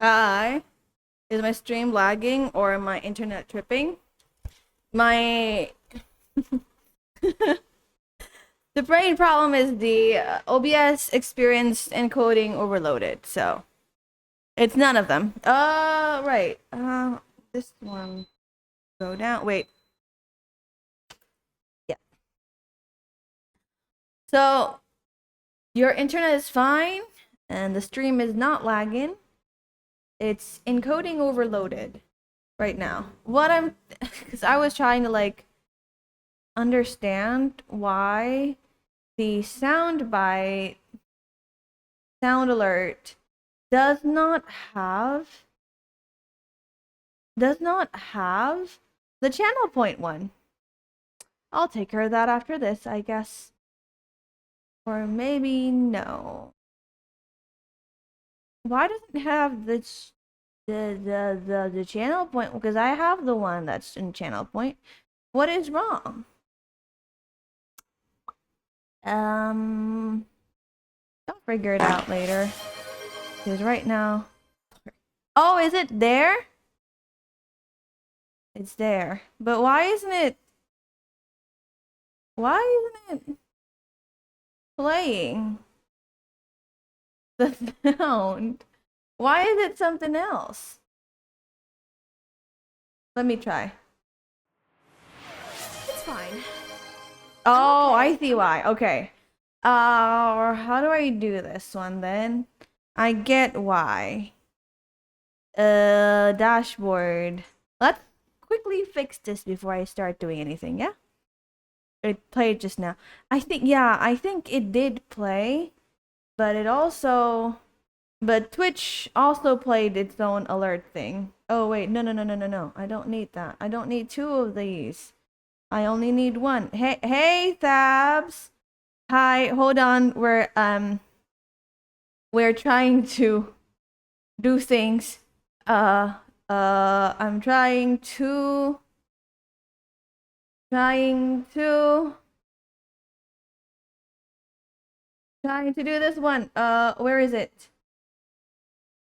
Hi. Is my stream lagging or my internet tripping? My the brain problem is the OBS experienced encoding overloaded, so it's none of them. Right. This one go down. Wait. Yeah. So your internet is fine, and the stream is not lagging. It's encoding overloaded right now. Because I was trying to like understand why the sound alert does not have the channel point one. I'll take care of that after this, I guess. Or maybe no. Why doesn't it have the channel point? Because I have the one that's in channel point. What is wrong? I'll figure it out later. Because right now. Oh, is it there? It's there. But why isn't it playing the sound? Why is it something else? Let me try. It's fine. Oh, Okay. I see why. Okay. How do I do this one then? I get why. Dashboard. Let's quickly fix this before I start doing anything, yeah? It played just now. I think it did play, but but Twitch also played its own alert thing. Oh wait, no. I don't need that. I don't need two of these. I only need one. Hey, Thabs. Hi, hold on. We're trying to do things. I'm trying to do this one. Where is it?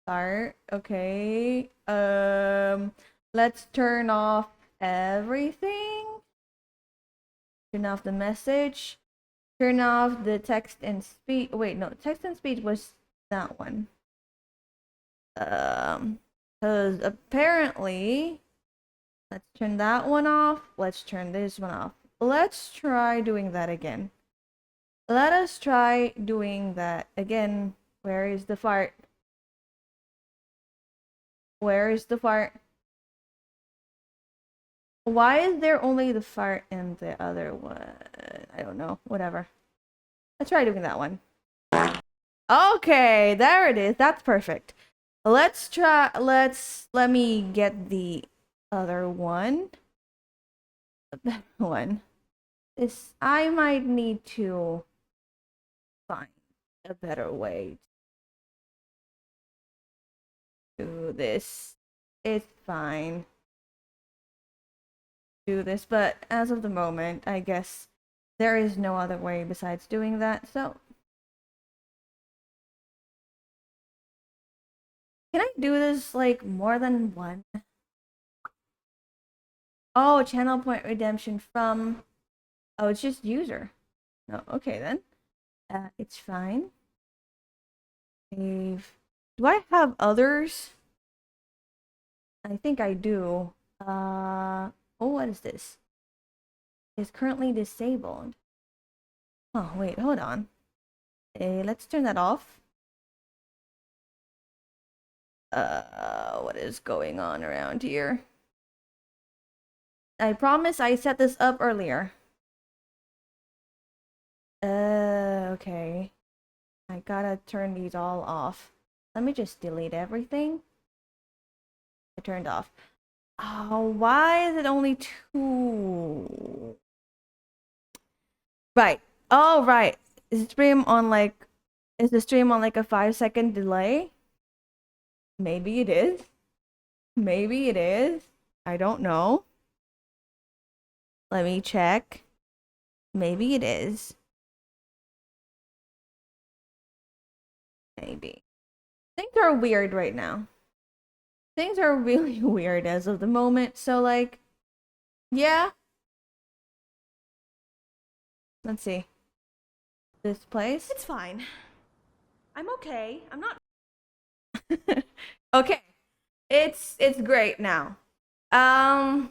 Start. Okay. Let's turn off everything. Turn off the message. Turn off the text and speech. Wait, no, text and speech was that one. Because apparently, let's turn that one off. Let's turn this one off. Let's try doing that again. Let us try doing that again. Where is the fart? Where is the fart? Why is there only the fart and the other one? I don't know. Whatever. Let's try doing that one. Okay, there it is. That's perfect. Let me get the other one. The better one. I might need to find a better way to do this. It's fine. Do this, but as of the moment, I guess there is no other way besides doing that, so can I do this like more than one? Oh, channel point redemption from. Oh, it's just user. No, okay then. It's fine. Save. Do I have others? I think I do. Oh, what is this? It's currently disabled. Oh, wait, hold on. Let's turn that off. What is going on around here? I promise I set this up earlier. Okay. I gotta turn these all off. Let me just delete everything. I turned off. Oh, why is it only two? Right. Oh, right. Is the stream on like a 5-second delay? Maybe it is. Maybe it is. I don't know. Let me check. Maybe it is. Maybe. Things are weird right now. Things are really weird as of the moment. So like, yeah. Let's see. This place. It's fine. I'm okay. I'm not okay. It's great now. Um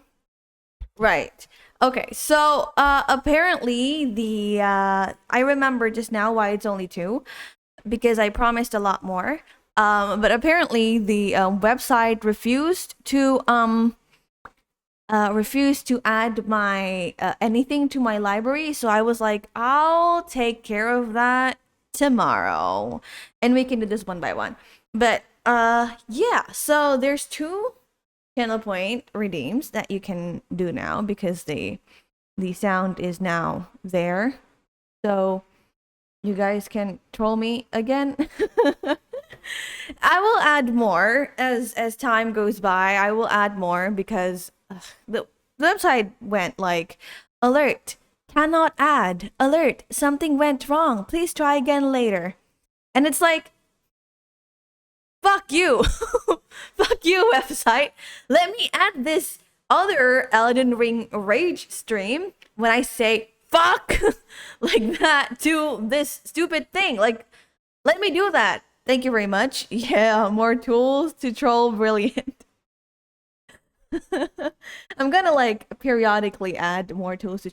right. Okay. So apparently the I remember just now why it's only 2 because I promised a lot more. But apparently the website refused to add my anything to my library, so I was like, I'll take care of that tomorrow and we can do this one by one. But yeah, so there's 2 channel point redeems that you can do now because the sound is now there, so you guys can troll me again. I will add more as time goes by. I will add more because the website went like, alert, cannot add, alert, something went wrong, please try again later. And it's like, fuck you. Fuck you, website. Let me add this other Elden Ring rage stream when I say fuck like that to this stupid thing. Like, let me do that. Thank you very much. Yeah, more tools to troll. Brilliant. I'm gonna like periodically add more tools to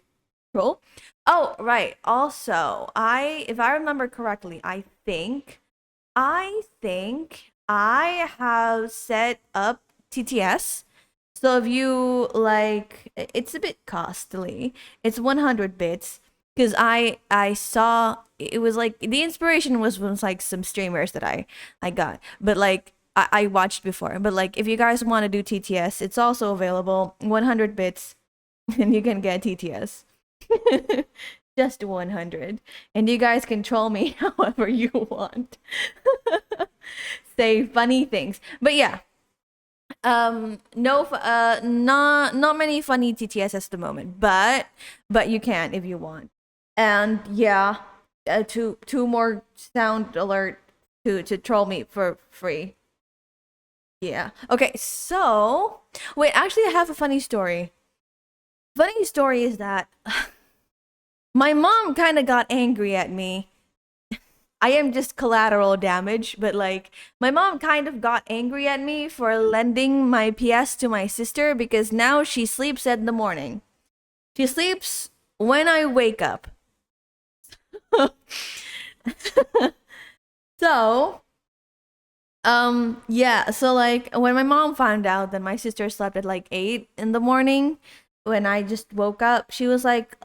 troll. Oh, right. Also, if I remember correctly, I think I have set up TTS. So if you like, it's a bit costly. It's 100 bits because I saw it was like the inspiration was like some streamers that I got, but like I watched before. But like if you guys want to do TTS, it's also available 100 bits, and you can get TTS. Just 100, and you guys control me however you want. Say funny things, but yeah, no not many funny TTS at the moment, but you can if you want. And yeah, two more sound alert to troll me for free. Yeah, okay, so wait, actually I have a funny story. Funny story is that my mom kind of got angry at me. I am just collateral damage, but like my mom kind of got angry at me for lending my PS to my sister because now she sleeps in the morning. She sleeps when I wake up. So, yeah, so like when my mom found out that my sister slept at like 8 in the morning when I just woke up, she was like,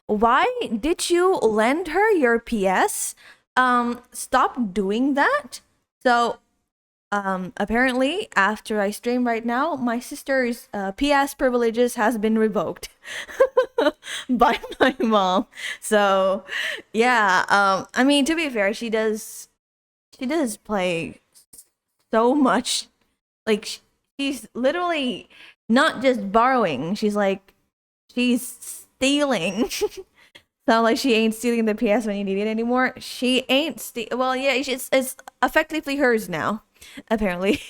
why did you lend her your PS? Stop doing that." So, apparently after I stream right now, my sister's PS privileges has been revoked by my mom. So, yeah, I mean, to be fair, she does play so much. Like she's literally not just borrowing, she's stealing. So like she ain't stealing the PS when you need it anymore. She ain't well, yeah, it's effectively hers now, apparently.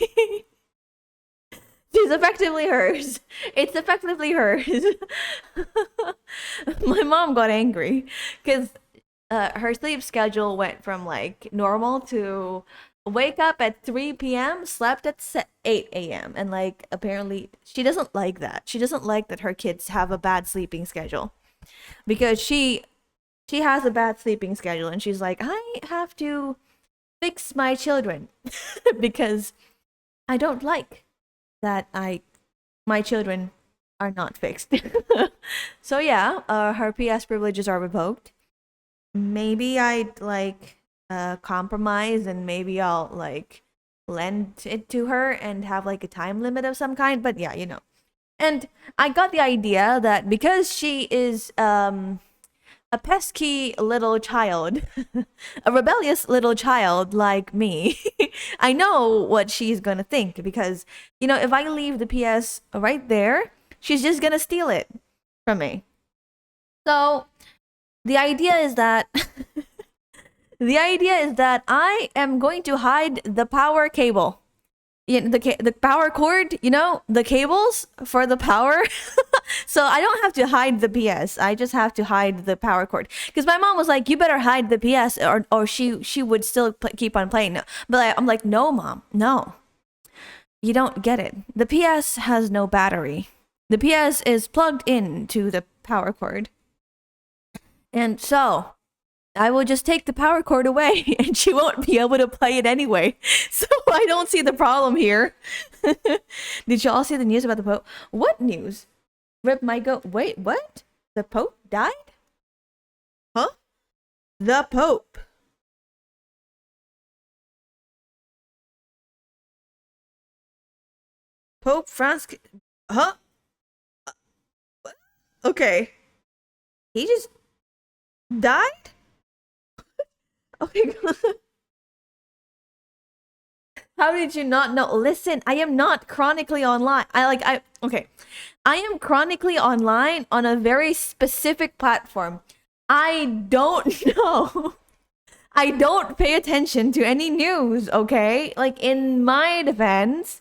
She's effectively hers. It's effectively hers. My mom got angry because her sleep schedule went from like normal to wake up at 3 p.m., slept at 8 a.m. And like apparently she doesn't like that. She doesn't like that her kids have a bad sleeping schedule because she has a bad sleeping schedule and she's like, I have to fix my children because I don't like that my children are not fixed. So yeah, her PS privileges are revoked. Maybe I'd like compromise and maybe I'll like lend it to her and have like a time limit of some kind, but yeah, you know. And I got the idea that because she is a pesky little child, a rebellious little child like me, I know what she's gonna think because, you know, if I leave the PS right there, she's just gonna steal it from me. So the idea is that the idea is that I am going to hide the power cable the power cord, the cables for the power. So I don't have to hide the PS. I just have to hide the power cord. Because my mom was like, "You better hide the PS, or she would still keep on playing." No. But I'm like, "No, mom, no, you don't get it. The PS has no battery. The PS is plugged into the power cord, and so." I will just take the power cord away and she won't be able to play it anyway. So I don't see the problem here. Did y'all see the news about the Pope? What news? Rip my goat. Wait, what? The Pope died? Huh? The Pope. Pope Francis. Huh? Okay. He just died? Okay. How did you not know? Listen, I am not chronically online. Okay. I am chronically online on a very specific platform. I don't know. I don't pay attention to any news, okay? Like in my defense,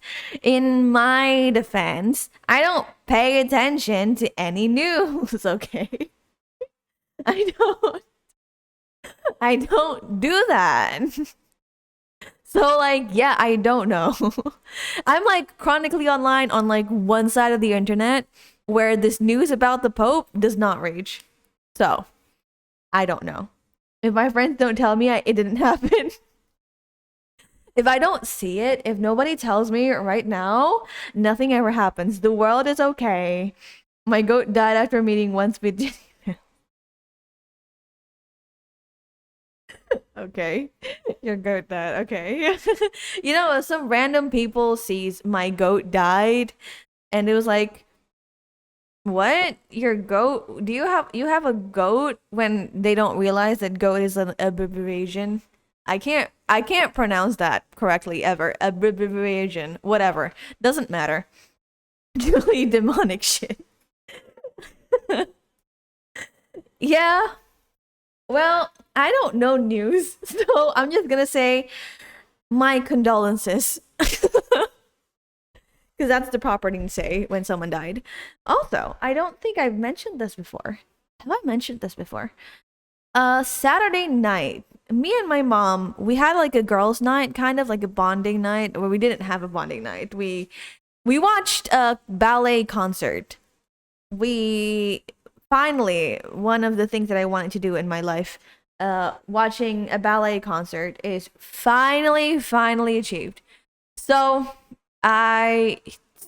I don't pay attention to any news, okay? I don't I don't do that. So like, yeah, I don't know. I'm like chronically online on like one side of the internet where this news about the Pope does not reach. So, I don't know. If my friends don't tell me it didn't happen. If I don't see it, if nobody tells me right now, nothing ever happens. The world is okay. My goat died after meeting once with Okay. Your goat died. Okay. Some random people sees my goat died and it was like, what? Your goat? Do you have a goat when they don't realize that goat is an abbreviation? I can't pronounce that correctly ever. Abbreviation. Whatever. Doesn't matter. Truly demonic shit. Yeah. Well, I don't know news, so I'm just gonna say my condolences. Because that's the proper thing to say when someone died. Also, I don't think I've mentioned this before. Have I mentioned this before? Saturday night, me and my mom, we had like a girls' night, kind of like a bonding night, where we didn't have a bonding night. We watched a ballet concert. We finally, one of the things that I wanted to do in my life, watching a ballet concert is finally achieved. So I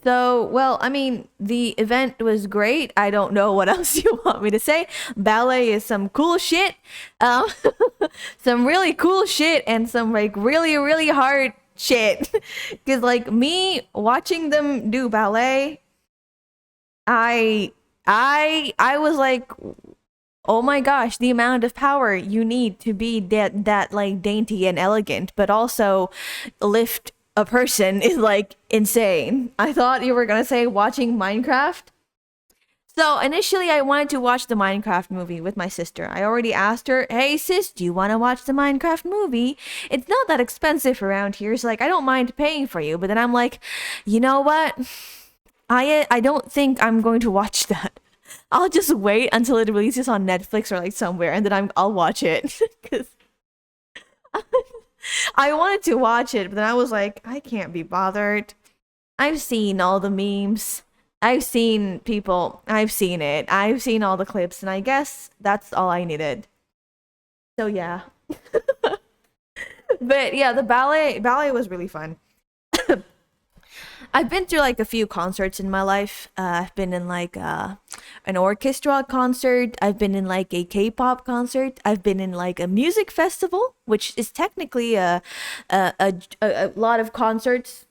I mean, the event was great. I don't know what else you want me to say. Ballet is some cool shit. Um, some really cool shit and some like really hard shit. Cause like me watching them do ballet, I was like, oh my gosh, the amount of power you need to be that like dainty and elegant, but also lift a person is like insane. I thought you were gonna say watching Minecraft. So initially I wanted to watch the Minecraft movie with my sister. I already asked her, hey sis, do you want to watch the Minecraft movie? It's not that expensive around here, so like I don't mind paying for you. But then I'm like, you know what? I don't think I'm going to watch that. I'll just wait until it releases on Netflix or like somewhere, and then I'll watch it. Because I wanted to watch it, but then I was like, I can't be bothered. I've seen all the memes. I've seen people. I've seen it. I've seen all the clips, and I guess that's all I needed. So yeah. But yeah, the ballet was really fun. I've been through like a few concerts in my life. I've been in like an orchestra concert. I've been in like a K-pop concert. I've been in like a music festival, which is technically a lot of concerts.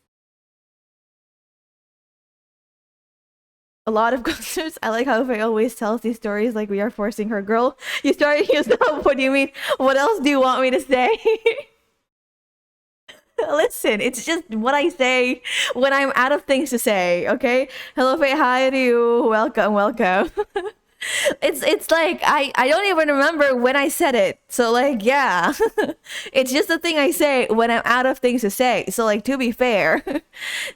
A lot of concerts. I like how Faye always tells these stories like we are forcing her. Girl, you started yourself. What do you mean? What else do you want me to say? Listen, it's just what I say when I'm out of things to say, okay? Hello, Faye. Hi to you. Welcome. It's like I don't even remember when I said it. So like yeah. It's just a thing I say when I'm out of things to say. So like to be fair,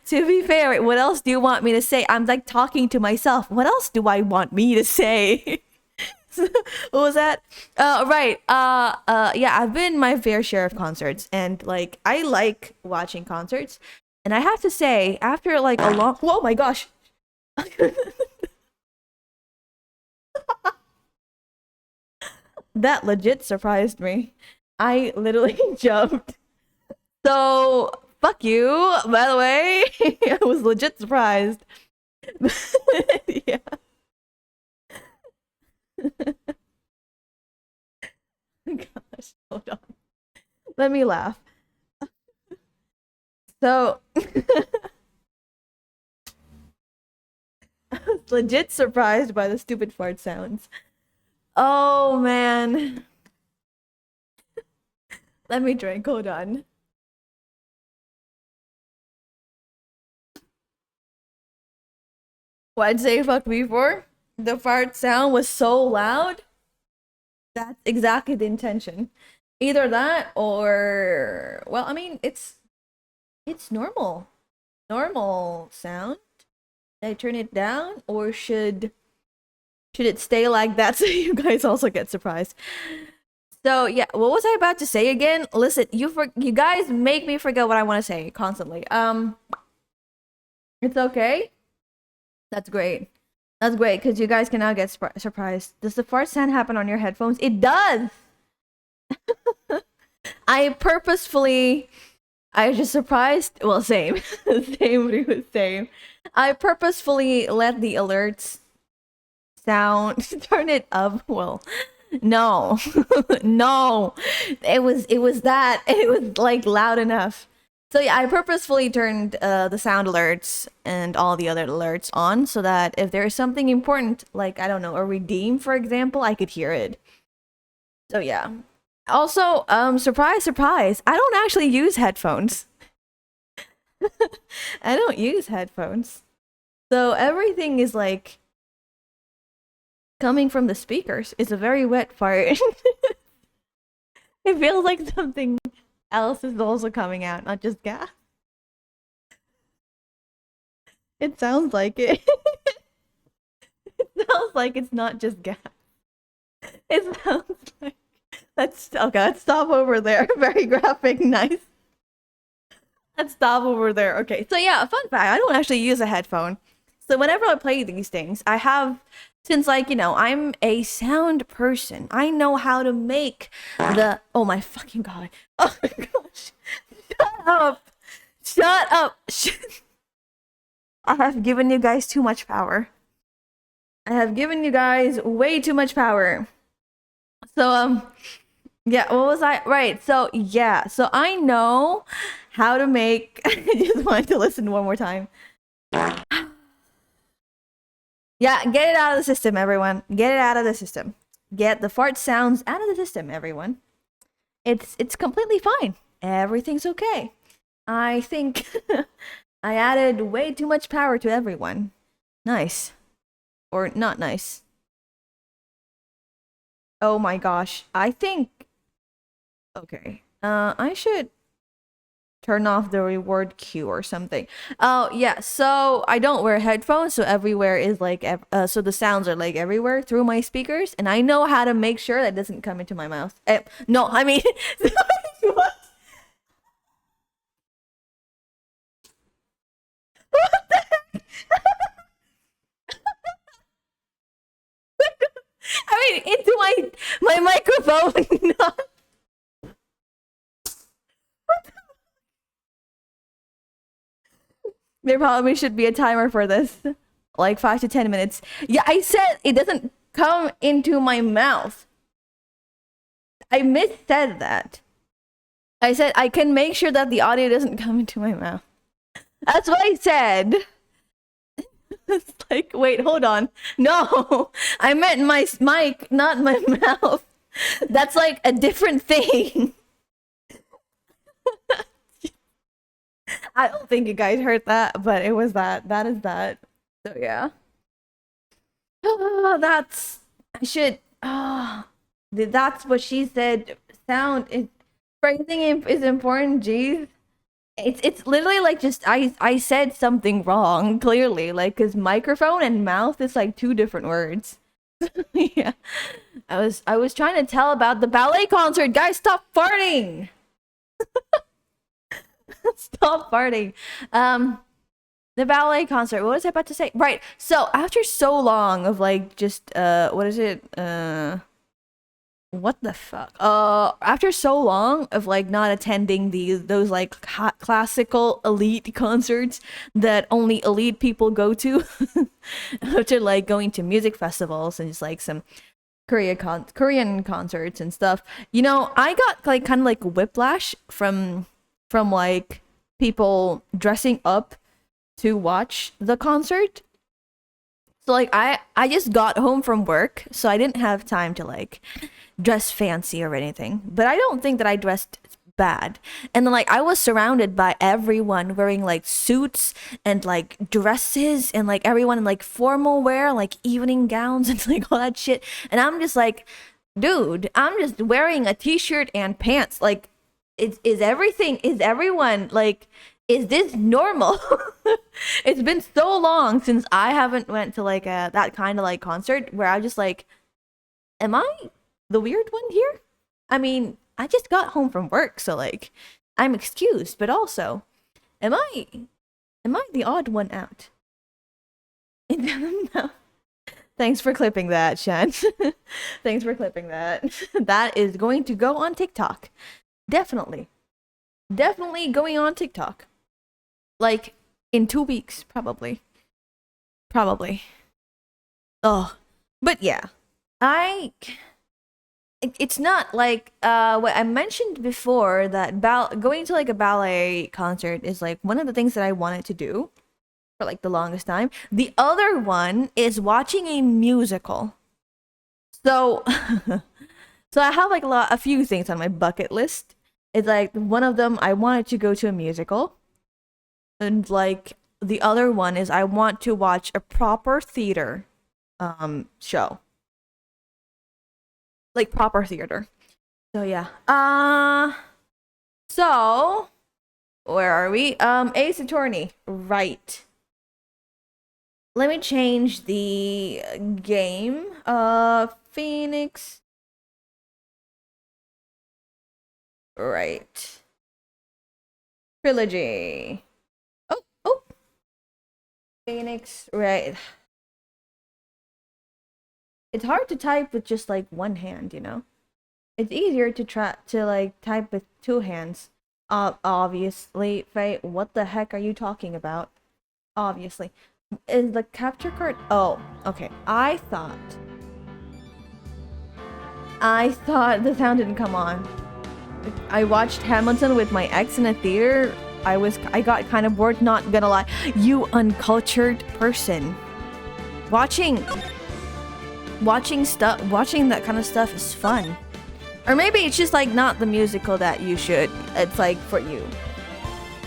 to be fair, what else do you want me to say? I'm like talking to myself. What else do I want me to say? What was that? Right. Yeah, I've been my fair share of concerts, and like I like watching concerts. And I have to say, after like a long, whoa, my gosh, that legit surprised me. I literally jumped. So fuck you. By the way, I was legit surprised. Yeah. Gosh, hold on. Let me laugh. So I was legit surprised by the stupid fart sounds. Oh man. Let me drink. Hold on. What'd say fuck me for? The fart sound was so loud. That's exactly the intention. Either that or well, I mean, it's normal. Normal sound. Should I turn it down or should it stay like that so you guys also get surprised? So yeah, what was I about to say again? Listen, you guys make me forget what I want to say constantly. It's okay. That's great. That's great because you guys can now get surprised. Does the fart sound happen on your headphones? It does. I purposefully, I was just surprised. Well, same, same, but it was same. I purposefully let the alerts sound turn it up. Well, no, no, it was that it was like loud enough. So yeah, I purposefully turned the sound alerts and all the other alerts on so that if there is something important, like I don't know, a redeem, for example, I could hear it. So yeah. Also, surprise, surprise, I don't actually use headphones. I don't use headphones. So everything is like coming from the speakers. It's a very wet fart. It feels like something else is also coming out, not just gas. It sounds like it. It sounds like it's not just gas. It sounds like let's okay, let's stop over there. Very graphic, nice. Let's stop over there. Okay, so yeah, fun fact, I don't actually use a headphone. So whenever I play these things, I have since like, I'm a sound person. I know how to make the oh my fucking god. Oh my gosh. Shut up. Shut up. I have given you guys too much power. I have given you guys way too much power. So yeah, what was I? Right. So yeah, so I know how to make I just wanted to listen one more time. Yeah, get it out of the system, everyone. Get it out of the system. Get the fart sounds out of the system, everyone. It's completely fine. Everything's okay. I think I added way too much power to everyone. Nice. Or not nice. Oh my gosh. I think okay. I should turn off the reward queue or something. Oh yeah, so I don't wear headphones, so everywhere is like so the sounds are like everywhere through my speakers, and I know how to make sure that doesn't come into my mouth. No, I mean what? What the heck? I mean into my microphone. Not there probably should be a timer for this. Like 5 to 10 minutes. Yeah, I said it doesn't come into my mouth. I missaid that. I said I can make sure that the audio doesn't come into my mouth. That's what I said. It's like, wait, hold on. No, I meant my mic, not my mouth. That's like a different thing. I don't think you guys heard that, but it was that. That is that. So yeah. That's I should. That's what she said. Sound is phrasing is important. Jeez, it's literally like just I said something wrong clearly, like because microphone and mouth is like two different words. Yeah, I was trying to tell about the ballet concert. Guys, stop farting. Stop farting. The ballet concert. What was I about to say? Right. So after so long of like just what is it? What the fuck? After so long of like not attending those like classical elite concerts that only elite people go to, after like going to music festivals and just like some Korean concerts and stuff. You know, I got like kind of like whiplash from like people dressing up to watch the concert. So like I just got home from work, so I didn't have time to like dress fancy or anything. But I don't think that I dressed bad. And then like I was surrounded by everyone wearing like suits and like dresses and like everyone in like formal wear, like evening gowns and like all that shit. And I'm just like, dude, I'm just wearing a t-shirt and pants. Like is everyone like is this normal? It's been so long since I haven't went to like that kind of like concert where I just like, am I the weird one here? I mean, I just got home from work, so like I'm excused, but also am I the odd one out? No. Thanks for clipping that, Shan. Thanks for clipping that. That is going to go on TikTok. Definitely. Definitely going on TikTok. Like in 2 weeks, probably. Probably. Oh. But yeah. It's not like what I mentioned before that going to like a ballet concert is like one of the things that I wanted to do for like the longest time. The other one is watching a musical. So so I have like a few things on my bucket list. It's like one of them I wanted to go to a musical. And like the other one is I want to watch a proper theater show. Like proper theater. So yeah. So where are we? Ace Attorney. Right. Let me change the game. Phoenix. Right. Trilogy. Oh. Phoenix. Right. It's hard to type with just like one hand, you know? It's easier to try to like type with two hands. Obviously, Faye, what the heck are you talking about? Obviously. Is the capture card? Oh, okay. I thought the sound didn't come on. I watched Hamilton with my ex in a theater. I got kind of bored, not gonna lie. You uncultured person. Watching that kind of stuff is fun. Or maybe it's just like not the musical that you should. It's like for you.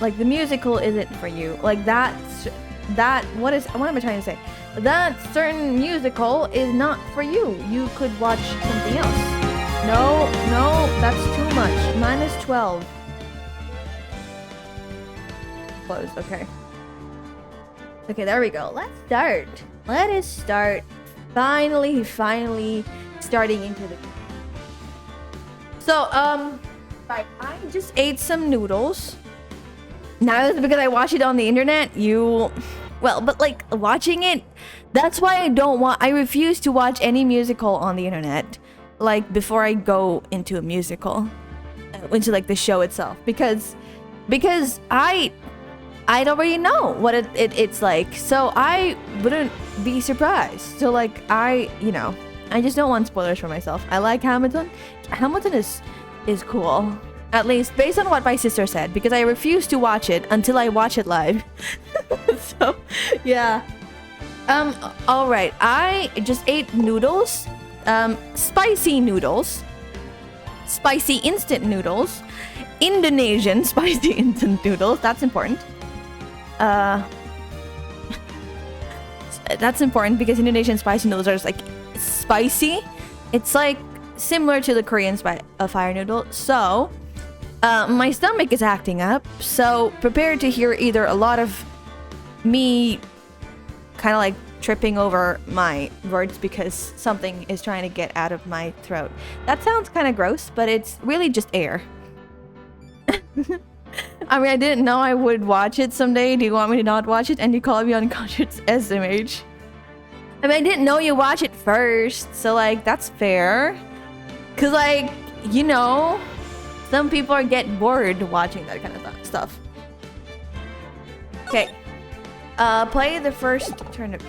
Like the musical isn't for you. Like what am I trying to say? That certain musical is not for you. You could watch something else. No, that's too much. -12. Close, okay. Okay, there we go. Let's start. Let us start. Finally starting into the... So, right, I just ate some noodles. Now that's because I watched it on the internet. Well, but like watching it, that's why I refuse to watch any musical on the internet. Like before I go into a musical, into like the show itself, because I already know what it's like, so I wouldn't be surprised. So like I just don't want spoilers for myself. I like Hamilton. Hamilton is cool, at least based on what my sister said, because I refuse to watch it until I watch it live. So yeah. All right, I just ate noodles, spicy instant noodles, Indonesian spicy instant noodles. That's important. That's important because Indonesian spicy noodles are just, like, spicy. It's like similar to the Korean fire noodle. So, my stomach is acting up. So, prepare to hear either a lot of me kind of like tripping over my words because something is trying to get out of my throat. That sounds kind of gross, but it's really just air. I mean, I didn't know I would watch it someday. Do you want me to not watch it? And you call me unconscious SMH. I mean, I didn't know you watch it first. So, like, that's fair. Because, like, you know, some people get bored watching that kind of stuff. Okay. Play the first turnip.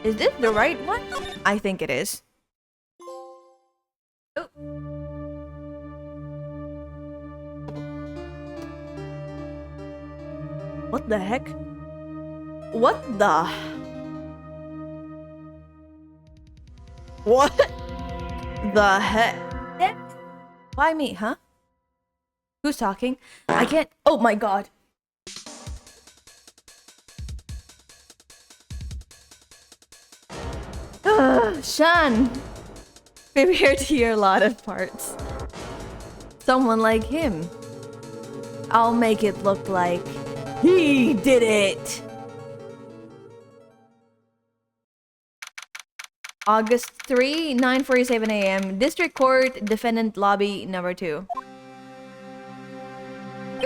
Is this the right one? I think it is. Oh. What the heck? What the? What the heck? Why me, huh? Who's talking? I can't. Oh my god. Shan! Prepare to hear a lot of parts. Someone like him. I'll make it look like he did it! August 3, 9:47 a.m. District Court, Defendant Lobby number 2.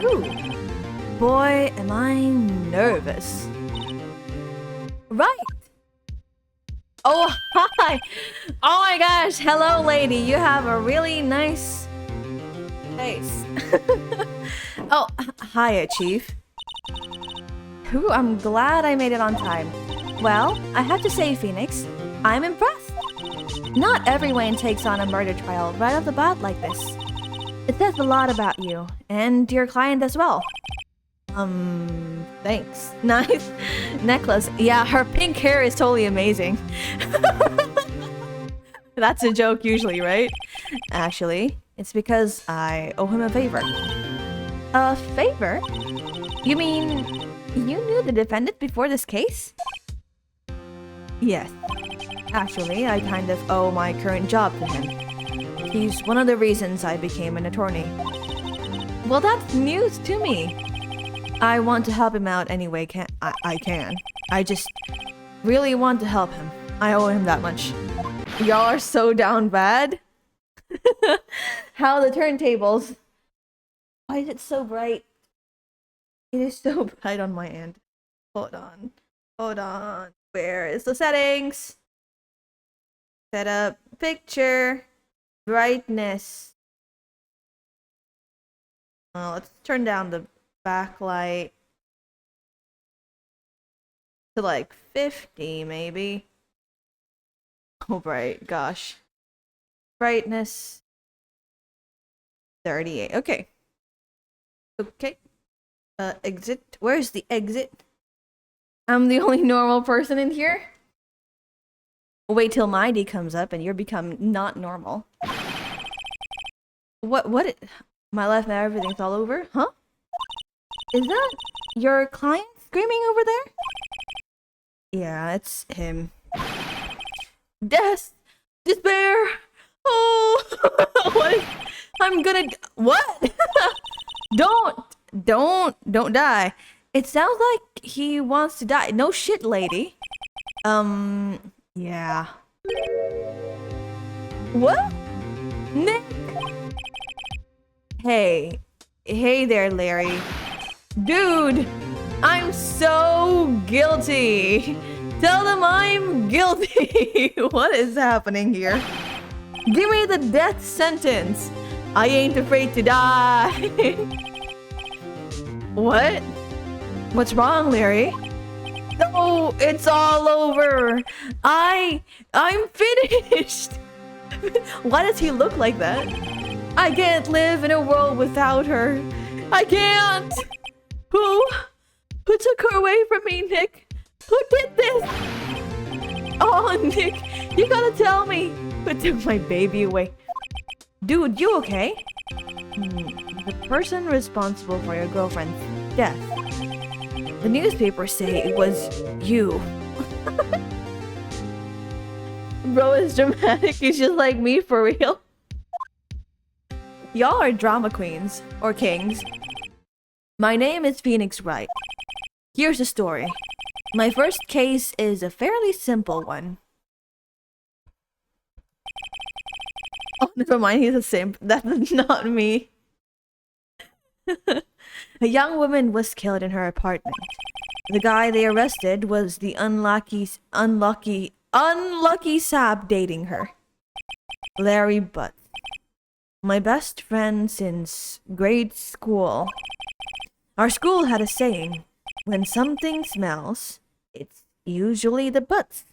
Ooh. Boy, am I nervous. Right! Oh, hi! Oh my gosh, hello lady, you have a really nice face. Oh, hiya, Chief. Ooh, I'm glad I made it on time. Well, I have to say, Phoenix, I'm impressed. Not everyone takes on a murder trial right off the bat like this. It says a lot about you, and your client as well. Thanks. Nice necklace. Yeah, her pink hair is totally amazing. That's a joke usually, right? Actually, it's because I owe him a favor. A favor? You mean you knew the defendant before this case? Yes. Actually, I kind of owe my current job to him. He's one of the reasons I became an attorney. Well, that's news to me. I want to help him out anyway. I can. I just really want to help him. I owe him that much. Y'all are so down bad. How the turntables. Why is it so bright? It is so bright on my end. Hold on. Hold on. Where is the settings? Set up picture. Brightness. Let's turn down the backlight to like 50 maybe. Oh bright, gosh. Brightness 38. Okay. Okay. Exit. Where's the exit? I'm the only normal person in here. Wait till my ID comes up and you're become not normal. What my life now everything's all over? Huh? Is that your client screaming over there? Yeah, it's him. Death! Despair! Oh! What? I'm gonna... What? Don't die. It sounds like he wants to die. No shit, lady. Yeah. What? Nick? Hey there, Larry. Dude, I'm so guilty. Tell them I'm guilty. What is happening here? Give me the death sentence. I ain't afraid to die. What? What's wrong, Larry? No, it's all over. I'm finished. Why does he look like that? I can't live in a world without her. I can't. Who took her away from me, Nick? Who did this? Oh, Nick, you gotta tell me. Who took my baby away? Dude, you okay? The person responsible for your girlfriend's death. The newspapers say it was you. Bro is dramatic. He's just like me for real. Y'all are drama queens. Or kings. My name is Phoenix Wright. Here's the story. My first case is a fairly simple one. Oh, never mind. He's a simp. That's not me. A young woman was killed in her apartment. The guy they arrested was the unlucky sap dating her. Larry Butt. My best friend since grade school. Our school had a saying, when something smells, it's usually the butts.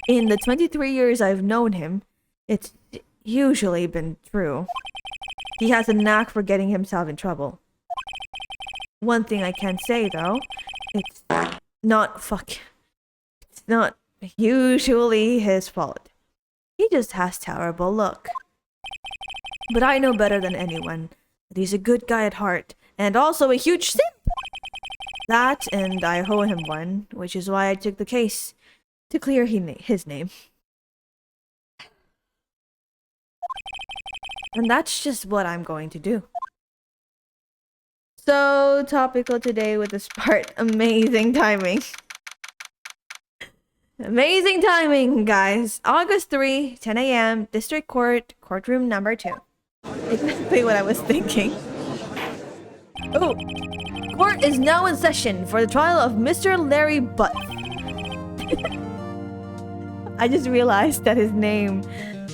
In the 23 years I've known him, it's usually been true. He has a knack for getting himself in trouble. One thing I can say though, it's not usually his fault. He just has terrible luck. But I know better than anyone that he's a good guy at heart and also a huge simp. That and I owe him one, which is why I took the case to clear his name. And that's just what I'm going to do. So topical today with this part. Amazing timing. Amazing timing, guys. August 3, 10 a.m. District Court, courtroom number 2. Exactly what I was thinking. Oh, court is now in session for the trial of Mr. Larry Butt. I just realized that his name.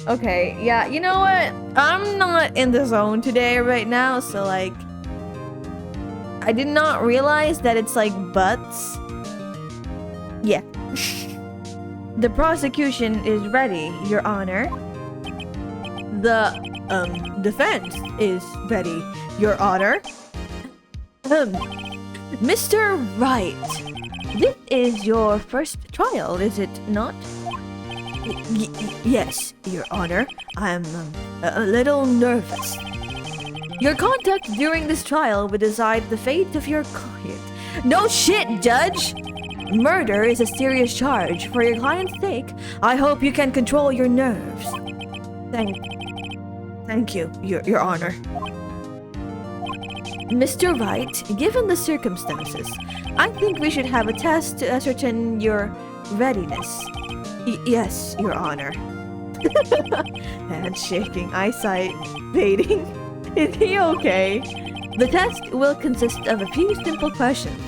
Okay, yeah, you know what? I'm not in the zone today right now, so like, I did not realize that it's like butts. Yeah. The prosecution is ready, Your Honor. The defense is ready, Your Honor. Mr. Wright, this is your first trial, is it not? Yes, Your Honor. I'm a little nervous. Your conduct during this trial will decide the fate of your client. No shit, Judge! Murder is a serious charge. For your client's sake, I hope you can control your nerves. Thank you, Your Honor. Mr. Wright, given the circumstances, I think we should have a test to ascertain your readiness. Yes, Your Honor. Handshaking, eyesight, fading. Is he okay? The test will consist of a few simple questions.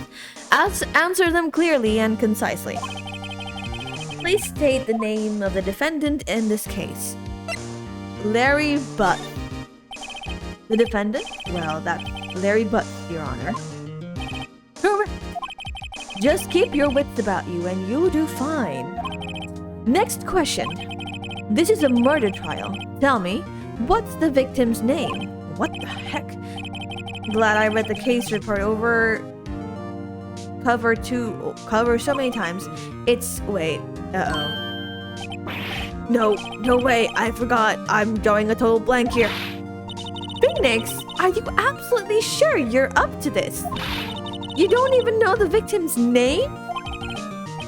Answer them clearly and concisely. Please state the name of the defendant in this case. Larry Butt. The defendant? Well, that's Larry Butt, Your Honor. Correct. Just keep your wits about you and you'll do fine. Next question. This is a murder trial. Tell me, what's the victim's name? What the heck? Glad I read the case report cover so many times. It's wait. No way. I forgot. I'm drawing a total blank here. Phoenix, are you absolutely sure you're up to this? You don't even know the victim's name?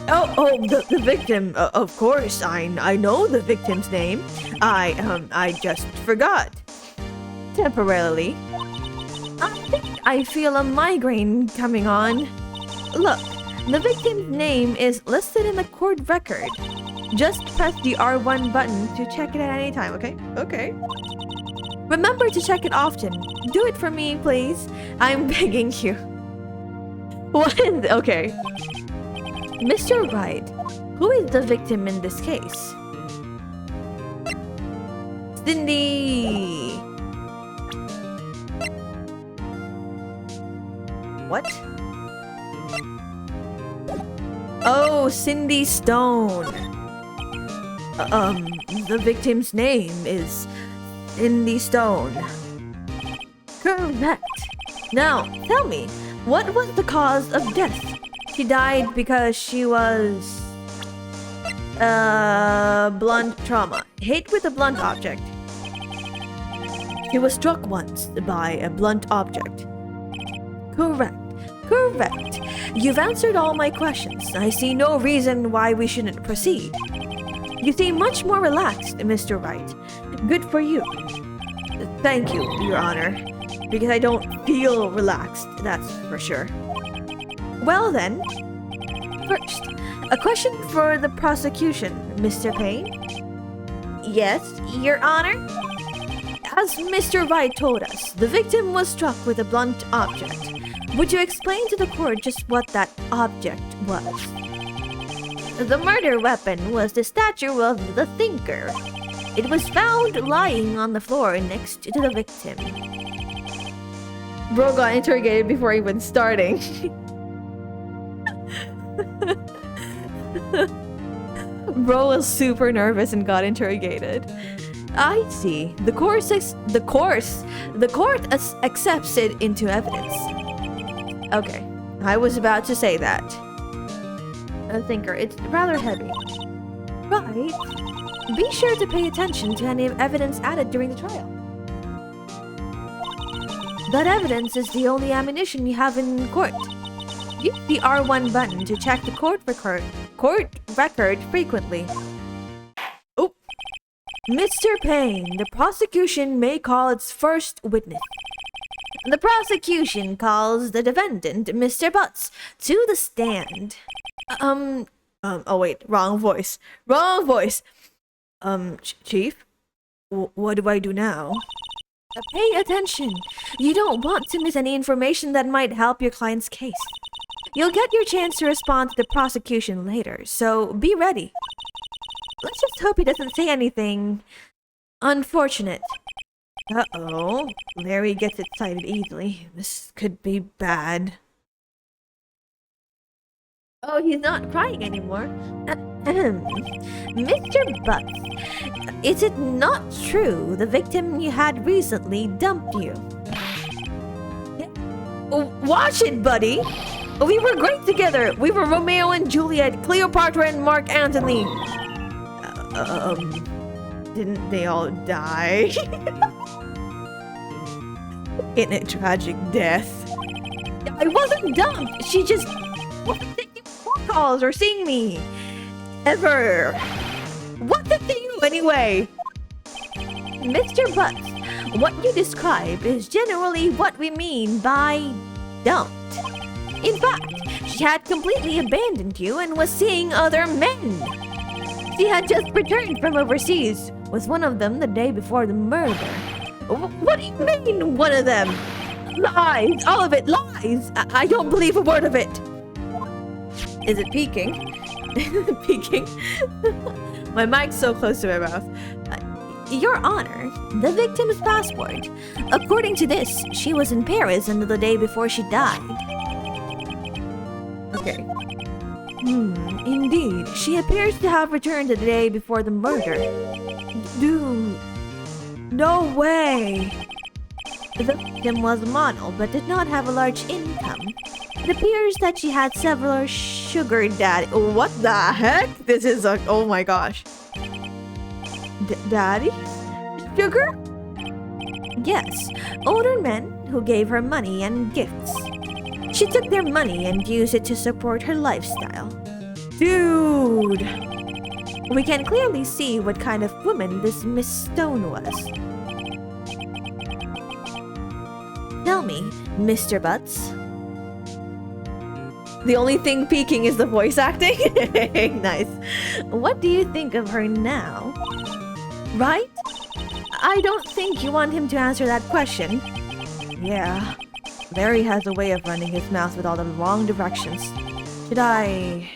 The victim. Of course, I know the victim's name. I just forgot. Temporarily. I think I feel a migraine coming on. Look, the victim's name is listed in the court record. Just press the R1 button to check it at any time, okay? Okay. Remember to check it often. Do it for me, please. I'm begging you. What is... Okay. Mr. Wright, who is the victim in this case? Cindy... What? Oh, Cindy Stone. The victim's name is Cindy Stone. Correct. Now, tell me, what was the cause of death? She died because she was... blunt trauma. Hit with a blunt object. She was struck once by a blunt object. Correct. Correct. You've answered all my questions. I see no reason why we shouldn't proceed. You seem much more relaxed, Mr. Wright. Good for you. Thank you, Your Honor. Because I don't feel relaxed, that's for sure. Well then, first, a question for the prosecution, Mr. Payne. Yes, Your Honor? As Mr. Wright told us, the victim was struck with a blunt object. Would you explain to the court just what that object was? The murder weapon was the statue of the Thinker. It was found lying on the floor next to the victim. Bro got interrogated before even starting. Bro was super nervous and got interrogated. I see. The court accepts it into evidence. Okay, I was about to say that. A Thinker, it's rather heavy. Right. Be sure to pay attention to any evidence added during the trial. That evidence is the only ammunition you have in court. Use the R1 button to check the court record frequently. Oh, Mr. Payne, the prosecution may call its first witness. The prosecution calls the defendant, Mr. Butts, to the stand. Oh wait, wrong voice. Chief? What do I do now? Pay attention. You don't want to miss any information that might help your client's case. You'll get your chance to respond to the prosecution later, so be ready. Let's just hope he doesn't say anything unfortunate. Uh-oh. Larry gets excited easily. This could be bad. Oh, he's not crying anymore. Mr. Butts, is it not true the victim you had recently dumped you? Watch it, buddy! We were great together! We were Romeo and Juliet, Cleopatra and Mark Antony! Didn't they all die? In a tragic death. I wasn't dumped! She just wasn't taking phone calls or seeing me! Ever! What's it to you, anyway? Mr. Butts, what you describe is generally what we mean by dumped. In fact, she had completely abandoned you and was seeing other men. She had just returned from overseas, with one of them the day before the murder. What do you mean, one of them? Lies! All of it, lies! I don't believe a word of it. Is it peeking? Peeking? My mic's so close to my mouth. Your Honor, the victim's passport. According to this, she was in Paris until the day before she died. Okay. Indeed. She appears to have returned the day before the murder. Dude. No way. The victim was a model, but did not have a large income. It appears that she had several sugar daddy. What the heck? This is like, oh my gosh. Daddy? Sugar? Yes, older men who gave her money and gifts. She took their money and used it to support her lifestyle. Dude! We can clearly see what kind of woman this Miss Stone was. Tell me, Mr. Butts. The only thing peaking is the voice acting? Nice. What do you think of her now? Right? I don't think you want him to answer that question. Yeah. Larry has a way of running his mouth with all the wrong directions. Should I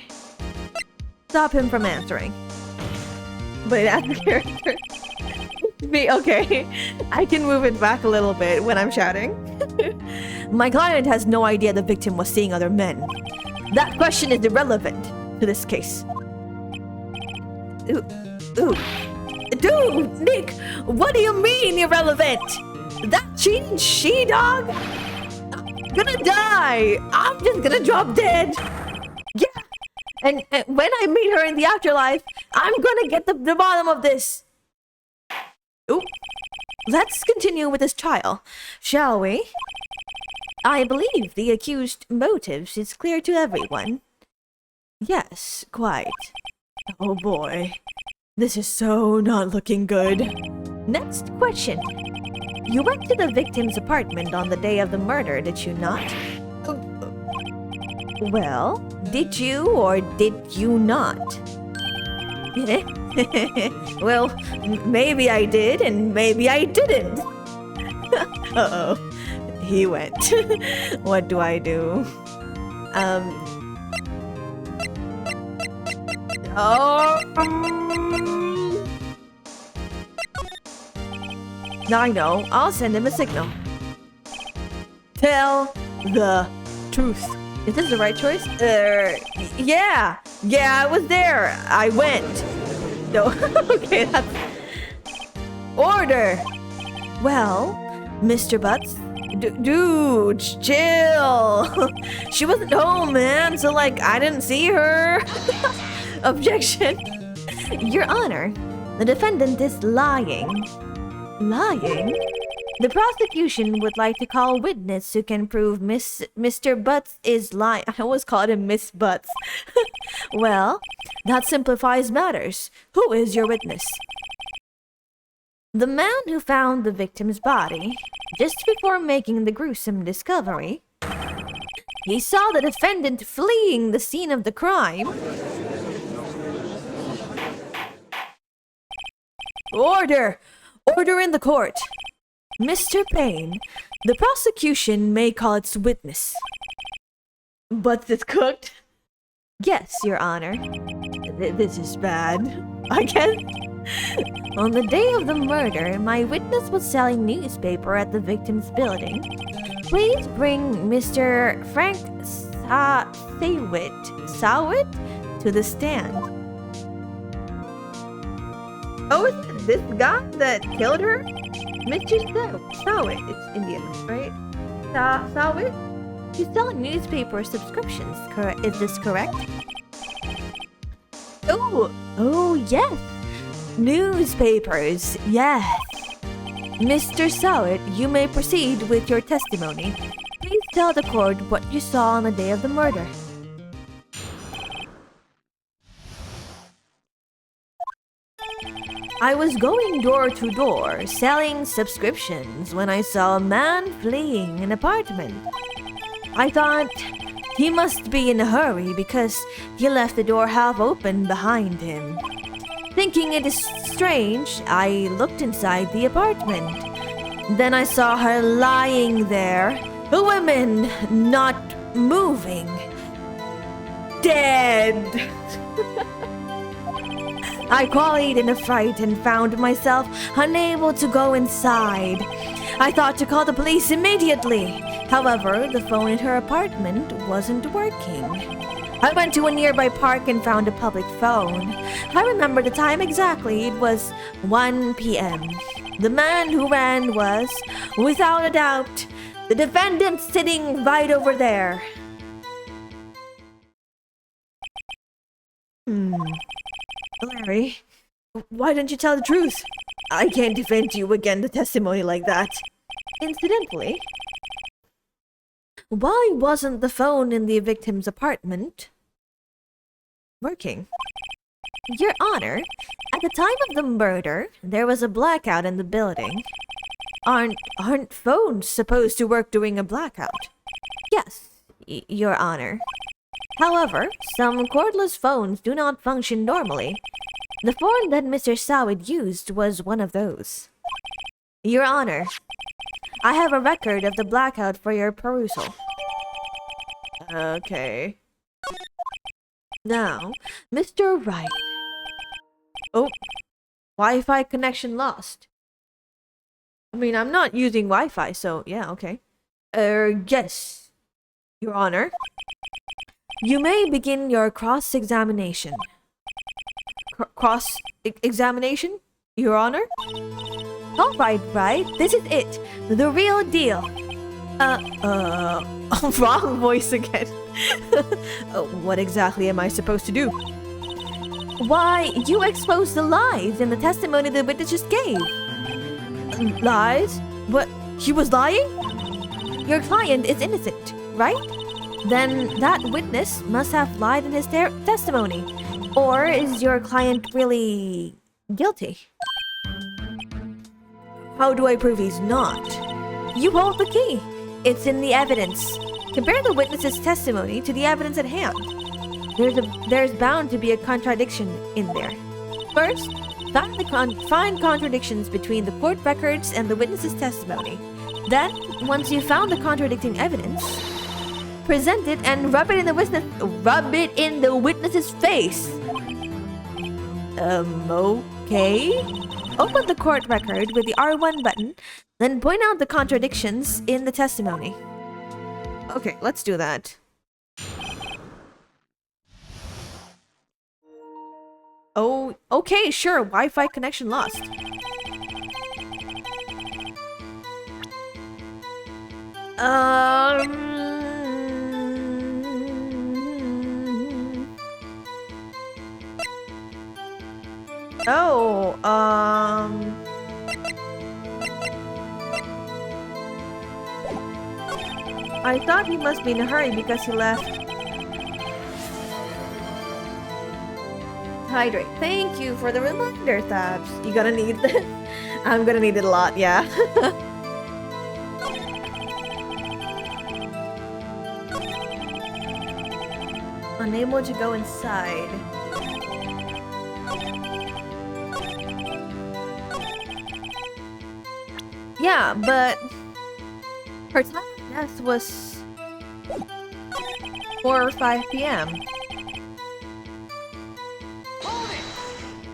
stop him from answering? But as a character... Okay, I can move it back a little bit when I'm chatting. My client has no idea the victim was seeing other men. That question is irrelevant to this case. Ooh. Dude, Nick, what do you mean irrelevant? That cheating she-dog? I'm gonna die. I'm just gonna drop dead. Yeah, and when I meet her in the afterlife, I'm gonna get the bottom of this. Ooh. Let's continue with this trial, shall we? I believe the accused motives is clear to everyone. Yes, quite. Oh boy. This is so not looking good. Next question. You went to the victim's apartment on the day of the murder, did you not? Well, did you or did you not? Well, maybe I did and maybe I didn't. Uh-oh. He went. What do I do? I know. I'll send him a signal. Tell the truth. Is this the right choice? Yeah. Yeah, I was there. I went. No. Okay, that's... Order. Well, Mr. Butts, dude, chill. She wasn't home, man, so, like, I didn't see her. Objection. Your Honor, the defendant is lying. Lying? The prosecution would like to call a witness who can prove Mr. Butts is lying. I always called him Miss Butts. Well, that simplifies matters. Who is your witness? The man who found the victim's body just before making the gruesome discovery. He saw the defendant fleeing the scene of the crime. Order! Order in the court! Mr. Payne, the prosecution may call its witness. Butts is cooked? Yes, Your Honor. This is bad. I guess. On the day of the murder, my witness was selling newspaper at the victim's building. Please bring Mr. Frank Sawit to the stand. Oh, is it this guy that killed her? Mr. Sawit. It's Indian, right? Sawit? He's selling newspaper subscriptions, is this correct? Oh, yes. Newspapers, yes. Mr. Sawit, you may proceed with your testimony. Please tell the court what you saw on the day of the murder. I was going door to door selling subscriptions when I saw a man fleeing an apartment. I thought he must be in a hurry because he left the door half open behind him. Thinking it is strange, I looked inside the apartment. Then I saw her lying there, a woman not moving. Dead! I cried in a fright and found myself unable to go inside. I thought to call the police immediately. However, the phone in her apartment wasn't working. I went to a nearby park and found a public phone. I remember the time exactly. It was 1 p.m. The man who ran was, without a doubt, the defendant sitting right over there. Larry, why didn't you tell the truth? I can't defend you against a testimony like that. Incidentally, why wasn't the phone in the victim's apartment working? Your Honor, at the time of the murder, there was a blackout in the building. Aren't phones supposed to work during a blackout? Yes, Your Honor. However, some cordless phones do not function normally. The phone that Mr. Sawit used was one of those. Your Honor, I have a record of the blackout for your perusal. Okay. Now, Mr. Wright. Oh, Wi-Fi connection lost. I mean, I'm not using Wi-Fi, so yeah, okay. Yes, Your Honor. You may begin your cross-examination. Cross-examination, Your Honor? All right, this is it. The real deal. Wrong voice again. What exactly am I supposed to do? Why, you exposed the lies in the testimony the witness just gave. Lies? What? He was lying? Your client is innocent, right? Then that witness must have lied in his testimony. Or is your client really guilty? How do I prove he's not? You hold the key. It's in the evidence. Compare the witness's testimony to the evidence at hand. There's bound to be a contradiction in there. First, find contradictions between the court records and the witness's testimony. Then, once you've found the contradicting evidence, present it and rub it in the witness's face. Okay. Open the court record with the R1 button, then point out the contradictions in the testimony. Okay, let's do that. Oh, okay, sure. Wi-Fi connection lost. Oh, I thought he must be in a hurry because he left. Hydrate. Thank you for the reminder, Tabs. You gonna need this? I'm gonna need it a lot, yeah. Unable to go inside. Yeah, but her time of death was 4 or 5 p.m.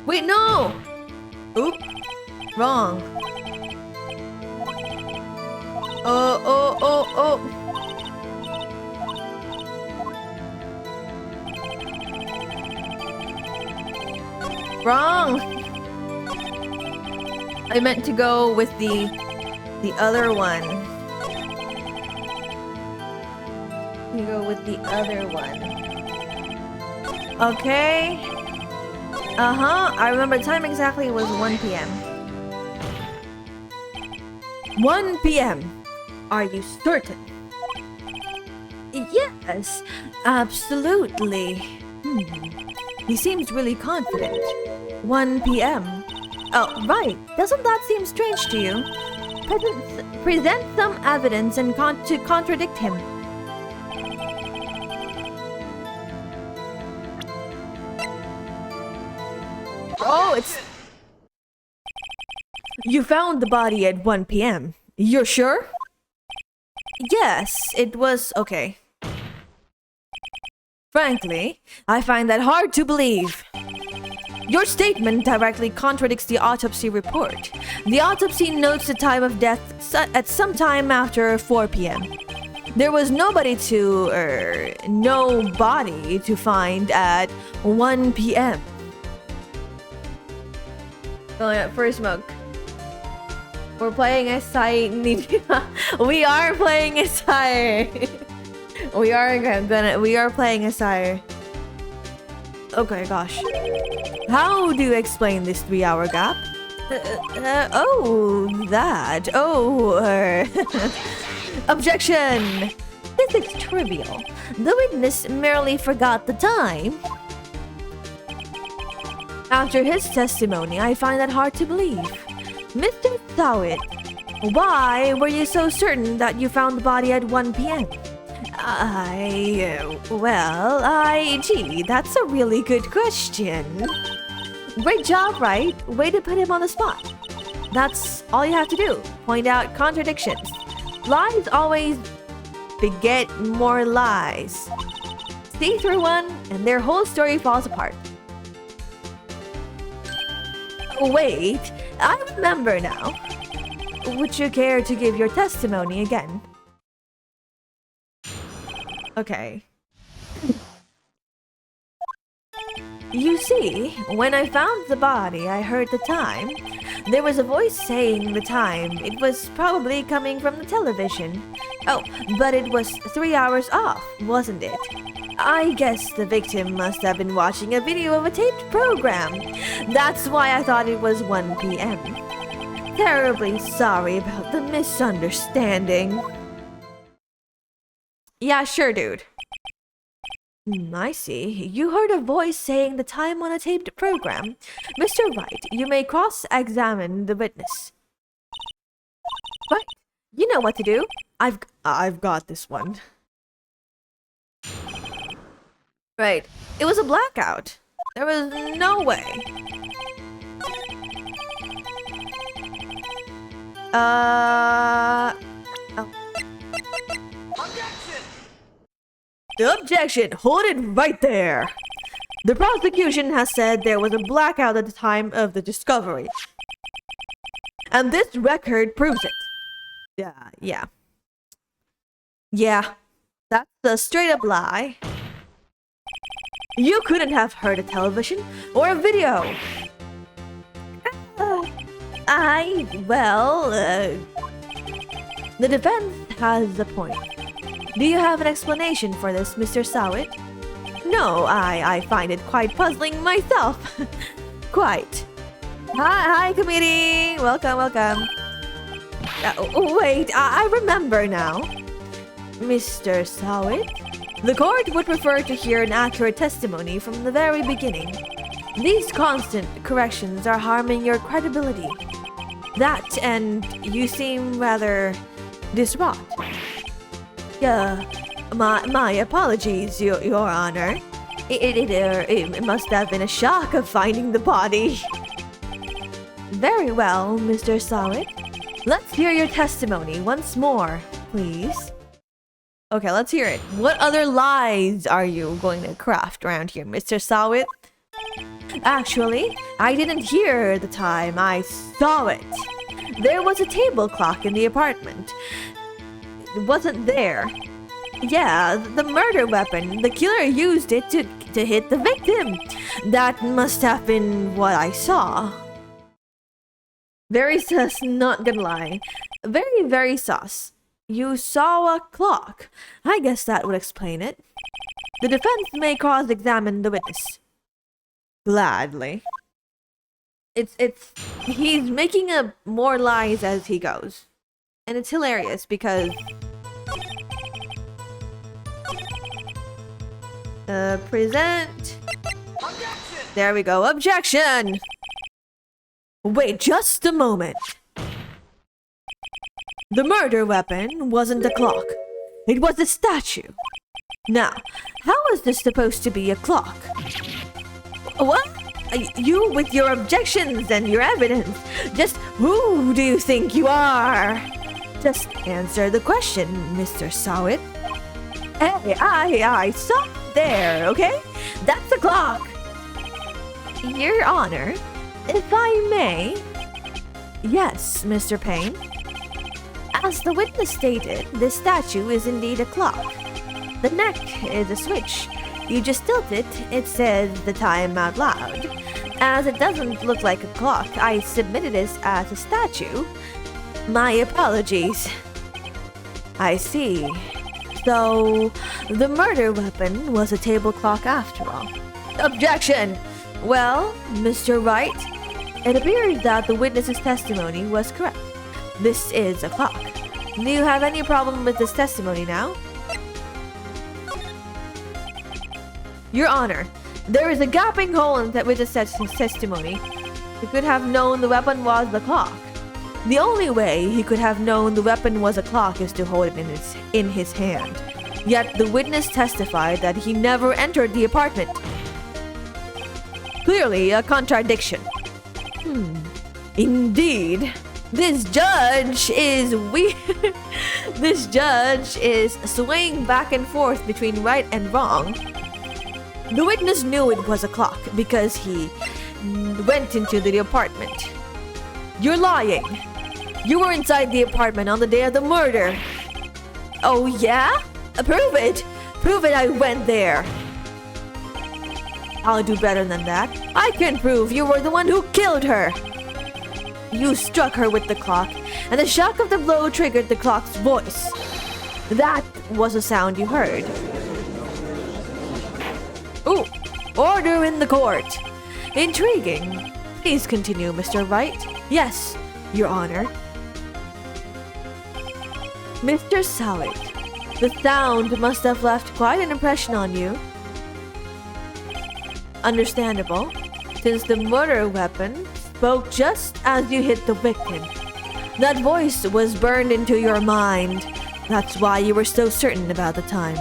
Wait, no! Oop. Wrong. Oh. Wrong! I meant to go with the other one. You go with the other one. Okay. I remember the time exactly was 1 p.m. 1 p.m. Are you certain? Yes, absolutely. He seems really confident. 1 p.m. Oh, right. Doesn't that seem strange to you? Present some evidence and to contradict him. Oh, it's... You found the body at 1 p.m. You're sure? Yes, it was okay. Frankly, I find that hard to believe. Your statement directly contradicts the autopsy report. The autopsy notes the time of death at some time after 4 p.m. There was no body to find at 1 p.m. Oh yeah, first smoke. We're playing a side. We are playing a side. We are playing a sire. Okay, gosh. How do you explain this 3-hour gap? Objection! This is trivial. The witness merely forgot the time. After his testimony, I find that hard to believe. Mr. Thowett, why were you so certain that you found the body at 1 p.m.? Gee, that's a really good question. Great job, right? Way to put him on the spot. That's all you have to do. Point out contradictions. Lies always beget more lies. See through one, and their whole story falls apart. Wait, I remember now. Would you care to give your testimony again? Okay. You see, when I found the body, I heard the time. There was a voice saying the time. It was probably coming from the television. Oh, but it was 3 hours off, wasn't it? I guess the victim must have been watching a video of a taped program. That's why I thought it was 1 p.m. Terribly sorry about the misunderstanding. Yeah, sure, dude. I see. You heard a voice saying the time on a taped program. Mr. Wright, you may cross-examine the witness. Right. You know what to do. I've got this one. Right. It was a blackout. There was no way. Oh. Objection! Hold it right there! The prosecution has said there was a blackout at the time of the discovery. And this record proves it. Yeah. That's a straight up lie. You couldn't have heard a television or a video. The defense has a point. Do you have an explanation for this, Mr. Sowit? No, I find it quite puzzling myself. Quite. Hi, committee. Welcome. Wait, I remember now. Mr. Sowit? The court would prefer to hear an accurate testimony from the very beginning. These constant corrections are harming your credibility. That, and you seem rather distraught. My apologies, Your Honor. It must have been a shock of finding the body. Very well, Mr. Sowit. Let's hear your testimony once more, please. Okay, let's hear it. What other lies are you going to craft around here, Mr. Sowit? Actually, I didn't hear the time. I saw it. There was a table clock in the apartment. It wasn't there. Yeah, the murder weapon. The killer used it to hit the victim. That must have been what I saw. Very sus, not gonna lie. Very, very sus. You saw a clock. I guess that would explain it. The defense may cross-examine the witness. Gladly. He's making up more lies as he goes. And it's hilarious because... present. Objection! There we go. Objection! Wait just a moment. The murder weapon wasn't a clock. It was a statue. Now, how is this supposed to be a clock? What? You with your objections and your evidence. Just who do you think you are? Just answer the question, Mr. Sowit. Hey, I saw it there, okay? That's the clock. Your Honor, if I may. Yes, Mr. Payne. As the witness stated, this statue is indeed a clock. The neck is a switch. You just tilt it, it says the time out loud. As it doesn't look like a clock, I submitted it as a statue. My apologies. I see. So, the murder weapon was a table clock after all. Objection! Well, Mr. Wright, it appears that the witness's testimony was correct. This is a clock. Do you have any problem with this testimony now? Your Honor, there is a gaping hole in that witness's testimony. He could have known the weapon was the clock. The only way he could have known the weapon was a clock is to hold it in his hand. Yet the witness testified that he never entered the apartment. Clearly a contradiction. Indeed. This judge is weird. This judge is swaying back and forth between right and wrong. The witness knew it was a clock because he went into the apartment. You're lying. You were inside the apartment on the day of the murder. Oh yeah? Prove it. Prove it I went there. I'll do better than that. I can prove you were the one who killed her. You struck her with the clock, and the shock of the blow triggered the clock's voice. That was the sound you heard. Ooh, order in the court. Intriguing. Please continue, Mr. Wright. Yes, Your Honor. Mr. Sowit, The sound must have left quite an impression on you. Understandable, since the murder weapon spoke just as you hit the victim. That voice was burned into your mind. That's why you were so certain about the time.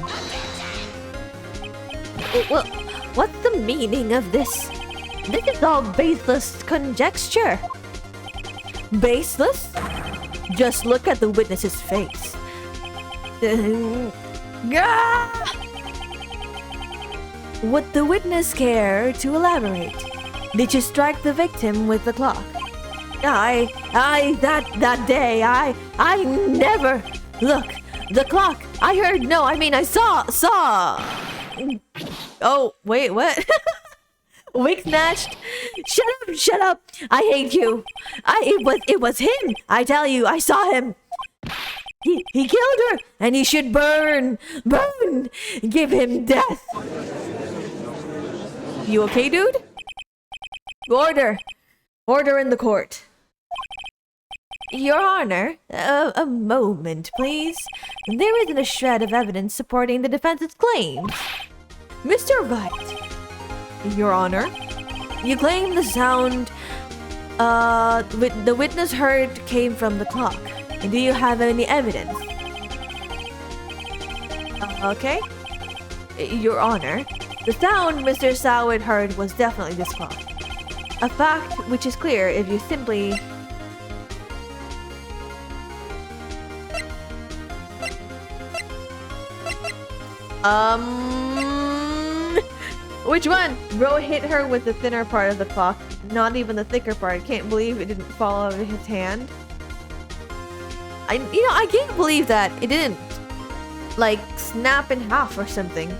Well, what's the meaning of this? This is all baseless conjecture. Baseless? Just look at the witness's face. Would the witness care to elaborate? Did you strike the victim with the clock? That day, I never. Look, the clock. I saw. Oh, wait, what? Wig snatched. Shut up. I hate you. It was him. I tell you, I saw him. He killed her, and he should burn. Give him death. You okay, dude? Order in the court. Your Honor, a moment, please. There isn't a shred of evidence supporting the defense's claims. Mr. Wright, Your Honor, you claim the sound the witness heard came from the clock. Do you have any evidence? Okay. Your Honor, the sound Mr. Sowett heard was definitely this clock. A fact which is clear if you simply... Which one? Bro hit her with the thinner part of the clock, not even the thicker part. Can't believe it didn't fall out of his hand. I can't believe that it didn't, like, snap in half or something.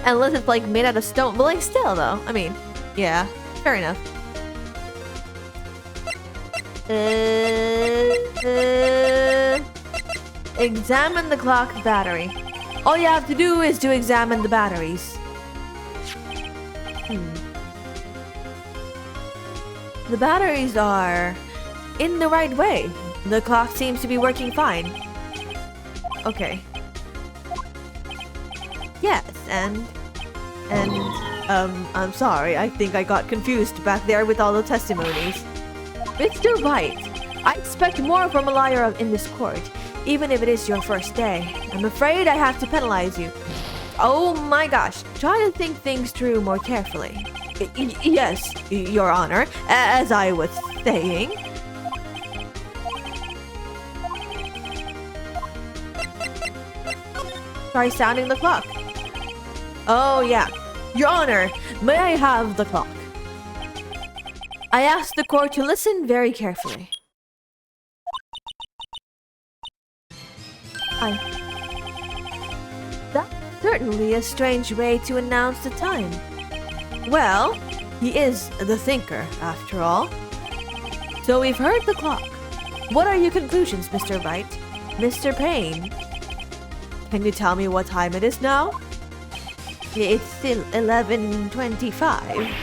Unless it's, like, made out of stone. But, like, still, though. I mean, yeah, fair enough. Examine the clock battery. All you have to do is to examine the batteries. The batteries are in the right way. The clock seems to be working fine. Okay. Yes, and I'm sorry, I think I got confused back there with all the testimonies. Mr. Wright, I expect more from a liar in this court, even if it is your first day. I'm afraid I have to penalize you. Oh my gosh, try to think things through more carefully. Yes, Your Honor, as I was saying. Try sounding the clock. Oh yeah. Your Honor, may I have the clock? I ask the court to listen very carefully. That's certainly a strange way to announce the time. Well, he is the thinker, after all. So we've heard the clock. What are your conclusions, Mr. Wright? Mr. Payne? Can you tell me what time it is now? It's still 11:25.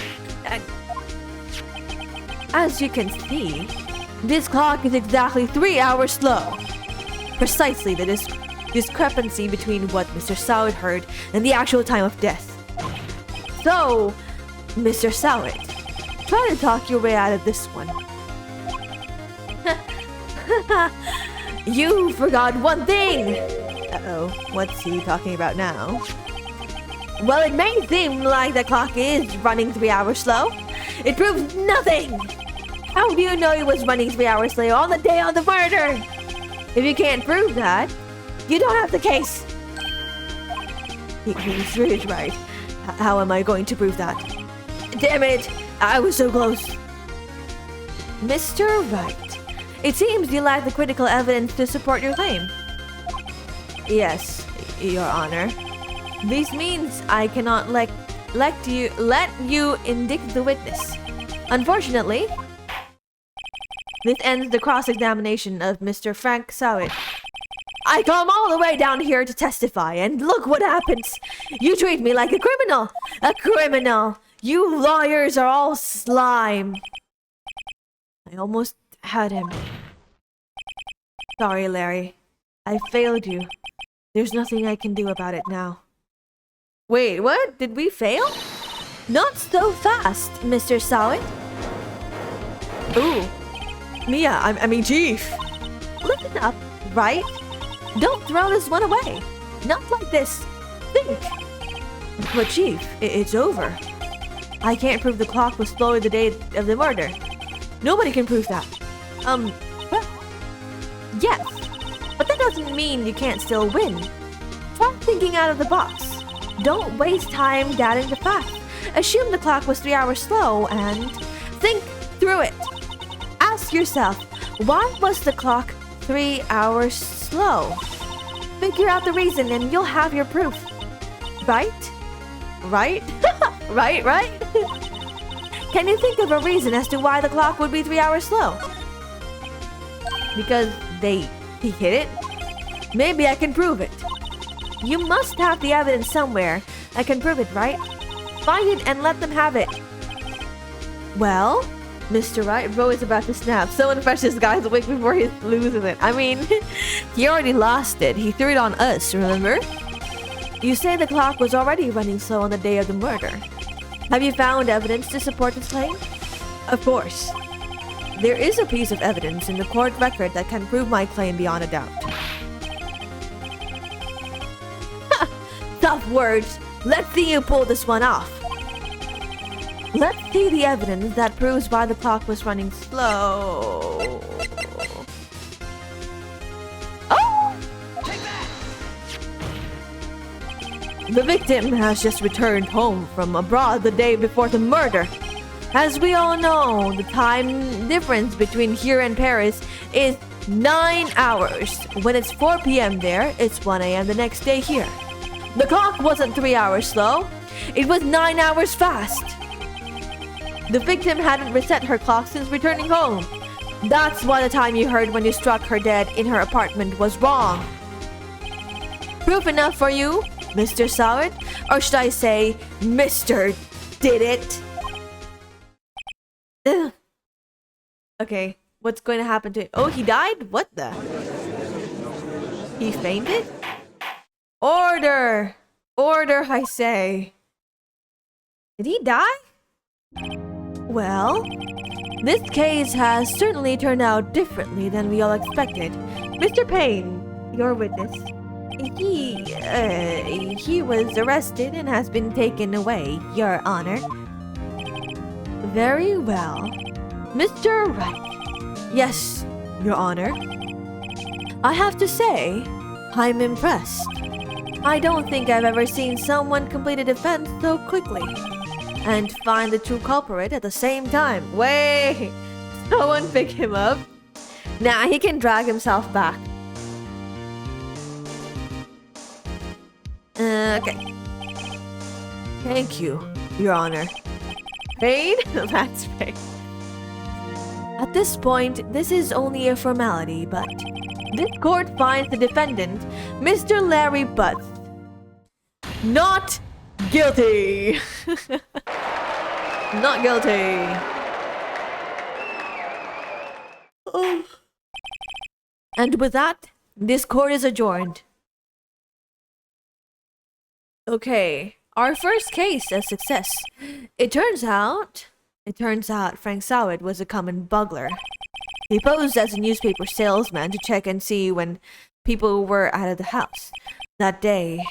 As you can see, this clock is exactly 3 hours slow. Precisely the discrepancy between what Mr. Sowett heard and the actual time of death. So, Mr. Sowett, try to talk your way out of this one. You forgot one thing! Uh-oh, what's he talking about now? Well, it may seem like the clock is running 3 hours slow. It proves nothing! How do you know it was running 3 hours slow on the day of the murder? If you can't prove that, you don't have the case. He's right. How am I going to prove that? Damn it! I was so close. Mr. Wright, it seems you lack the critical evidence to support your claim. Yes, Your Honor. This means I cannot let you indict the witness. Unfortunately, this ends the cross-examination of Mr. Frank Sowett. I come all the way down here to testify, and look what happens. You treat me like a criminal. A criminal. You lawyers are all slime. I almost had him. Sorry, Larry. I failed you. There's nothing I can do about it now. Wait, what? Did we fail? Not so fast, Mr. Sawit. Ooh. Mia, I mean Chief. Listen up, right? Don't throw this one away. Not like this. Think. But Chief, it's over. I can't prove the clock was slower the day of the murder. Nobody can prove that. Well, yes. But that doesn't mean you can't still win. Try thinking out of the box. Don't waste time doubting the facts. Assume the clock was 3 hours slow and think through it. Ask yourself, why was the clock 3 hours slow? Figure out the reason and you'll have your proof. Right? Right? right? Can you think of a reason as to why the clock would be 3 hours slow? Because he hit it? Maybe I can prove it. You must have the evidence somewhere. I can prove it, right? Find it and let them have it. Well, Mr. Right, bro is about to snap. Someone fresh this guy's awake before he loses it. I mean, he already lost it. He threw it on us, remember? You say the clock was already running slow on the day of the murder. Have you found evidence to support this claim? Of course. There is a piece of evidence in the court record that can prove my claim beyond a doubt. Tough words. Let's see you pull this one off. Let's see the evidence that proves why the clock was running slow. Oh! The victim has just returned home from abroad the day before the murder. As we all know, the time difference between here and Paris is 9 hours. When it's 4 p.m. there, it's 1 a.m. the next day here. The clock wasn't 3 hours slow. It was 9 hours fast. The victim hadn't reset her clock since returning home. That's why the time you heard when you struck her dead in her apartment was wrong. Proof enough for you, Mr. Sawit? Or should I say, Mr. Did It? Ugh. Okay, what's going to happen to... Oh, he died? What the? He fainted? Order! Order, I say. Did he die? Well, this case has certainly turned out differently than we all expected. Mr. Payne, your witness. He was arrested and has been taken away, Your Honor. Very well. Mr. Wright. Yes, Your Honor. I have to say, I'm impressed. I don't think I've ever seen someone complete a defense so quickly and find the true culprit at the same time. Wait! Someone pick him up? Nah, he can drag himself back. Okay. Thank you, Your Honor. Payne? That's Payne. At this point, this is only a formality, but this court finds the defendant, Mr. Larry Butts, not guilty. Not guilty. Oh. And with that, this court is adjourned. Okay, our first case a success. It turns out Frank Sawit was a common bugler. He posed as a newspaper salesman to check and see when people were out of the house. That day,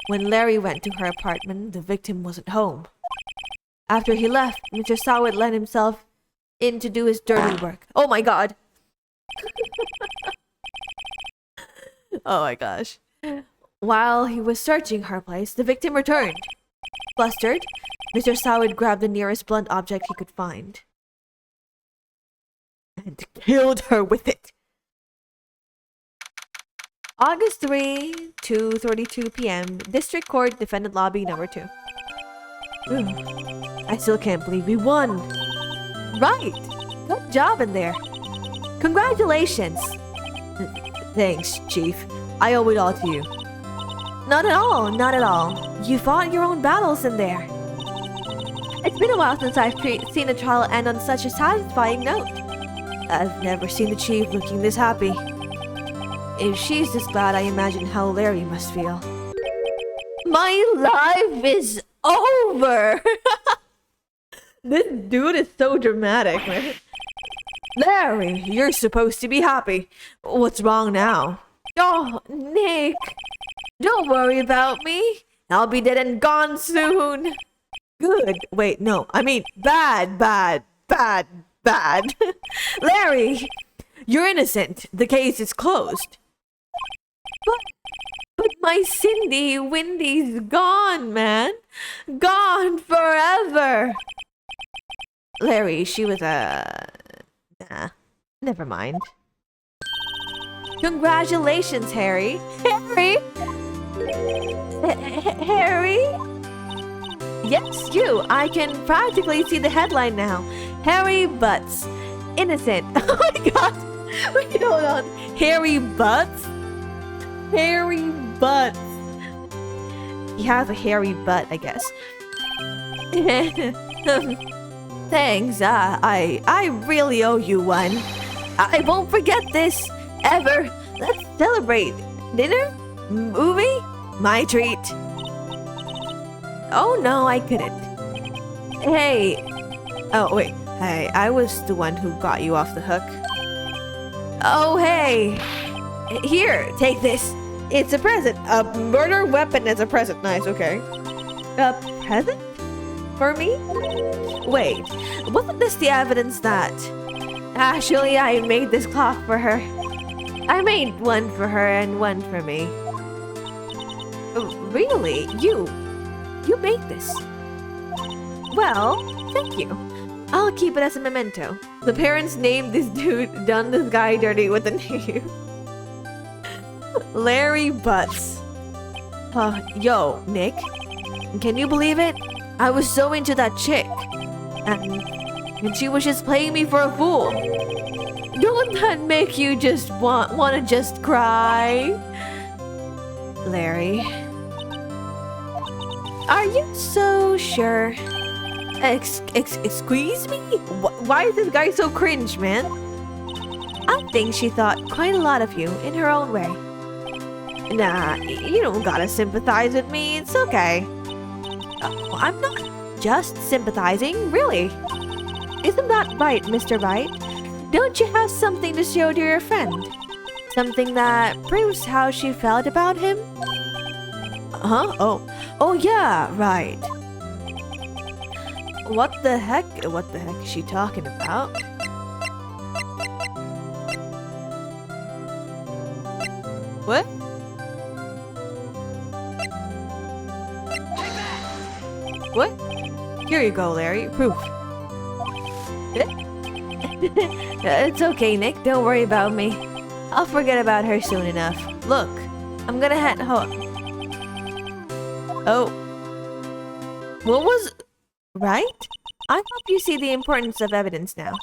when Larry went to her apartment, the victim wasn't home. After he left, Mr. Sawit let himself in to do his dirty work. Oh my god! Oh my gosh. While he was searching her place, the victim returned. Flustered, Mr. Sawit grabbed the nearest blunt object he could find and killed her with it. August 3, 2:32 p.m. District Court, Defendant Lobby Number 2. I still can't believe we won. Right! Good job in there. Congratulations! Thanks, Chief. I owe it all to you. Not at all, not at all. You fought your own battles in there. It's been a while since I've seen a trial end on such a satisfying note. I've never seen the chief looking this happy. If she's this glad, I imagine how Larry must feel. My life is over! This dude is so dramatic, man. Larry, you're supposed to be happy. What's wrong now? Oh, Nick. Don't worry about me. I'll be dead and gone soon. Good. Wait, no. I mean, bad. Larry, you're innocent. The case is closed. But my Wendy's gone, man. Gone forever. Larry, she was nah, never mind. Congratulations, Harry. Harry? Yes, you. I can practically see the headline now. Harry Butts. Innocent. Oh my god. Wait, hold on. Harry Butts? Harry Butts. He has a hairy butt, I guess. Thanks. I really owe you one. I won't forget this. Ever. Let's celebrate. Dinner? Movie? My treat. Oh no, I couldn't. Hey. Oh wait. Hey, I was the one who got you off the hook. Oh hey. Here, take this. It's a present. A murder weapon as a present. Nice, okay. A present? For me? Wait, wasn't this the evidence that... Actually, I made this clock for her. I made one for her and one for me. Really? You made this? Well, thank you. I'll keep it as a memento. The parents named this dude, done this guy dirty with a name. Larry Butts. Yo, Nick. Can you believe it? I was so into that chick. And she was just playing me for a fool. Don't that make you just wanna just cry? Larry. Are you so sure? Excuse me? Why is this guy so cringe, man? I think she thought quite a lot of you in her own way. Nah, you don't gotta sympathize with me. It's okay. I'm not just sympathizing, really. Isn't that right, Mr. Wright? Don't you have something to show to your friend? Something that proves how she felt about him? Huh? Oh yeah, right. What the heck is she talking about? What? What? Here you go, Larry. Proof. It's okay, Nick. Don't worry about me. I'll forget about her soon enough. Look, I'm gonna head home. Oh. What was... Right? I hope you see the importance of evidence now.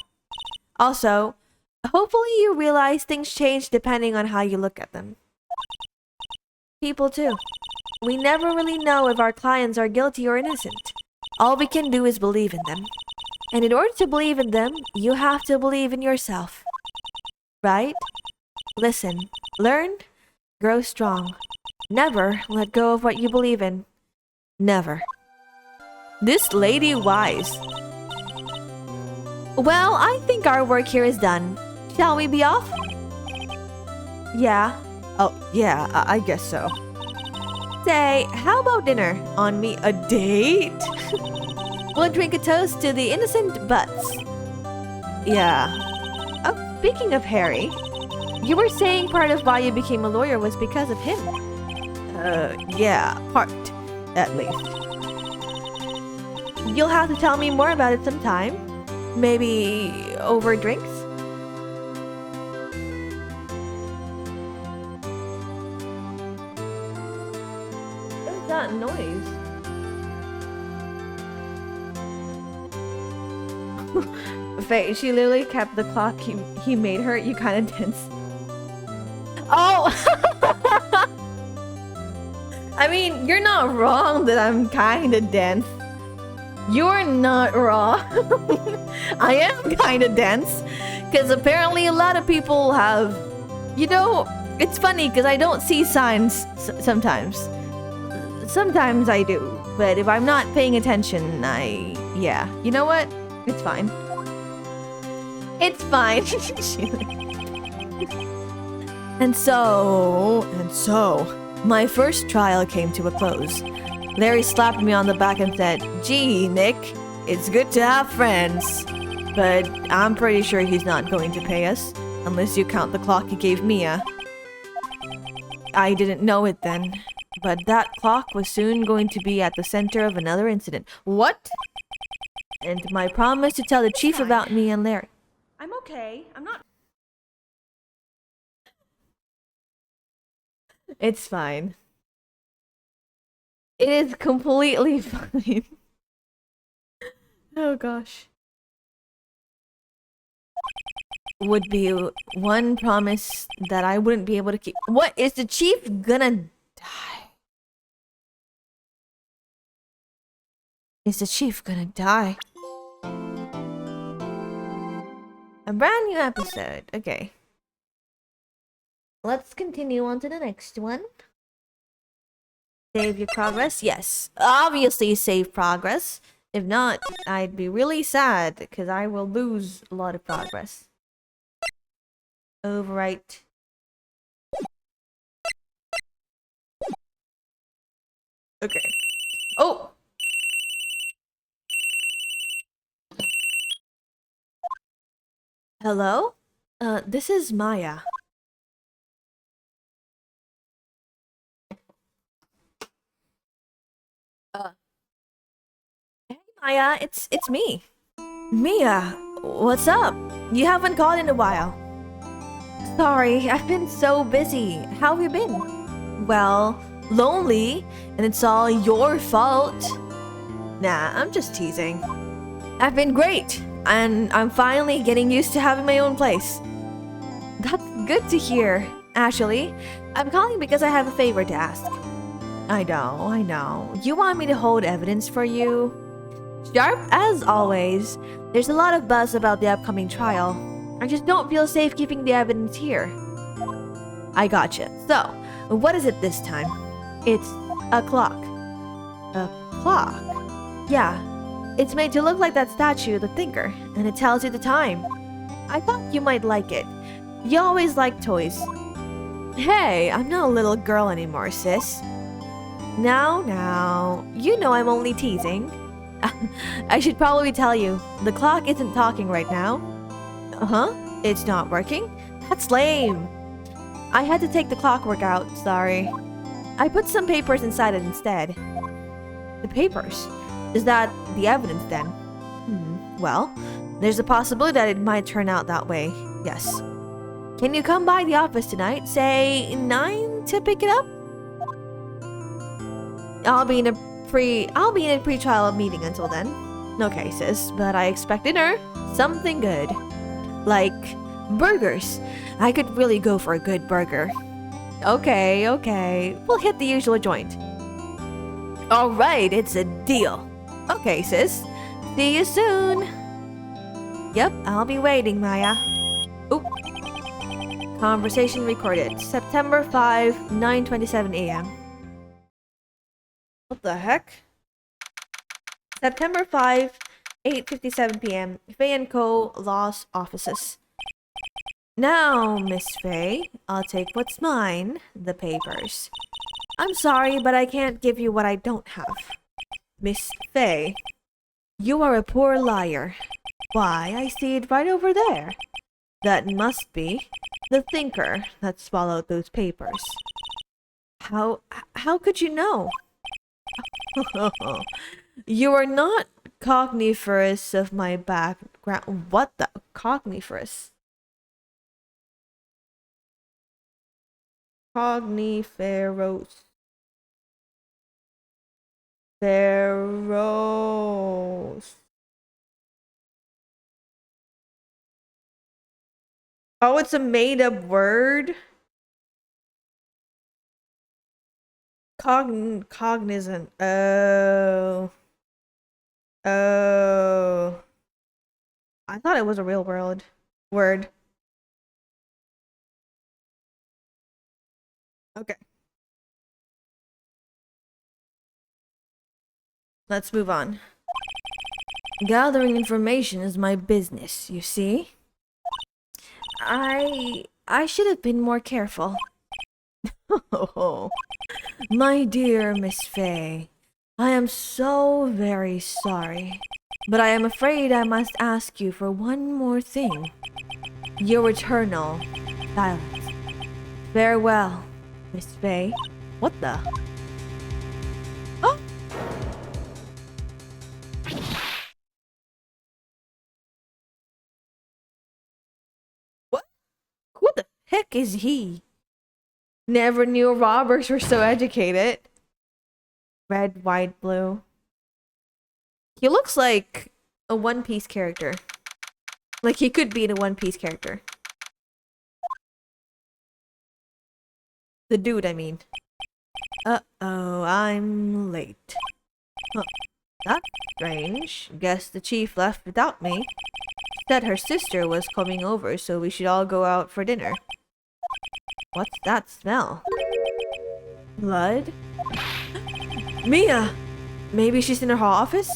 Also, hopefully you realize things change depending on how you look at them. People too. We never really know if our clients are guilty or innocent. All we can do is believe in them. And in order to believe in them, you have to believe in yourself. Right? Listen, learn, grow strong. Never let go of what you believe in. Never. This lady wise. Well, I think our work here is done. Shall we be off? Yeah. Oh, yeah, I guess so. Say, how about dinner? On me a date? We'll drink a toast to the innocent Butts. Yeah. Oh, speaking of Harry, you were saying part of why you became a lawyer was because of him. Yeah, part, at least. You'll have to tell me more about it sometime. Maybe over drinks? What's that noise? Faye, she literally kept the clock he made her. You kind of dense. Oh! I mean, you're not wrong that I'm kind of dense. You're not wrong. I am kind of dense. Because apparently a lot of people have, you know, it's funny because I don't see signs sometimes. Sometimes I do, but if I'm not paying attention, yeah. You know what? It's fine. It's fine. And so, my first trial came to a close. Larry slapped me on the back and said, "Gee, Nick, it's good to have friends. But I'm pretty sure he's not going to pay us, unless you count the clock he gave Mia." I didn't know it then, but that clock was soon going to be at the center of another incident. What? And my promise to tell the chief about me and Larry. I'm okay. I'm not. It's fine. It is completely fine. Oh gosh. Would be one promise that I wouldn't be able to keep. What, is the chief gonna die? Is the chief gonna die? A brand new episode. Okay. Let's continue on to the next one. Save your progress? Yes. Obviously save progress. If not, I'd be really sad because I will lose a lot of progress. Overwrite. Okay. Oh! Hello? This is Maya. Hey Maya, it's me. Mia, what's up? You haven't called in a while. Sorry, I've been so busy. How have you been? Well, lonely, and it's all your fault. Nah, I'm just teasing. I've been great, and I'm finally getting used to having my own place. That's good to hear. Actually, I'm calling because I have a favor to ask. I know. You want me to hold evidence for you? Sharp as always. There's a lot of buzz about the upcoming trial. I just don't feel safe keeping the evidence here. I gotcha. So, what is it this time? It's a clock. A clock? Yeah. It's made to look like that statue, the thinker, and it tells you the time. I thought you might like it. You always like toys. Hey, I'm not a little girl anymore, sis. Now, you know I'm only teasing. I should probably tell you, the clock isn't talking right now. Uh-huh, it's not working? That's lame. I had to take the clockwork out, sorry. I put some papers inside it instead. The papers? Is that the evidence then? Well, there's a possibility that it might turn out that way, yes. Can you come by the office tonight, say 9 to pick it up? I'll be in a pre-trial meeting until then. Okay, sis, but I expect dinner. Something good. Like burgers. I could really go for a good burger. Okay. We'll hit the usual joint. Alright, it's a deal. Okay, sis. See you soon. Yep, I'll be waiting, Maya. Oop. Conversation recorded. September 5, 9:27 a.m. What the heck? September 5, 8:57 p.m. Faye & Co. Law's offices. Now, Miss Faye, I'll take what's mine, the papers. I'm sorry, but I can't give you what I don't have. Miss Faye, you are a poor liar. Why, I see it right over there. That must be the thinker that swallowed those papers. How could you know? You are not cogniferous of my background. What the? Cogniferous? Cogniferous. Feros. Oh, it's a made-up word? Cognizant. Oh. I thought it was a real word. Word. Okay. Let's move on. Gathering information is my business, you see? I should have been more careful. Oh, my dear Miss Fay, I am so very sorry. But I am afraid I must ask you for one more thing. Your eternal silence. Farewell, Miss Fay. What the? Oh! What? Who the heck is he? Never knew robbers were so educated. Red, white, blue. He looks like a One Piece character. Like he could be a One Piece character. The dude, I mean. Uh-oh, I'm late. Huh. That's strange. Guess the chief left without me. Said her sister was coming over, so we should all go out for dinner. What's that smell? Blood? Mia! Maybe she's in her office?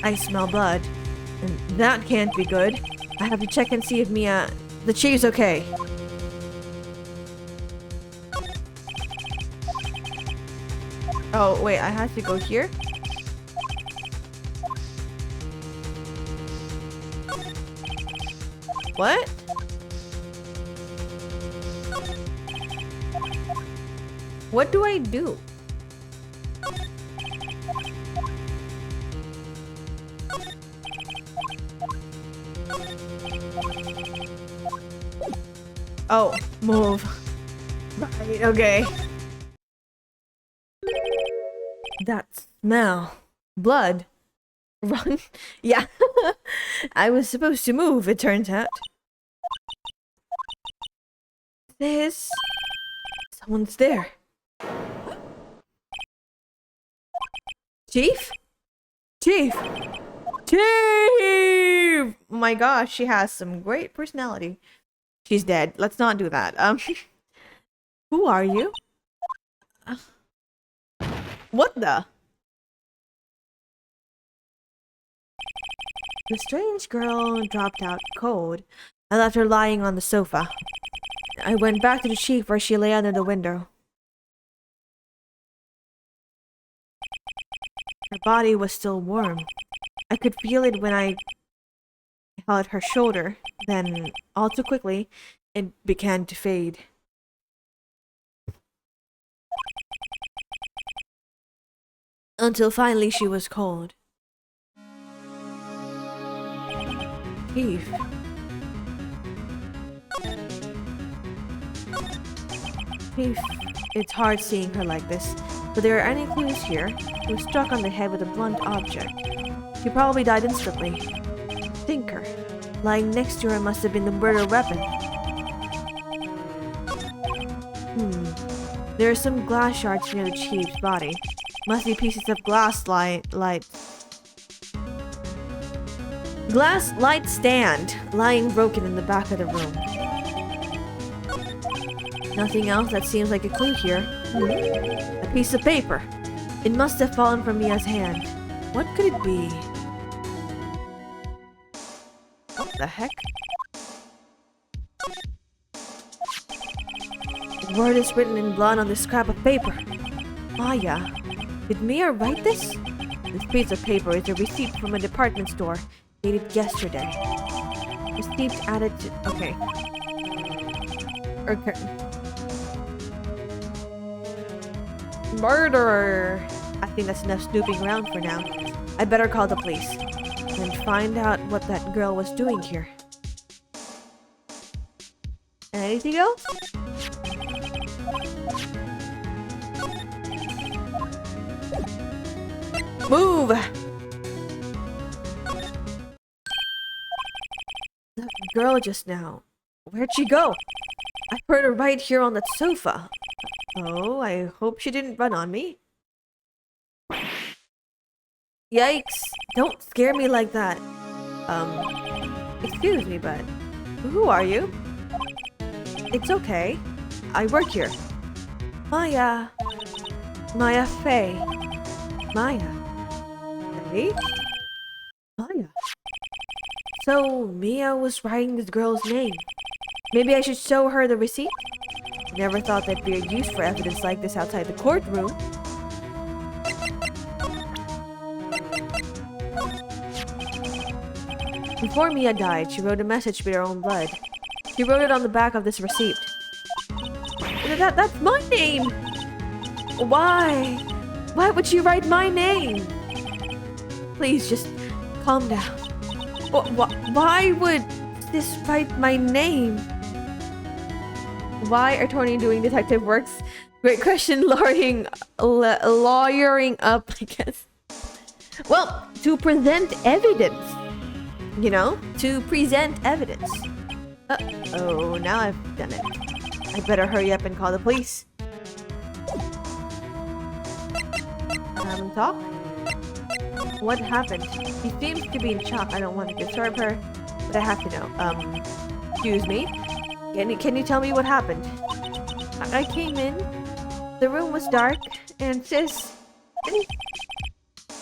I smell blood. And that can't be good. I have to check and see if Mia... The chief's okay. Oh, wait, I have to go here? What? What do I do? Oh, move. Right, okay. That smell. Blood. Run. Yeah. I was supposed to move, it turns out. This. Someone's there. Chief? Chief! Chief! Oh my gosh, she has some great personality. She's dead. Let's not do that. Who are you? What the? The strange girl dropped out cold. I left her lying on the sofa. I went back to the chief where she lay under the window. Her body was still warm. I could feel it when I held her shoulder. Then, all too quickly, it began to fade. Until finally she was cold. Eve. Eve. It's hard seeing her like this. But there are any clues here? She was struck on the head with a blunt object. She probably died instantly. Thinker. Lying next to her must have been the murder weapon. There are some glass shards near the chief's body. Must be pieces of glass light. Glass light stand lying broken in the back of the room. Nothing else that seems like a clue here. A piece of paper. It must have fallen from Mia's hand. What could it be? What the heck? The word is written in blood on this scrap of paper. Maya. Did Mia write this? This piece of paper is a receipt from a department store dated yesterday. Receipt added to... Okay. Murderer! I think that's enough snooping around for now. I better call the police and find out what that girl was doing here. Anything else? Move! That girl just now. Where'd she go? I heard her right here on that sofa. Oh, I hope she didn't run on me. Yikes! Don't scare me like that. Excuse me, but who are you? It's okay. I work here. Maya. Maya Faye. Maya. Faye? Maya. So, Mia was writing this girl's name. Maybe I should show her the receipt? Never thought there'd be a use for evidence like this outside the courtroom. Before Mia died, she wrote a message with her own blood. She wrote it on the back of this receipt. That's my name! Why? Why would she write my name? Please, just calm down. Why would this write my name? Why are Tony doing detective works? Great question, lawyering up, I guess. Well, to present evidence. You know? To present evidence. Uh-oh, now I've done it. I better hurry up and call the police. Talk? What happened? She seems to be in shock. I don't want to disturb her, but I have to know. Excuse me? Can you tell me what happened? I came in. The room was dark, and sis...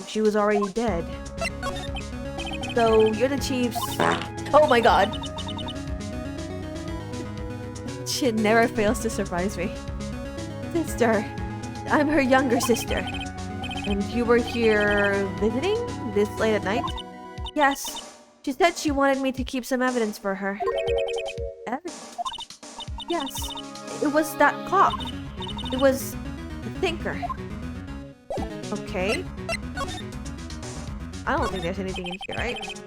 She was already dead. So, you're the chief's... Oh my god! She never fails to surprise me. Sister. I'm her younger sister. And you were here visiting this late at night? Yes. She said she wanted me to keep some evidence for her. Evidence? Yes. It was that clock. It was a thinker. Okay. I don't think there's anything in here, right?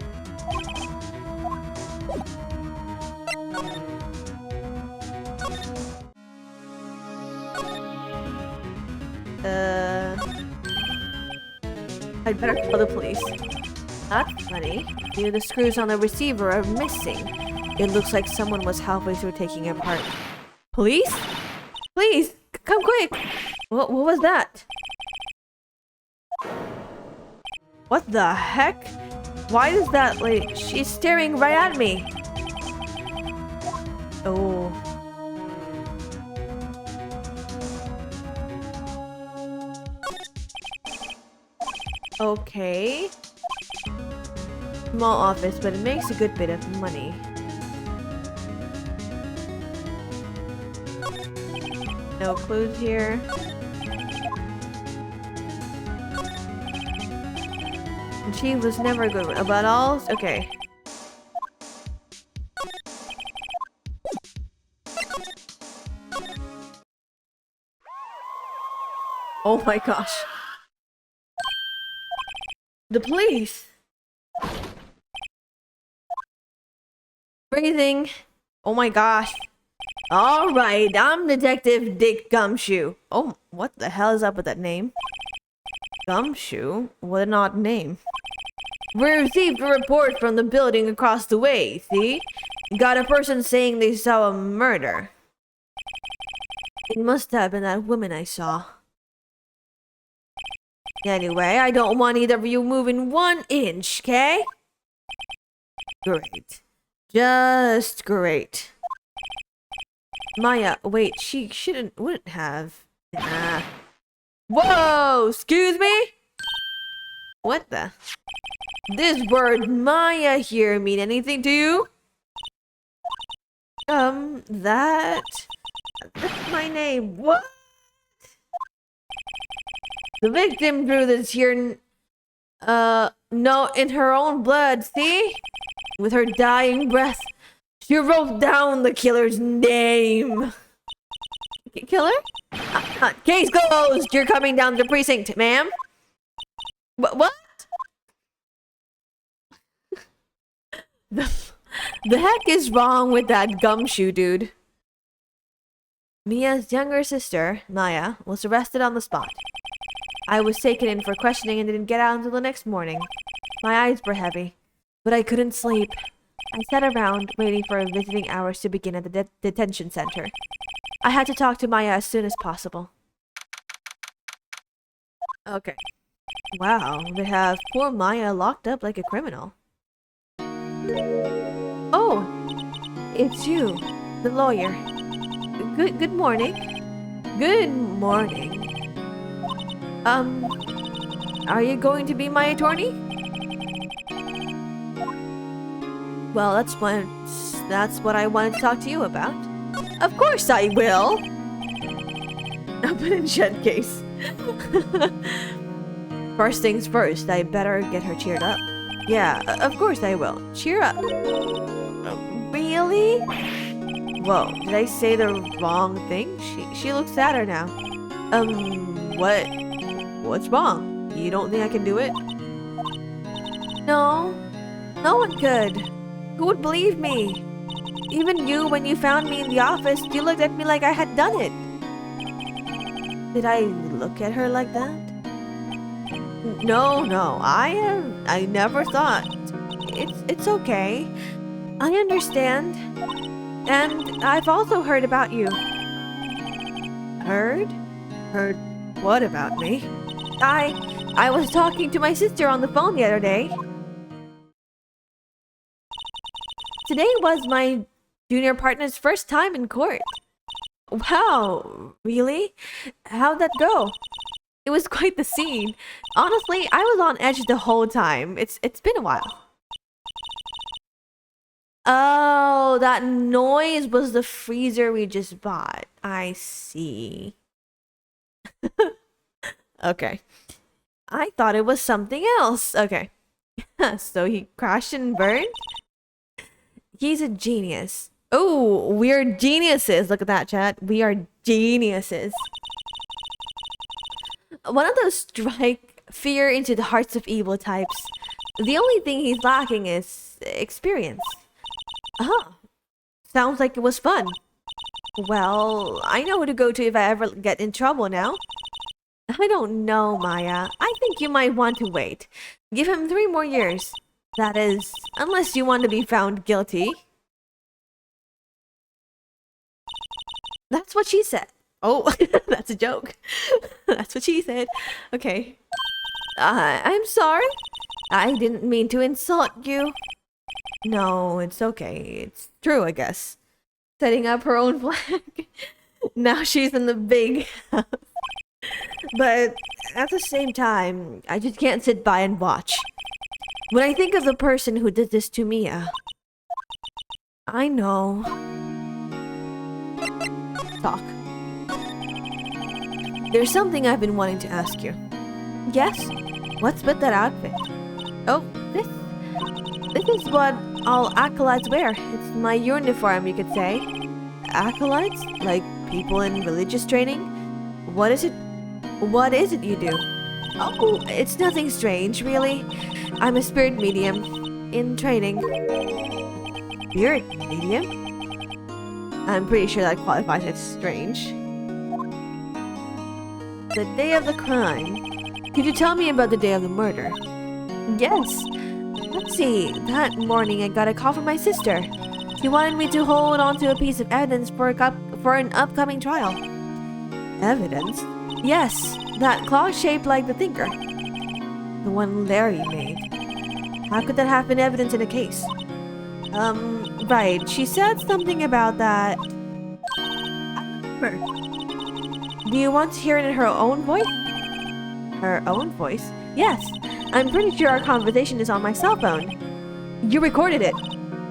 I'd better call the police. That's funny. The screws on the receiver are missing. It looks like someone was halfway through taking it apart. Police? Please, come quick! What was that? What the heck? Why is that lady? She's staring right at me. Oh. Okay. Small office, but it makes a good bit of money. No clues here. She was never a good one. About all? Okay. Oh my gosh. The police! Breathing. Oh my gosh. Alright, I'm Detective Dick Gumshoe. Oh, what the hell is up with that name? Gumshoe? What an odd name. We received a report from the building across the way, see? Got a person saying they saw a murder. It must have been that woman I saw. Anyway, I don't want either of you moving 1 inch, okay? Great. Just great. Maya, wait, she wouldn't have. Nah. Whoa! Excuse me? What the? This word Maya here mean anything to you? That's my name. What? The victim drew this here, note in her own blood, see? With her dying breath, she wrote down the killer's name. Killer? Case closed! You're coming down to the precinct, ma'am. What? The heck is wrong with that Gumshoe dude? Mia's younger sister, Maya, was arrested on the spot. I was taken in for questioning and didn't get out until the next morning. My eyes were heavy, but I couldn't sleep. I sat around waiting for visiting hours to begin at the detention center. I had to talk to Maya as soon as possible. Okay. Wow, they have poor Maya locked up like a criminal. Oh, it's you, the lawyer. Good morning. Good morning. Are you going to be my attorney? Well, that's what I wanted to talk to you about. Of course I will. Open and shut case. First things first, I better get her cheered up. Yeah, of course I will. Cheer up. Really? Whoa, did I say the wrong thing? She looks sadder now. What? What's wrong? You don't think I can do it? No, no one could. Who would believe me? Even you, when you found me in the office, you looked at me like I had done it. Did I look at her like that? No, I never thought. It's okay. I understand. And I've also heard about you. Heard? Heard what about me? I was talking to my sister on the phone the other day. Today was my junior partner's first time in court. Wow, really? How'd that go? It was quite the scene. Honestly, I was on edge the whole time. It's been a while. Oh, that noise was the freezer we just bought. I see. Okay. I thought it was something else. Okay. So he crashed and burned? He's a genius. Oh, we're geniuses. Look at that, chat. We are geniuses. One of those strike fear into the hearts of evil types. The only thing he's lacking is experience. Uh-huh. Sounds like it was fun. Well, I know who to go to if I ever get in trouble now. I don't know, Maya. I think you might want to wait. Give him 3 more years. That is, unless you want to be found guilty. That's what she said. Oh, that's a joke. That's what she said. Okay. I'm sorry. I didn't mean to insult you. No, it's okay. It's true, I guess. Setting up her own flag. Now she's in the big house. But at the same time, I just can't sit by and watch. When I think of the person who did this to Mia, I know. Talk. There's something I've been wanting to ask you. Yes? What's with that outfit? Oh, this is what all acolytes wear. It's my uniform, you could say. Acolytes? Like people in religious training? What is it? What is it you do? Oh, it's nothing strange, really. I'm a spirit medium in training. Spirit medium? I'm pretty sure that qualifies as strange. The day of the crime. Could you tell me about the day of the murder? Yes. Let's see. That morning I got a call from my sister. She wanted me to hold on to a piece of evidence for an upcoming trial. Evidence? Yes. That claw shaped like the thinker. The one Larry made. How could that have been evidence in a case? Right. She said something about that. Do you want to hear it in her own voice? Her own voice? Yes. I'm pretty sure our conversation is on my cell phone. You recorded it?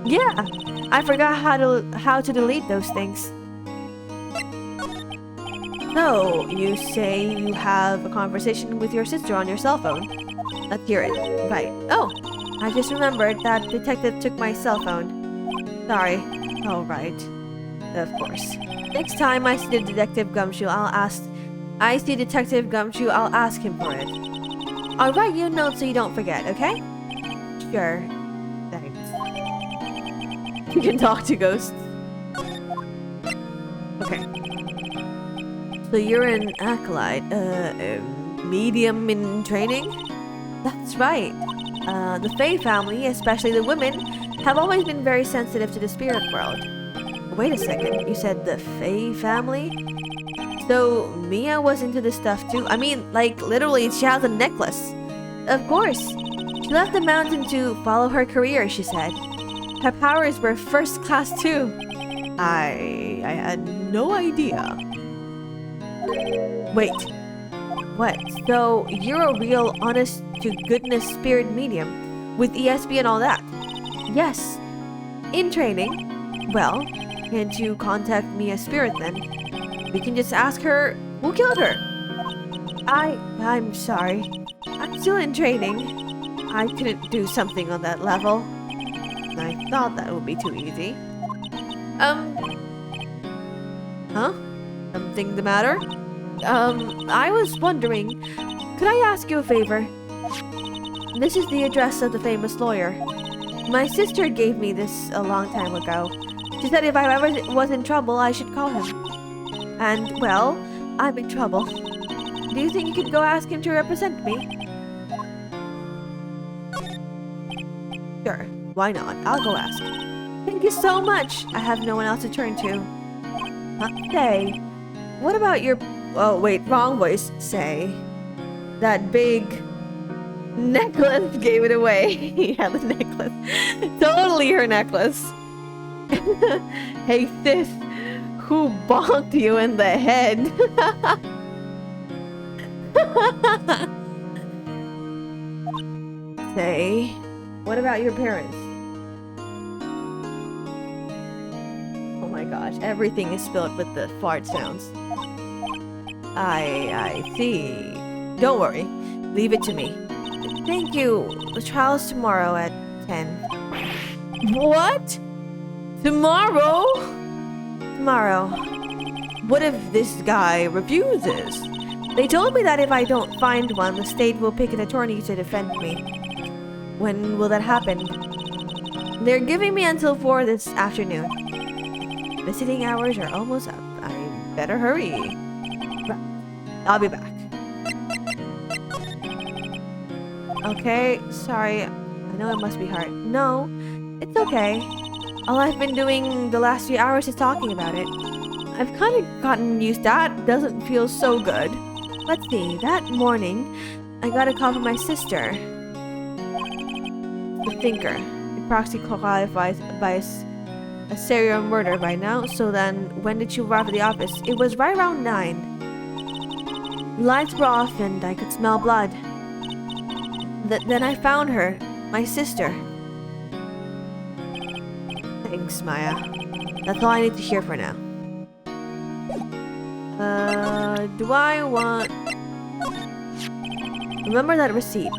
Yeah. I forgot how to delete those things. So, you say you have a conversation with your sister on your cell phone? Let's hear it. Right. Oh, I just remembered that detective took my cell phone. Sorry. Oh, right. Of course. Next time I see Detective Gumshoe, I'll ask him for it. I'll write you a note so you don't forget, okay? Sure. Thanks. You can talk to ghosts. Okay. So you're an acolyte, medium in training? That's right. The Fae family, especially the women, have always been very sensitive to the spirit world. Wait a second, you said the Fae family? So Mia was into this stuff too? I mean, like, literally, she has a necklace. Of course. She left the mountain to follow her career, she said. Her powers were first class too. I had no idea. Wait. What? So you're a real honest to goodness spirit medium with ESP and all that? Yes. In training. Well, can't you contact Mia's spirit then? We can just ask her who killed her. I'm sorry. I'm still in training. I couldn't do something on that level. I thought that would be too easy. Huh? Something the matter? I was wondering, could I ask you a favor? This is the address of the famous lawyer. My sister gave me this a long time ago. She said if I ever was in trouble, I should call him. And, well, I'm in trouble. Do you think you could go ask him to represent me? Sure, why not? I'll go ask. Thank you so much. I have no one else to turn to. Say, what about your... Oh, wait, wrong voice. Say, that big necklace gave it away. Yeah, the necklace. Totally her necklace. Hey, sis, who bonked you in the head? Say, what about your parents? Oh my gosh, everything is filled with the fart sounds. I see. Don't worry. Leave it to me. Thank you. The trial's tomorrow at 10. What? Tomorrow? Tomorrow. What if this guy refuses? They told me that if I don't find one, the state will pick an attorney to defend me. When will that happen? They're giving me until 4 this afternoon. Visiting hours are almost up. I better hurry. I'll be back. Okay, sorry. I know it must be hard. No, it's okay. All I've been doing the last few hours is talking about it. I've kind of gotten used to that. Doesn't feel so good. Let's see. That morning, I got a call from my sister. The Thinker. It proxy qualifies by a serial murder by now. So then, when did she arrive at the office? It was right around 9. The lights were off and I could smell blood. Then I found her, my sister. Thanks, Maya. That's all I need to hear for now. Do I want... Remember that receipt?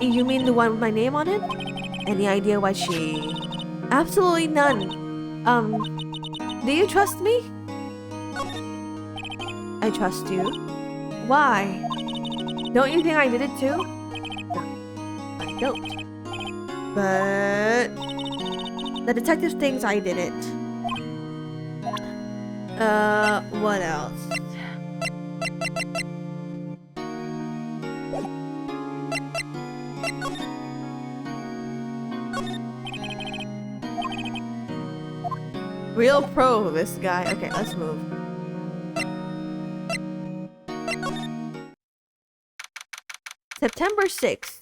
You mean the one with my name on it? Any idea what she... Absolutely none. Do you trust me? I trust you. Why? Don't you think I did it too? No, I don't. But... the detective thinks I did it. What else? Real pro, this guy. Okay, let's move. September 6th.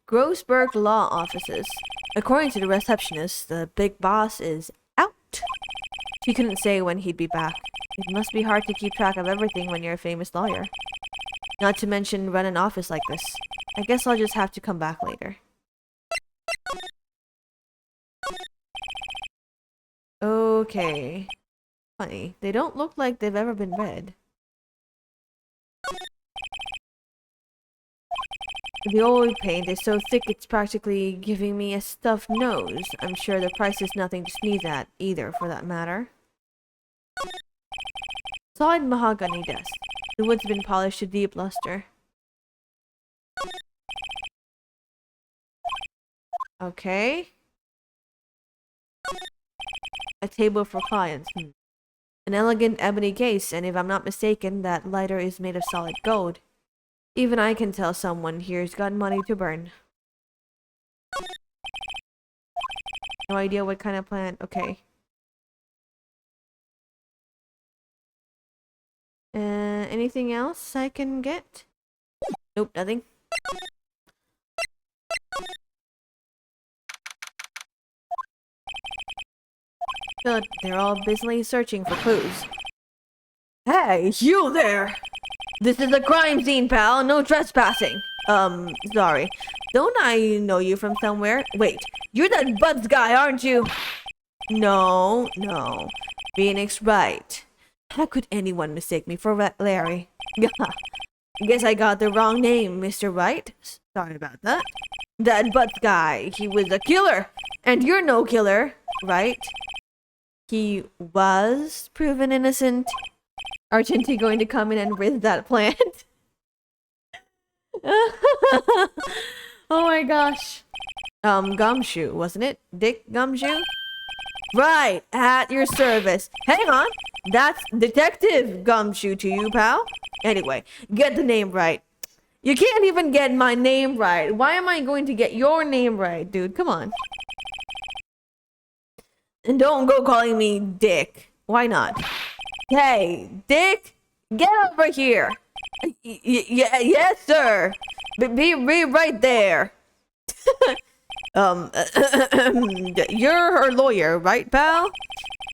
Grossberg Law Offices. According to the receptionist, the big boss is out. She couldn't say when he'd be back. It must be hard to keep track of everything when you're a famous lawyer. Not to mention run an office like this. I guess I'll just have to come back later. Okay. Funny. They don't look like they've ever been read. The oil paint is so thick it's practically giving me a stuffed nose. I'm sure the price is nothing to sneeze at, either, for that matter. Solid mahogany desk. The wood's been polished to deep luster. Okay. A table for clients. An elegant ebony case, and if I'm not mistaken, that lighter is made of solid gold. Even I can tell someone here's got money to burn. No idea what kind of plant. Okay. Anything else I can get? Nope, nothing. Good. They're all busily searching for clues. Hey, you there! This is a crime scene, pal. No trespassing. Sorry. Don't I know you from somewhere? Wait, you're that Buds guy, aren't you? No. Phoenix Wright. How could anyone mistake me for Larry? Guess I got the wrong name, Mr. Wright. Sorry about that. That Buds guy, he was a killer. And you're no killer, right? He was proven innocent. Aren't you going to come in and rid that plant? Oh my gosh. Gumshoe, wasn't it? Dick Gumshoe? Right, at your service. Hang on, that's Detective Gumshoe to you, pal. Anyway, get the name right. You can't even get my name right. Why am I going to get your name right, dude? Come on. And don't go calling me Dick. Why not? Hey, Dick, get over here. Yes, sir. Be right there. You're her lawyer, right, pal?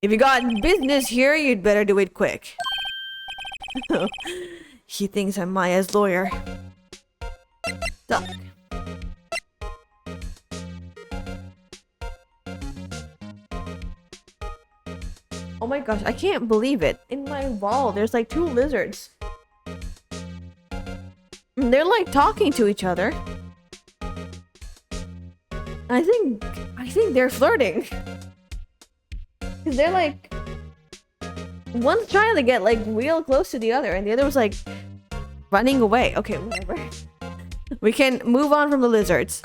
If you got business here, you'd better do it quick. He thinks I'm Maya's lawyer. Duck. Oh my gosh, I can't believe it. In my wall, there's like 2 lizards. And they're like talking to each other. I think they're flirting. Cause they're like, one's trying to get like real close to the other, and the other was like running away. Okay, whatever. We can move on from the lizards.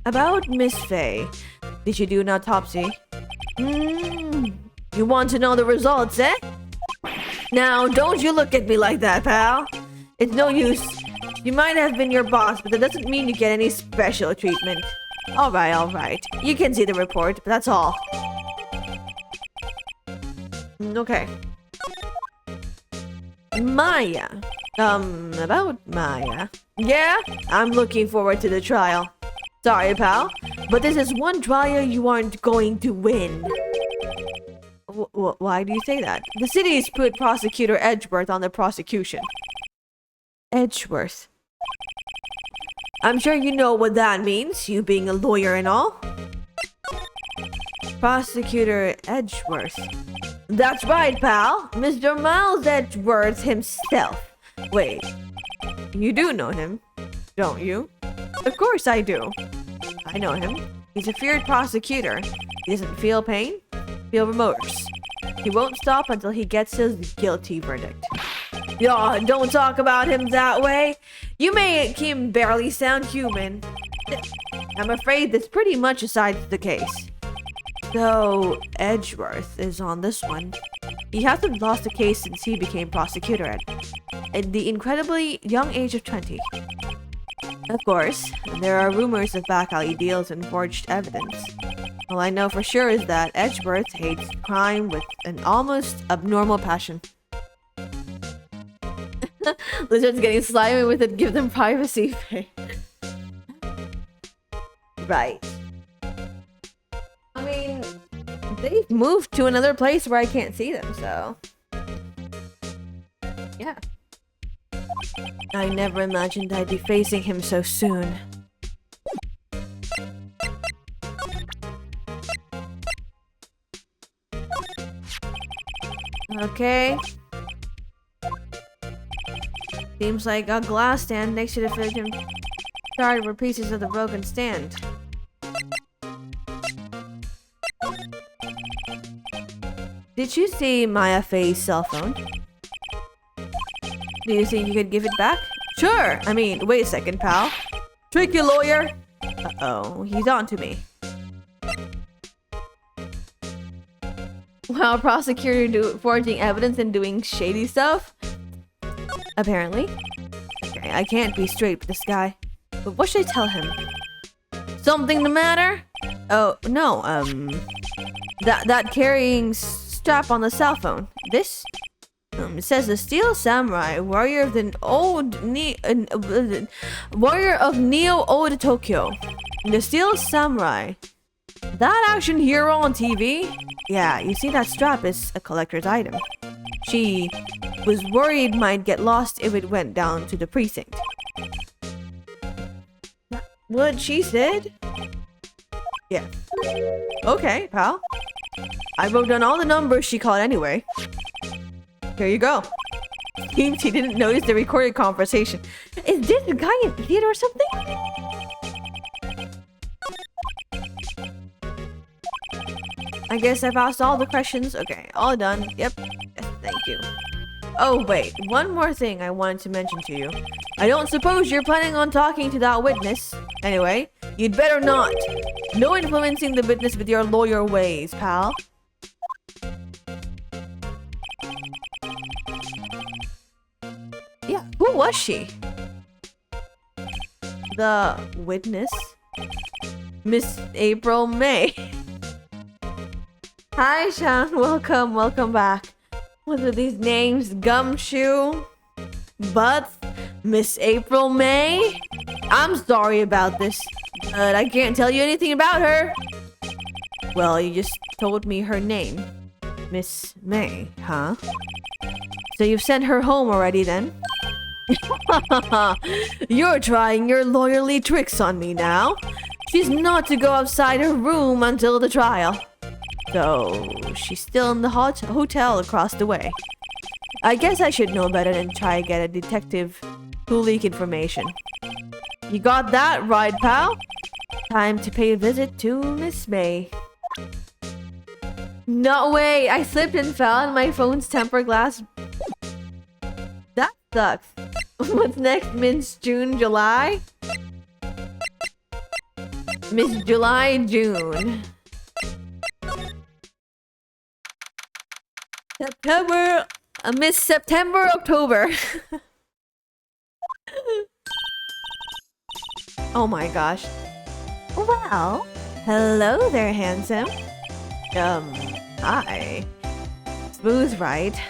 About Miss Faye, did you do an autopsy? You want to know the results, eh? Now, don't you look at me like that, pal. It's no use. You might have been your boss, but that doesn't mean you get any special treatment. Alright. You can see the report, but that's all. Okay. Maya. About Maya. Yeah? I'm looking forward to the trial. Sorry, pal, but this is one trial you aren't going to win. Why do you say that? The city's put Prosecutor Edgeworth on the prosecution. Edgeworth. I'm sure you know what that means, you being a lawyer and all. Prosecutor Edgeworth. That's right, pal. Mr. Miles Edgeworth himself. Wait, you do know him, don't you? Of course I do. I know him. He's a feared prosecutor. He doesn't feel pain, feel remorse. He won't stop until he gets his guilty verdict. Yo, don't talk about him that way. You make him barely sound human. I'm afraid this pretty much decides the case. So, Edgeworth is on this one. He hasn't lost a case since he became prosecutor at the incredibly young age of 20. Of course, there are rumors of back alley deals and forged evidence. All I know for sure is that Edgeworth hates crime with an almost abnormal passion. Lizards getting slimy with it, give them privacy. Right. I mean, they've moved to another place where I can't see them, so... yeah. I never imagined I'd be facing him so soon. Okay. Seems like a glass stand next to the fridge and charred were pieces of the broken stand. Did you see Maya Faye's cell phone? Do you think you could give it back? Sure! I mean, wait a second, pal. Tricky lawyer! Uh-oh, he's on to me. Wow, prosecutor forging evidence and doing shady stuff? Apparently. Okay, I can't be straight with this guy. But what should I tell him? Something the matter? Oh, no, that carrying strap on the cell phone. This? It says the Steel Samurai, warrior of the warrior of Neo Old Tokyo. The Steel Samurai. That action hero on TV? Yeah, you see that strap is a collector's item. She was worried might get lost if it went down to the precinct. What she said? Yeah. Okay, pal. I wrote down all the numbers she called anyway. Here you go. Seems he didn't notice the recorded conversation. Is this a guy in theater or something? I guess I've asked all the questions. Okay, all done. Yep. Yes, thank you. Oh, wait. One more thing I wanted to mention to you. I don't suppose you're planning on talking to that witness. Anyway, you'd better not. No influencing the witness with your lawyer ways, pal. Yeah, who was she? The witness? Miss April May. Hi, Sean. Welcome back. What are these names? Gumshoe? Butts? Miss April May? I'm sorry about this, but I can't tell you anything about her. Well, you just told me her name. Miss May, huh? So you've sent her home already then? You're trying your lawyerly tricks on me now. She's not to go outside her room until the trial. So, she's still in the hotel across the way. I guess I should know better than try to get a detective to leak information. You got that right, pal? Time to pay a visit to Miss May. No way! I slipped and fell on my phone's tempered glass. That sucks. What's next, Miss June, July? Miss July, June. September, Miss September, October. Oh my gosh. Well, hello there, handsome. Hi. Smooth, right?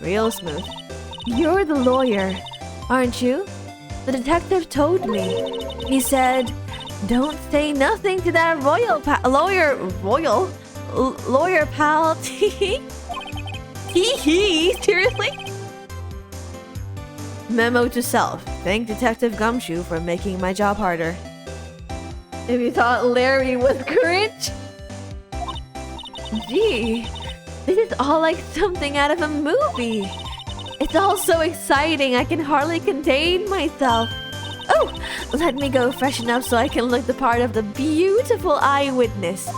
Real smooth. You're the lawyer, aren't you? The detective told me. He said, don't say nothing to that lawyer pal. Seriously? Memo to self. Thank Detective Gumshoe for making my job harder. If you thought Larry was cringe? Gee, this is all like something out of a movie. It's all so exciting, I can hardly contain myself. Oh, let me go freshen up so I can look the part of the beautiful eyewitness.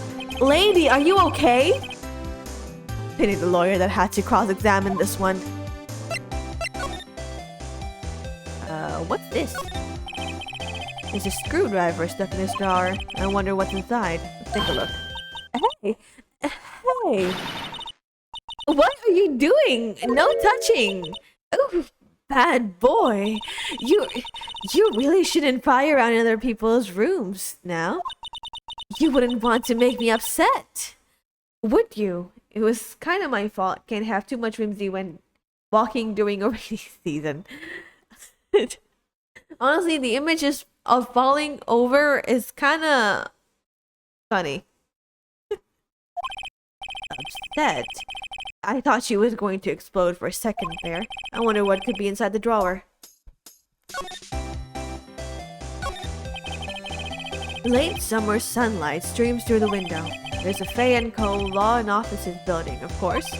Lady, are you okay? Pity the lawyer that had to cross-examine this one. What's this? There's a screwdriver stuck in this drawer. I wonder what's inside. Let's take a look. Hey! Hey! What are you doing? No touching! Oh, bad boy. You really shouldn't pry around in other people's rooms now. You wouldn't want to make me upset. Would you? It was kind of my fault. Can't have too much whimsy when walking during a rainy season. Honestly, the images of falling over is kind of funny. Upset. I thought she was going to explode for a second there. I wonder what could be inside the drawer. Late summer sunlight streams through the window. There's a Fay & Co. Law and Offices building, of course.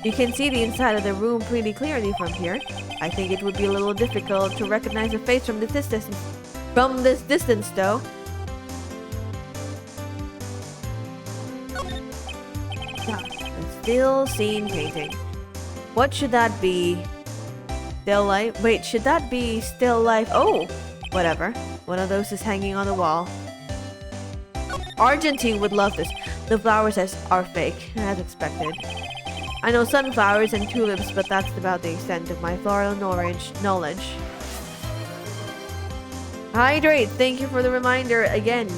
You can see the inside of the room pretty clearly from here. I think it would be a little difficult to recognize a face from this distance. From this distance, though. A still scene painting. What should that be? Still life? Wait, should that be still life? Oh, whatever. One of those is hanging on the wall. Argentine would love this. The flowers are fake, as expected. I know sunflowers and tulips, but that's about the extent of my floral knowledge. Hydrate! Thank you for the reminder again.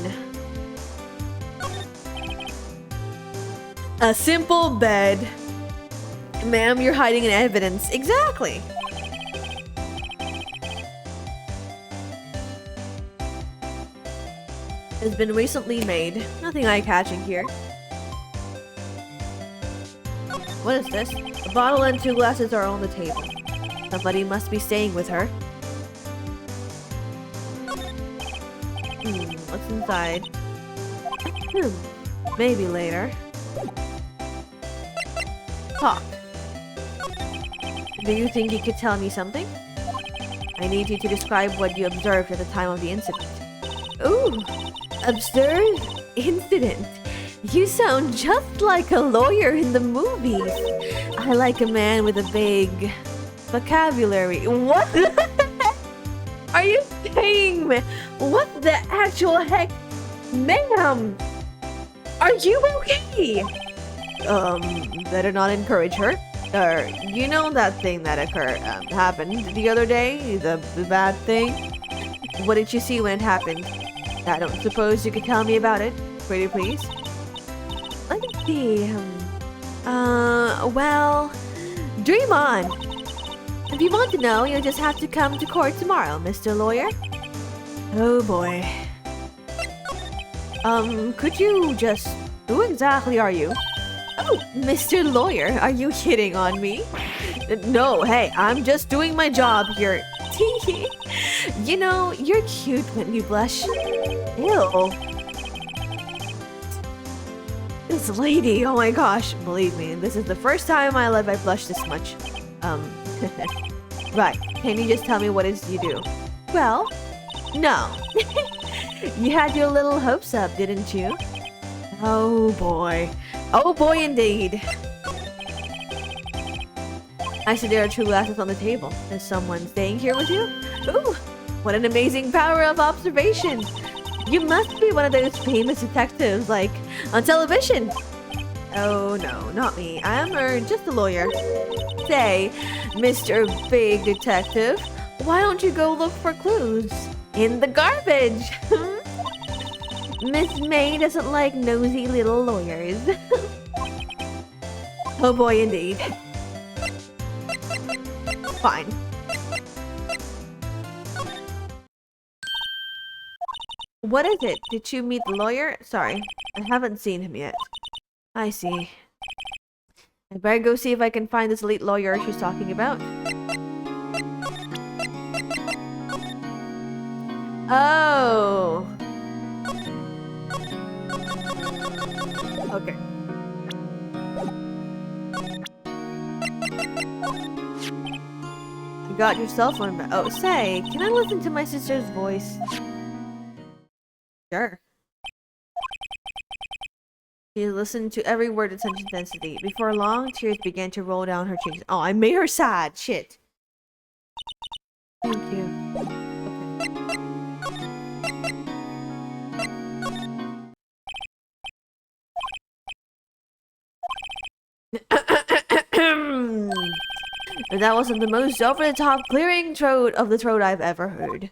A simple bed. Ma'am, you're hiding in evidence. Exactly. Has been recently made. Nothing eye-catching here. What is this? A bottle and 2 glasses are on the table. Somebody must be staying with her. What's inside? Maybe later. Talk. Do you think you could tell me something? I need you to describe what you observed at the time of the incident. Ooh, observed incident. You sound just like a lawyer in the movies. I like a man with a big vocabulary. What? Are you saying, man? What the actual heck? Ma'am! Are you okay? Better not encourage her. You know that thing that happened the other day? The bad thing? What did you see when it happened? I don't suppose you could tell me about it, pretty please? Let me see. Well, dream on. If you want to know, you'll just have to come to court tomorrow, Mr. Lawyer. Oh boy. Could you just... Who exactly are you? Oh, Mr. Lawyer, are you hitting on me? No, hey, I'm just doing my job here. You know, you're cute when you blush. Ew. This lady, oh my gosh, believe me, this is the first time in my life I blushed this much. Right, can you just tell me what it is you do? Well, no. You had your little hopes up, didn't you? Oh boy. Oh boy indeed. I see there are 2 glasses on the table. Is someone staying here with you? Ooh, what an amazing power of observation. You must be one of those famous detectives, like, on television. Oh no, not me. I'm just a lawyer. Say, Mr. Big Detective, why don't you go look for clues? In the garbage! Miss May doesn't like nosy little lawyers. Oh boy, indeed. Fine. What is it? Did you meet the lawyer? Sorry, I haven't seen him yet. I see. I better go see if I can find this elite lawyer she's talking about. Oh. Okay. You got your cell phone back. Oh, say, can I listen to my sister's voice? Sure. She listened to every word with such intensity. Before long, tears began to roll down her cheeks. Oh, I made her sad. Shit. Thank you. That wasn't the most over-the-top clearing throat of the throat I've ever heard.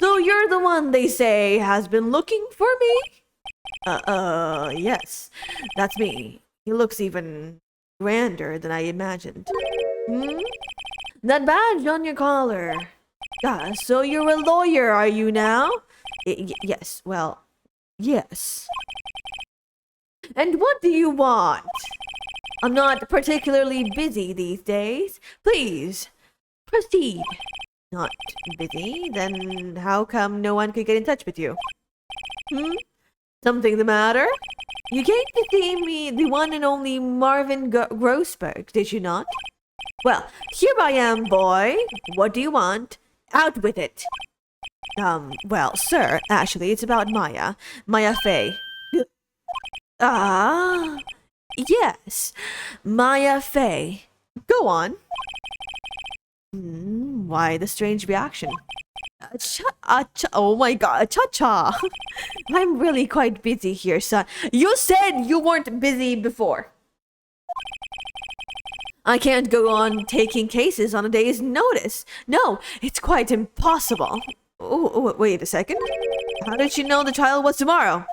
So you're the one they say has been looking for me? Yes. That's me. He looks even grander than I imagined. Hmm? That badge on your collar. So you're a lawyer, are you now? Yes, well, yes. And what do you want? I'm not particularly busy these days. Please, proceed. Not busy? Then how come no one could get in touch with you? Something the matter? You came to see me, the one and only Marvin Grossberg, did you not? Well, here I am, boy. What do you want? Out with it. Well, sir, actually, it's about Maya. Maya Fey. Ah, yes. Maya Fey. Go on. Why the strange reaction? Oh my god, cha-cha. I'm really quite busy here, son. You said you weren't busy before. I can't go on taking cases on a day's notice. No, it's quite impossible. Oh, wait a second. How did you know the trial was tomorrow?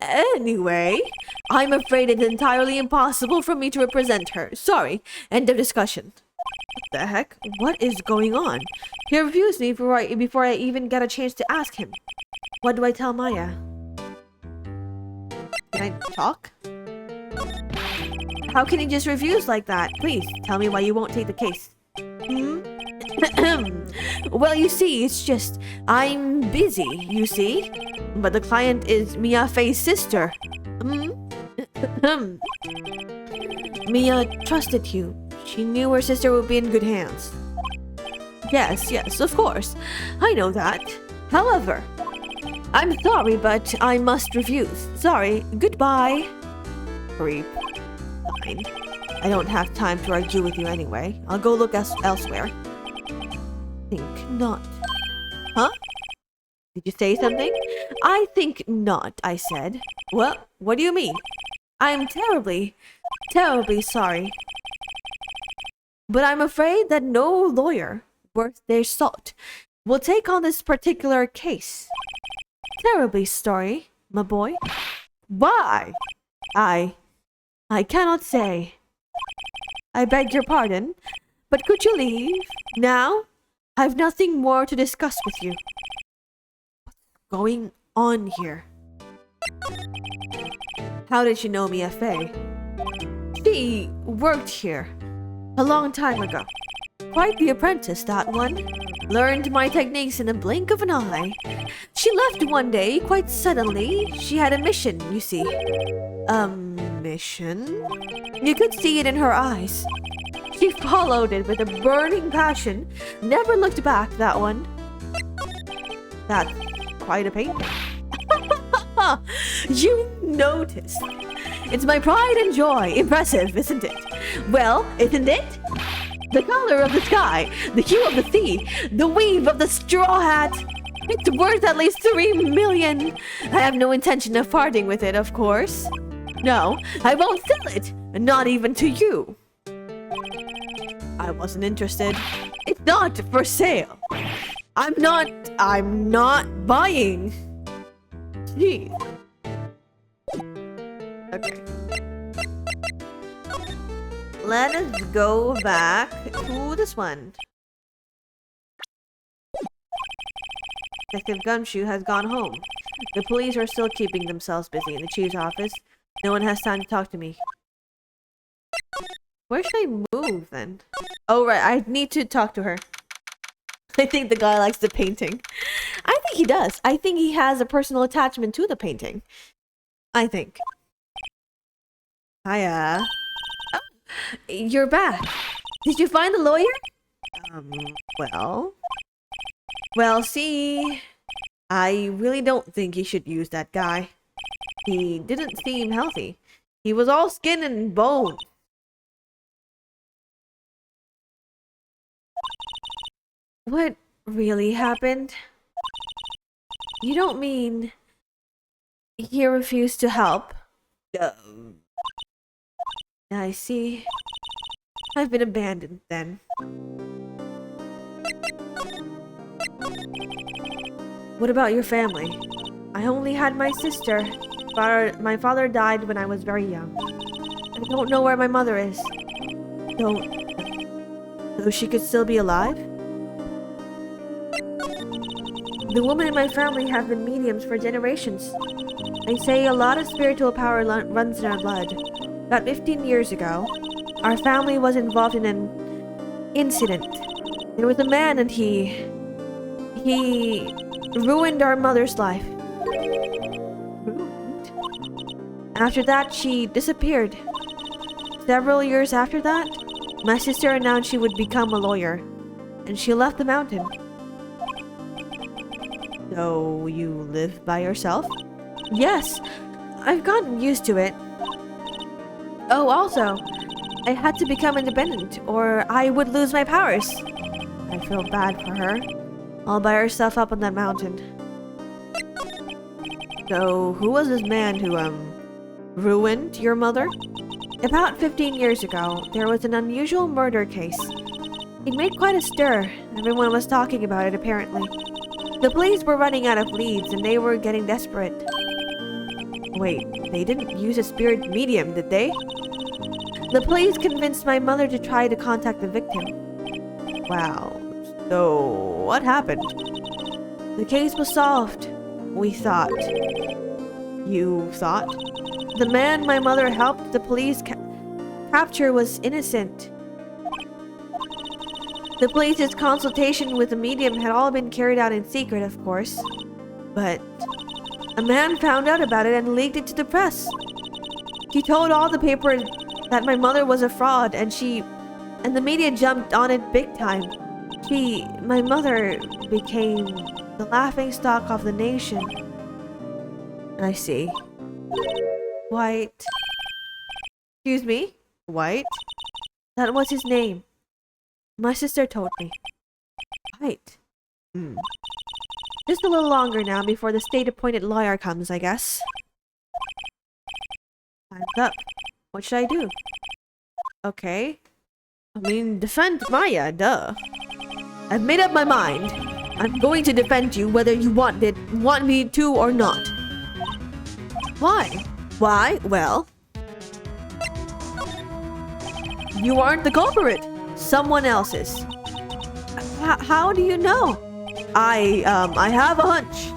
Anyway, I'm afraid it's entirely impossible for me to represent her. Sorry. End of discussion. What the heck? What is going on? He refused me before I even got a chance to ask him. What do I tell Maya? Can I talk? How can he just refuse like that? Please, tell me why you won't take the case. Hmm? Well, you see, it's just, I'm busy, you see? But the client is Mia Fei's sister. Mia trusted you. She knew her sister would be in good hands. Yes, of course. I know that. However, I'm sorry, but I must refuse. Sorry. Goodbye. Creep. Fine. I don't have time to argue with you anyway. I'll go look elsewhere. Think not. Huh? Did you say something? I think not, I said. What do you mean? I'm terribly sorry. But I'm afraid that no lawyer worth their salt will take on this particular case. Terribly sorry, my boy. Why? I cannot say. I beg your pardon, but could you leave now? I've nothing more to discuss with you. What's going on here? How did you know Mia Fei? She worked here a long time ago. Quite the apprentice, that one. Learned my techniques in a blink of an eye. She left one day, quite suddenly. She had a mission, you see. Mission? You could see it in her eyes. She followed it with a burning passion. Never looked back, that one. That's quite a painting. You noticed. It's my pride and joy. Impressive, isn't it? Well, isn't it? The color of the sky, the hue of the sea, the weave of the straw hat. It's worth at least 3 million. I have no intention of parting with it, of course. No, I won't sell it. Not even to you. I wasn't interested. It's not for sale. I'm not buying. Jeez. Okay. Let us go back to this one. Detective Gumshoe has gone home. The police are still keeping themselves busy in the chief's office. No one has time to talk to me. Where should I move then? Oh right, I need to talk to her. I think the guy likes the painting. I think he does. I think he has a personal attachment to the painting. I think. Hiya. Oh, you're back. Did you find the lawyer? Well, see, I really don't think you should use that guy. He didn't seem healthy. He was all skin and bone. What really happened? You don't mean he refused to help? I see. I've been abandoned then. What about your family? I only had my sister. My father died when I was very young. I don't know where my mother is. So she could still be alive? The women in my family have been mediums for generations. They say a lot of spiritual power runs in our blood. About 15 years ago, our family was involved in an incident. There was a man and he ruined our mother's life. After that, she disappeared. Several years after that, my sister announced she would become a lawyer, and she left the mountain. So, you live by yourself? Yes, I've gotten used to it. Oh, also, I had to become independent, or I would lose my powers. I feel bad for her, all by herself up on that mountain. So, who was this man who, ruined your mother? About 15 years ago, there was an unusual murder case. It made quite a stir. Everyone was talking about it, apparently. The police were running out of leads and they were getting desperate. Wait, they didn't use a spirit medium, did they? The police convinced my mother to try to contact the victim. Wow. So, what happened? The case was solved. We thought. You thought? The man my mother helped the police capture was innocent. The police's consultation with the medium had all been carried out in secret, of course. But a man found out about it and leaked it to the press. He told all the papers that my mother was a fraud, and the media jumped on it big time. My mother became the laughingstock of the nation. I see. White. Excuse me? White? That was his name. My sister told me. White. Just a little longer now before the state-appointed lawyer comes, I guess. Time's up. What should I do? Okay. Defend Maya, duh. I've made up my mind. I'm going to defend you whether you want me to or not. Why? Why? Well, you aren't the culprit. Someone else is. How do you know? I have a hunch.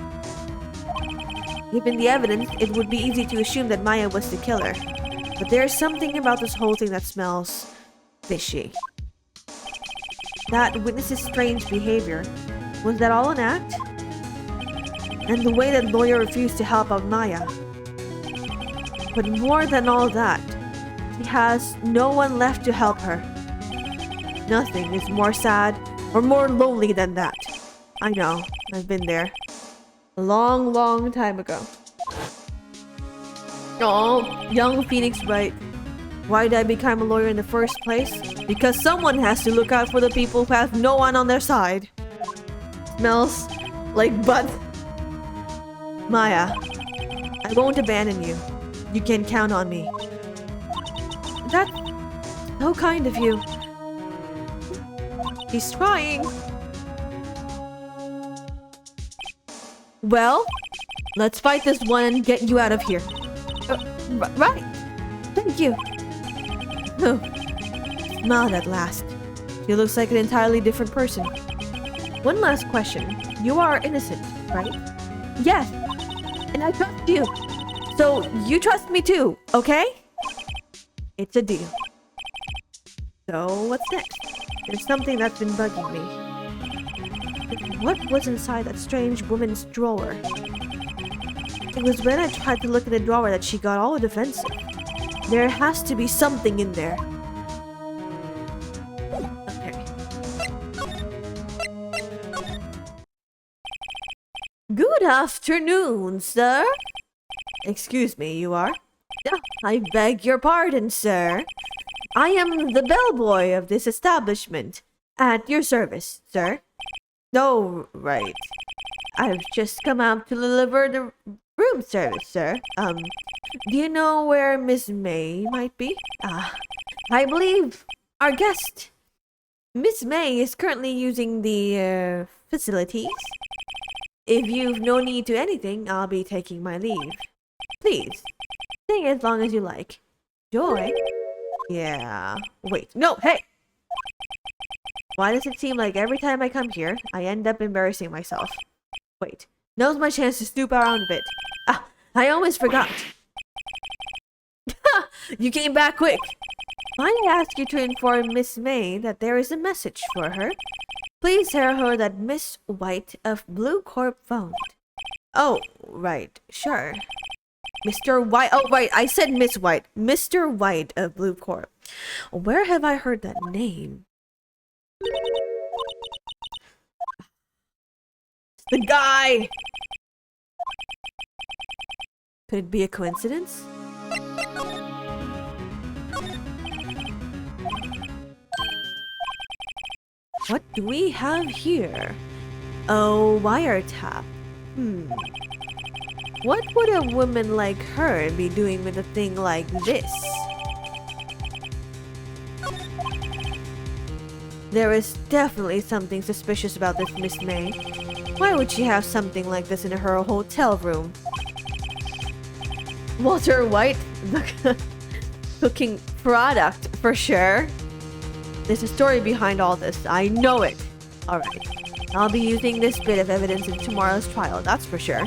Given the evidence, it would be easy to assume that Maya was the killer. But there's something about this whole thing that smells fishy. That witness's strange behavior. Was that all an act? And the way that lawyer refused to help out Maya. But more than all that, he has no one left to help her. Nothing is more sad or more lonely than that. I know, I've been there. A long, long time ago. Oh, young Phoenix Wright. Why did I become a lawyer in the first place? Because someone has to look out for the people who have no one on their side. Smells like butt. Maya, I won't abandon you. You can count on me. That's so kind of you. He's trying. Well, let's fight this one and get you out of here. Right. Thank you. Oh, smiled at last. She looks like an entirely different person. One last question. You are innocent, right? Yes. And I trust you. So you trust me too, okay? It's a deal. So what's next? There's something that's been bugging me. What was inside that strange woman's drawer? It was when I tried to look in the drawer that she got all defensive. There has to be something in there. Okay. Good afternoon, sir. Excuse me, you are? I beg your pardon, sir. I am the bellboy of this establishment. At your service, sir. Oh, right. I've just come out to deliver the room service, sir. Do you know where Miss May might be? I believe our guest, Miss May, is currently using the, facilities. If you've no need to anything, I'll be taking my leave. Please, stay as long as you like. Joy? Yeah. Wait, no, hey! Why does it seem like every time I come here, I end up embarrassing myself? Wait, now's my chance to snoop around a bit. I almost forgot. You came back quick. Might I ask you to inform Miss May that there is a message for her? Please tell her that Miss White of Blue Corp phoned. Oh, right, sure. Mr. White. Oh, right, I said Miss White. Mr. White of Blue Corp. Where have I heard that name? The guy! Could it be a coincidence? What do we have here? Oh, wiretap. What would a woman like her be doing with a thing like this? There is definitely something suspicious about this Miss May. Why would she have something like this in her hotel room? Walter White, the cooking product, for sure. There's a story behind all this. I know it. Alright. I'll be using this bit of evidence in tomorrow's trial, that's for sure.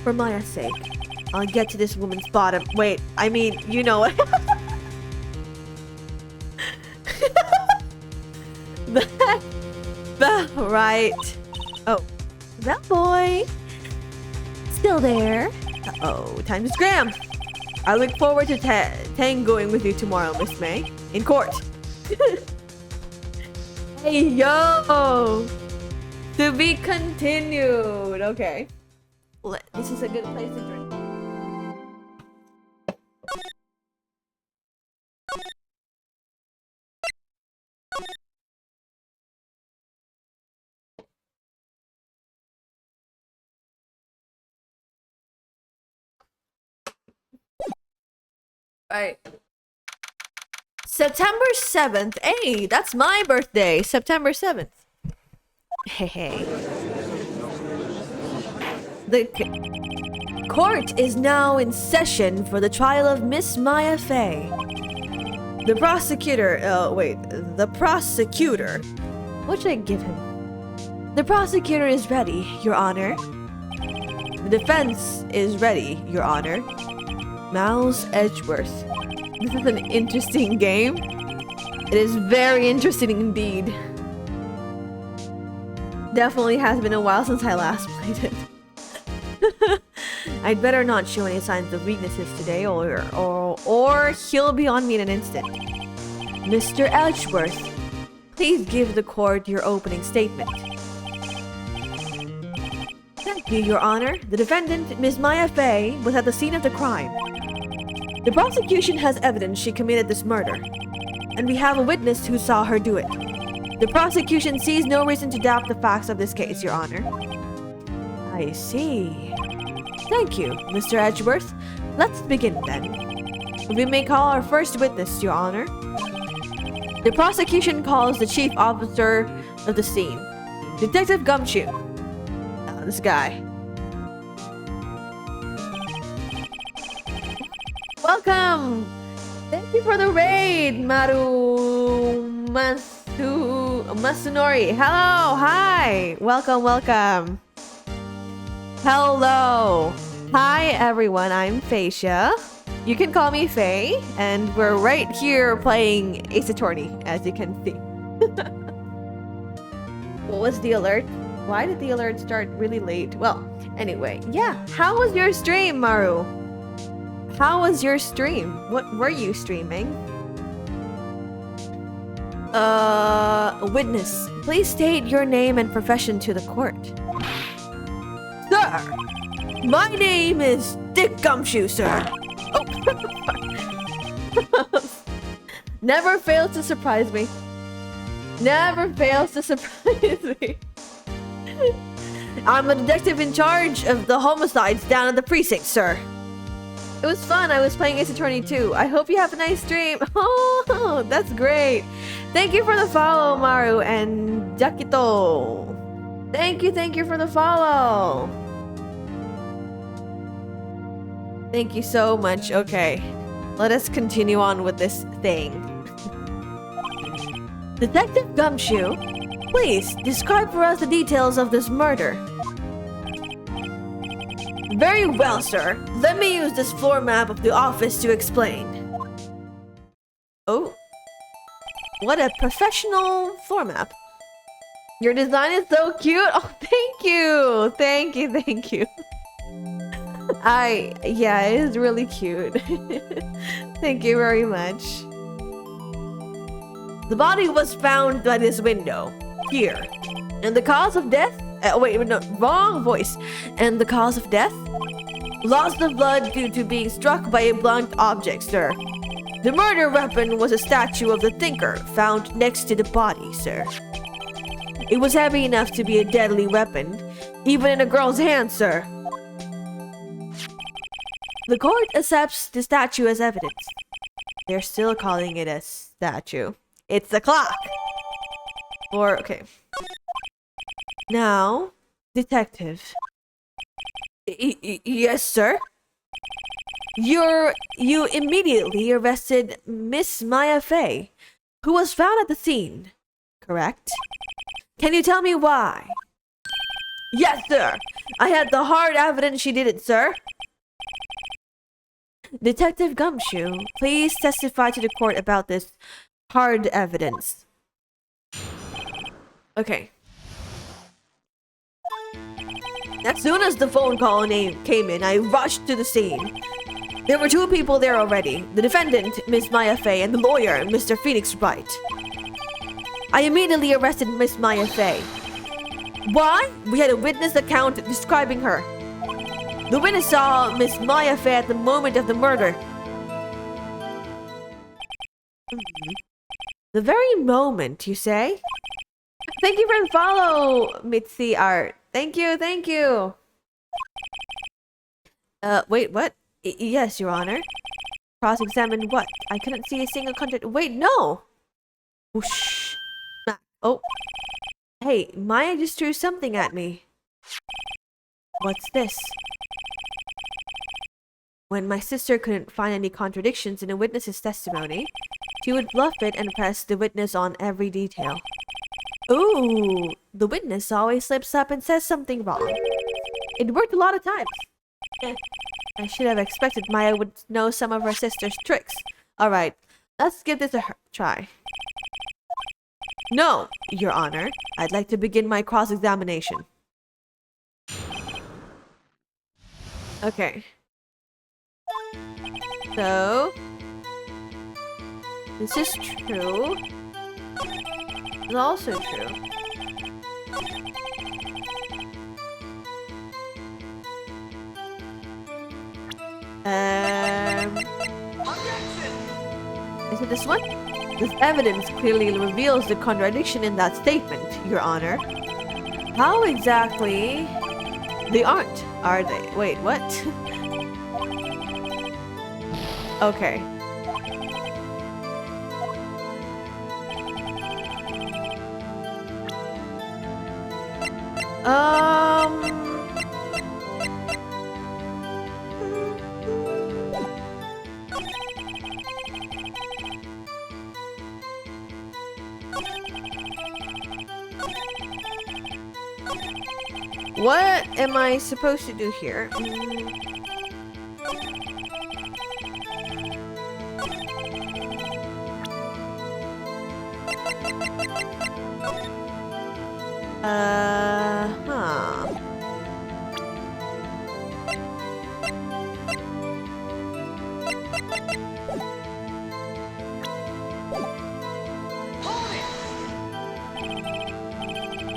For Maya's sake, I'll get to this woman's bottom. Wait, I mean, you know what? Right. Oh, that boy. Still there. Uh-oh, time to scram. I look forward to tangoing with you tomorrow, Miss May. In court. Hey, yo! To be continued. Okay. This is a good place to drink. Alright. September 7th. Hey, that's my birthday. September 7th. Hey, hey. The court is now in session for the trial of Miss Maya Fey. The prosecutor, the prosecutor. What should I give him? The prosecutor is ready, Your Honor. The defense is ready, Your Honor. Mouse Edgeworth. This is an interesting game. It is very interesting indeed. Definitely has been a while since I last played it. I'd better not show any signs of weaknesses today or he'll be on me in an instant. Mr. Edgeworth, please give the court your opening statement. Thank you, Your Honor. The defendant, Ms. Maya Fey, was at the scene of the crime. The prosecution has evidence she committed this murder, and we have a witness who saw her do it. The prosecution sees no reason to doubt the facts of this case, Your Honor. I see. Thank you, Mr. Edgeworth. Let's begin then. We may call our first witness, Your Honor. The prosecution calls the chief officer of the scene, Detective Gumshoe. This guy. Welcome! Thank you for the raid, Masunori. Hello, hi! Welcome, welcome. Hello. Hi, everyone. I'm Facia. You can call me Faye, and we're right here playing Ace Attorney, as you can see. What was the alert? Why did the alert start really late? Well, anyway, yeah. How was your stream, Maru? How was your stream? What were you streaming? Witness, please state your name and profession to the court. Sir, my name is Dick Gumshoe, sir. Oh. Never fails to surprise me. Never fails to surprise me. I'm the detective in charge of the homicides down at the precinct, sir. It was fun. I was playing Ace Attorney too. I hope you have a nice stream. Oh, that's great. Thank you for the follow, Maru and Jakito. Thank you for the follow. Thank you so much. Okay, let us continue on with this thing. Detective Gumshoe, please describe for us the details of this murder. Very well, sir. Let me use this floor map of the office to explain. Oh. What a professional floor map. Your design is so cute. Oh, thank you. Thank you. Yeah, it is really cute. Thank you very much. The body was found by this window. Here. And the cause of death? Wait, no, wrong voice. And the cause of death? Loss of blood due to being struck by a blunt object, sir. The murder weapon was a statue of the thinker found next to the body, sir. It was heavy enough to be a deadly weapon, even in a girl's hand, sir. The court accepts the statue as evidence. They're still calling it a statue. It's a clock. Okay. Now, Detective. Yes, sir? You immediately arrested Miss Maya Fey, who was found at the scene, correct? Can you tell me why? Yes, sir. I had the hard evidence she did it, sir. Detective Gumshoe, please testify to the court about this hard evidence. Okay. As soon as the phone call name came in, I rushed to the scene. There were two people there already. The defendant, Miss Maya Fey, and the lawyer, Mr. Phoenix Wright. I immediately arrested Miss Maya Fey. Why? We had a witness account describing her. The witness saw Miss Maya Fey at the moment of the murder. The very moment, you say? Thank you for the follow, Mitzi Art. Thank you, thank you. Wait, what? Yes, Your Honor. Cross-examine what? I couldn't see a single contract. Wait, no! Whoosh. Oh. Hey, Maya just threw something at me. What's this? When my sister couldn't find any contradictions in a witness's testimony, she would bluff it and press the witness on every detail. Ooh, the witness always slips up and says something wrong. It worked a lot of times. I should have expected Maya would know some of her sister's tricks. Alright, let's give this a try. No, Your Honor. I'd like to begin my cross-examination. Okay. So, this is true. It's also true. Is it this one? This evidence clearly reveals the contradiction in that statement, Your Honor. How exactly? They aren't, are they? Wait, what? Okay. What am I supposed to do here? Huh.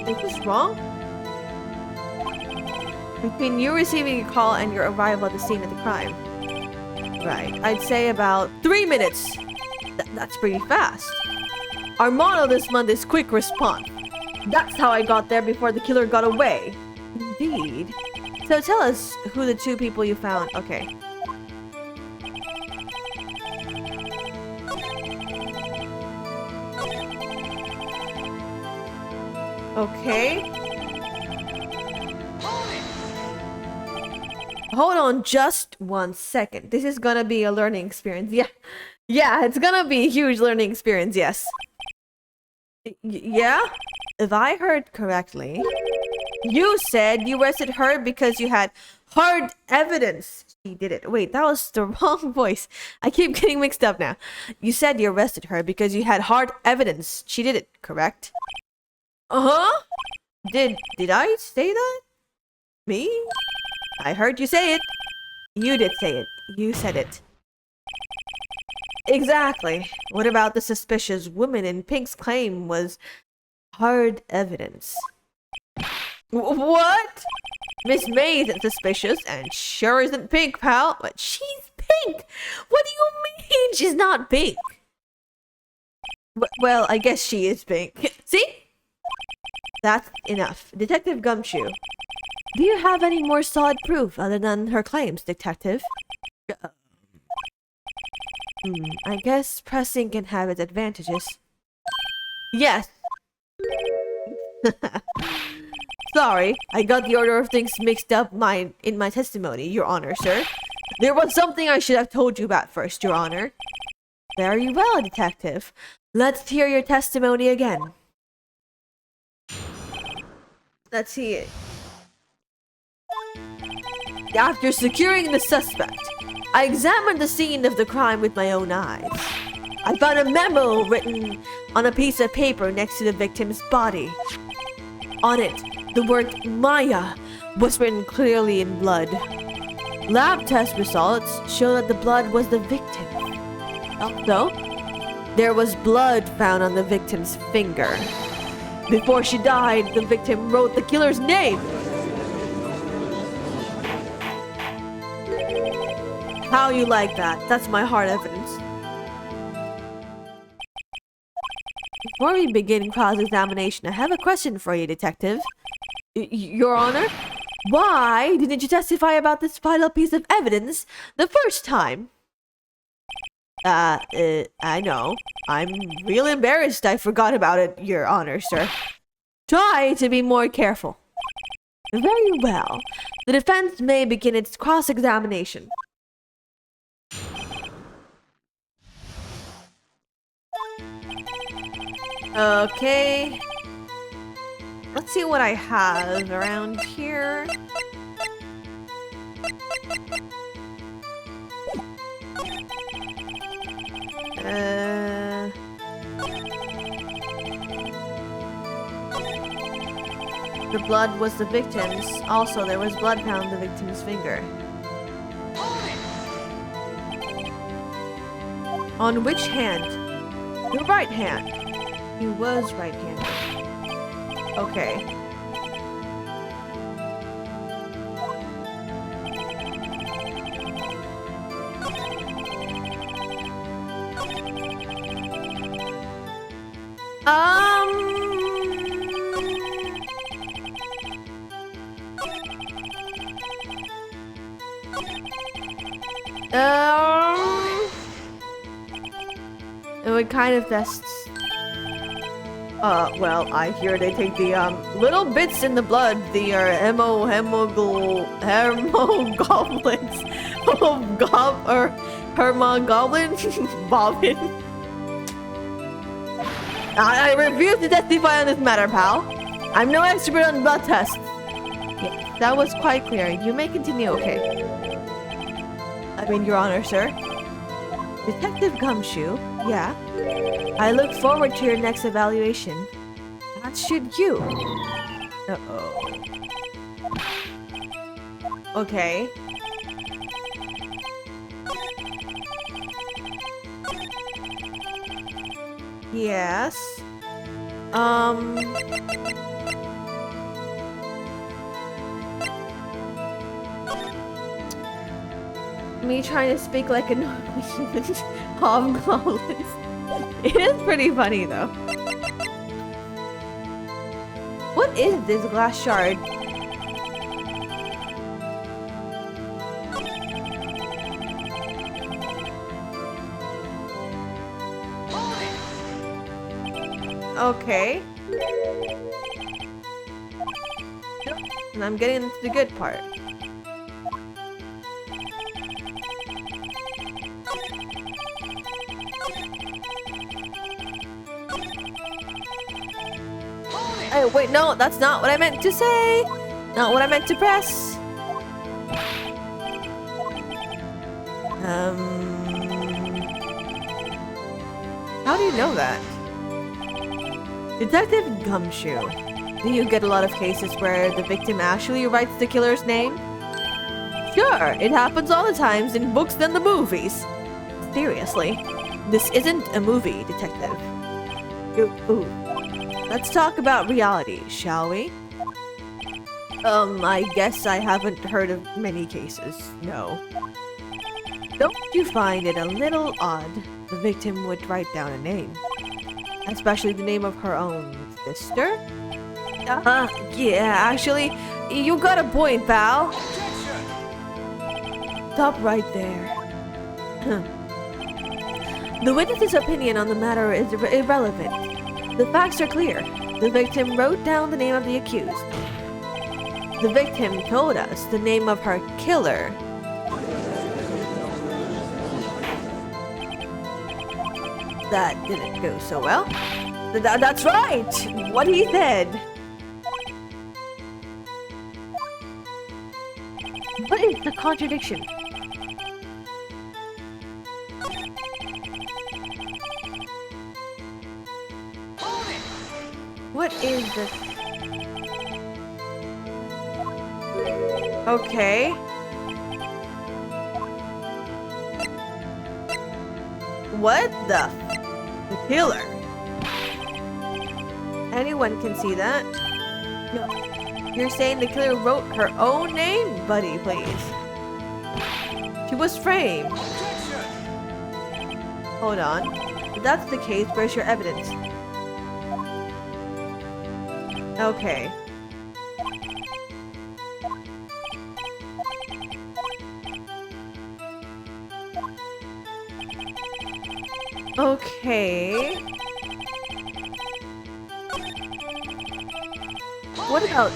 Is this wrong? Between you receiving a call and your arrival at the scene of the crime. Right, I'd say about 3 minutes. That's pretty fast. Our motto this month is quick response. That's how I got there before the killer got away. Indeed. So tell us who the two people you found. Okay. Okay. Hold on just 1 second. This is gonna be a learning experience. Yeah, it's gonna be a huge learning experience, yes. Yeah? If I heard correctly, you said you arrested her because you had hard evidence she did it. Wait, that was the wrong voice. I keep getting mixed up now. You said you arrested her because you had hard evidence she did it, correct? Uh-huh? Did I say that? Me? I heard you say it. You did say it. You said it. Exactly. What about the suspicious woman in Pink's claim was hard evidence? What? Miss May isn't suspicious and sure isn't Pink, pal. But she's Pink. What do you mean she's not Pink? Well, I guess she is Pink. See? That's enough. Detective Gumshoe. Do you have any more solid proof other than her claims, Detective? I guess pressing can have its advantages. Yes. Sorry, I got the order of things mixed up in my testimony, Your Honor, sir. There was something I should have told you about first, Your Honor. Very well, Detective. Let's hear your testimony again. Let's see it. After securing the suspect, I examined the scene of the crime with my own eyes. I found a memo written on a piece of paper next to the victim's body. On it, the word Maya was written clearly in blood. Lab test results show that the blood was the victim. Also, there was blood found on the victim's finger. Before she died, the victim wrote the killer's name. How you like that? That's my hard evidence. Before we begin cross-examination, I have a question for you, Detective. Your Honor? Why didn't you testify about this vital piece of evidence the first time? I know. I'm real embarrassed I forgot about it, Your Honor, sir. Try to be more careful. Very well. The defense may begin its cross-examination. Okay. Let's see what I have around here. The blood was the victim's. Also, there was blood found on the victim's finger. On which hand? The right hand. He was right-handed. Okay. It would kind of best. Well, I hear they take the little bits in the blood, the hemogoblins, hermogoblin, bobbin. I refuse to testify on this matter, pal. I'm no expert on blood tests. Yeah, that was quite clear. You may continue, okay? I mean, Your Honor, sir. Detective Gumshoe, yeah. I look forward to your next evaluation. As should you. Uh-oh. Okay. Yes. Me trying to speak like a Norwegian hobgoblins. It is pretty funny though. What is this glass shard? Okay. And I'm getting into the good part. Oh, wait, no, that's not what I meant to say. Not what I meant to press. How do you know that? Detective Gumshoe, do you get a lot of cases where the victim actually writes the killer's name? Sure, it happens all the times in books and the movies. Seriously, this isn't a movie, Detective. Ooh. Let's talk about reality, shall we? I guess I haven't heard of many cases, no. Don't you find it a little odd the victim would write down a name? Especially the name of her own sister? Yeah, actually, you got a point, pal. Stop right there. The witness's opinion on the matter is irrelevant. The facts are clear. The victim wrote down the name of the accused. The victim told us the name of her killer. That didn't go so well. That's right! What he said! What is the contradiction? What is this? Okay. What the killer? Anyone can see that. No. You're saying the killer wrote her own name? Buddy, please. She was framed. Hold on. If that's the case, where's your evidence? Okay. Okay. What about...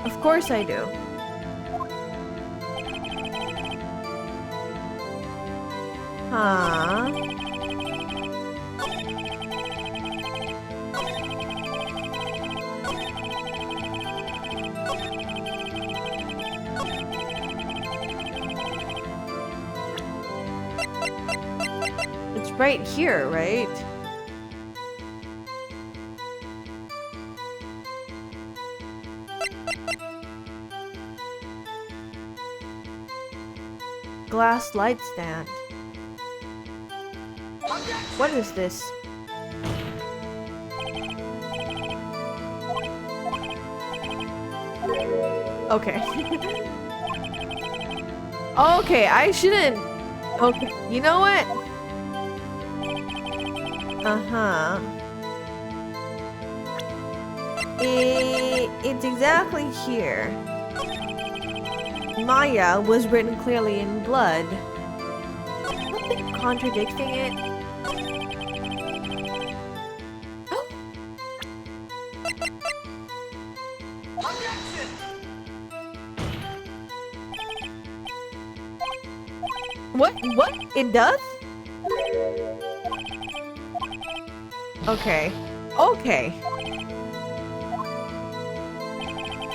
Of course I do. Huh? It's right here, right? Glass light stand. What is this? Okay. Okay, I shouldn't. Okay, you know what? Uh-huh. It's exactly here. Maya was written clearly in blood. Something contradicting it. What? What? It does? Okay. Okay.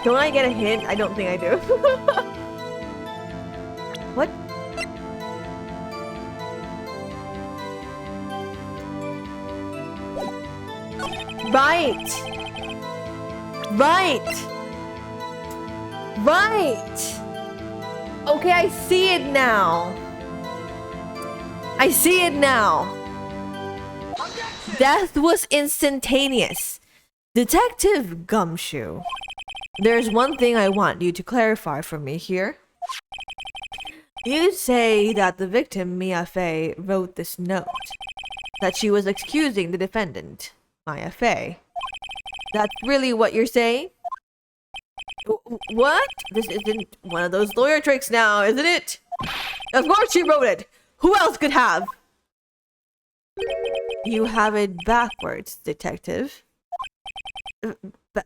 Don't I get a hint? I don't think I do. What? Right! Right! Right! Okay, I see it now. I see it now. Death was instantaneous. Detective Gumshoe, there's one thing I want you to clarify for me here. You say that the victim, Mia Fey, wrote this note. That she was excusing the defendant, Maya Fey. That's really what you're saying? What? This isn't one of those lawyer tricks now, isn't it? Of course she wrote it! Who else could have? You have it backwards, detective.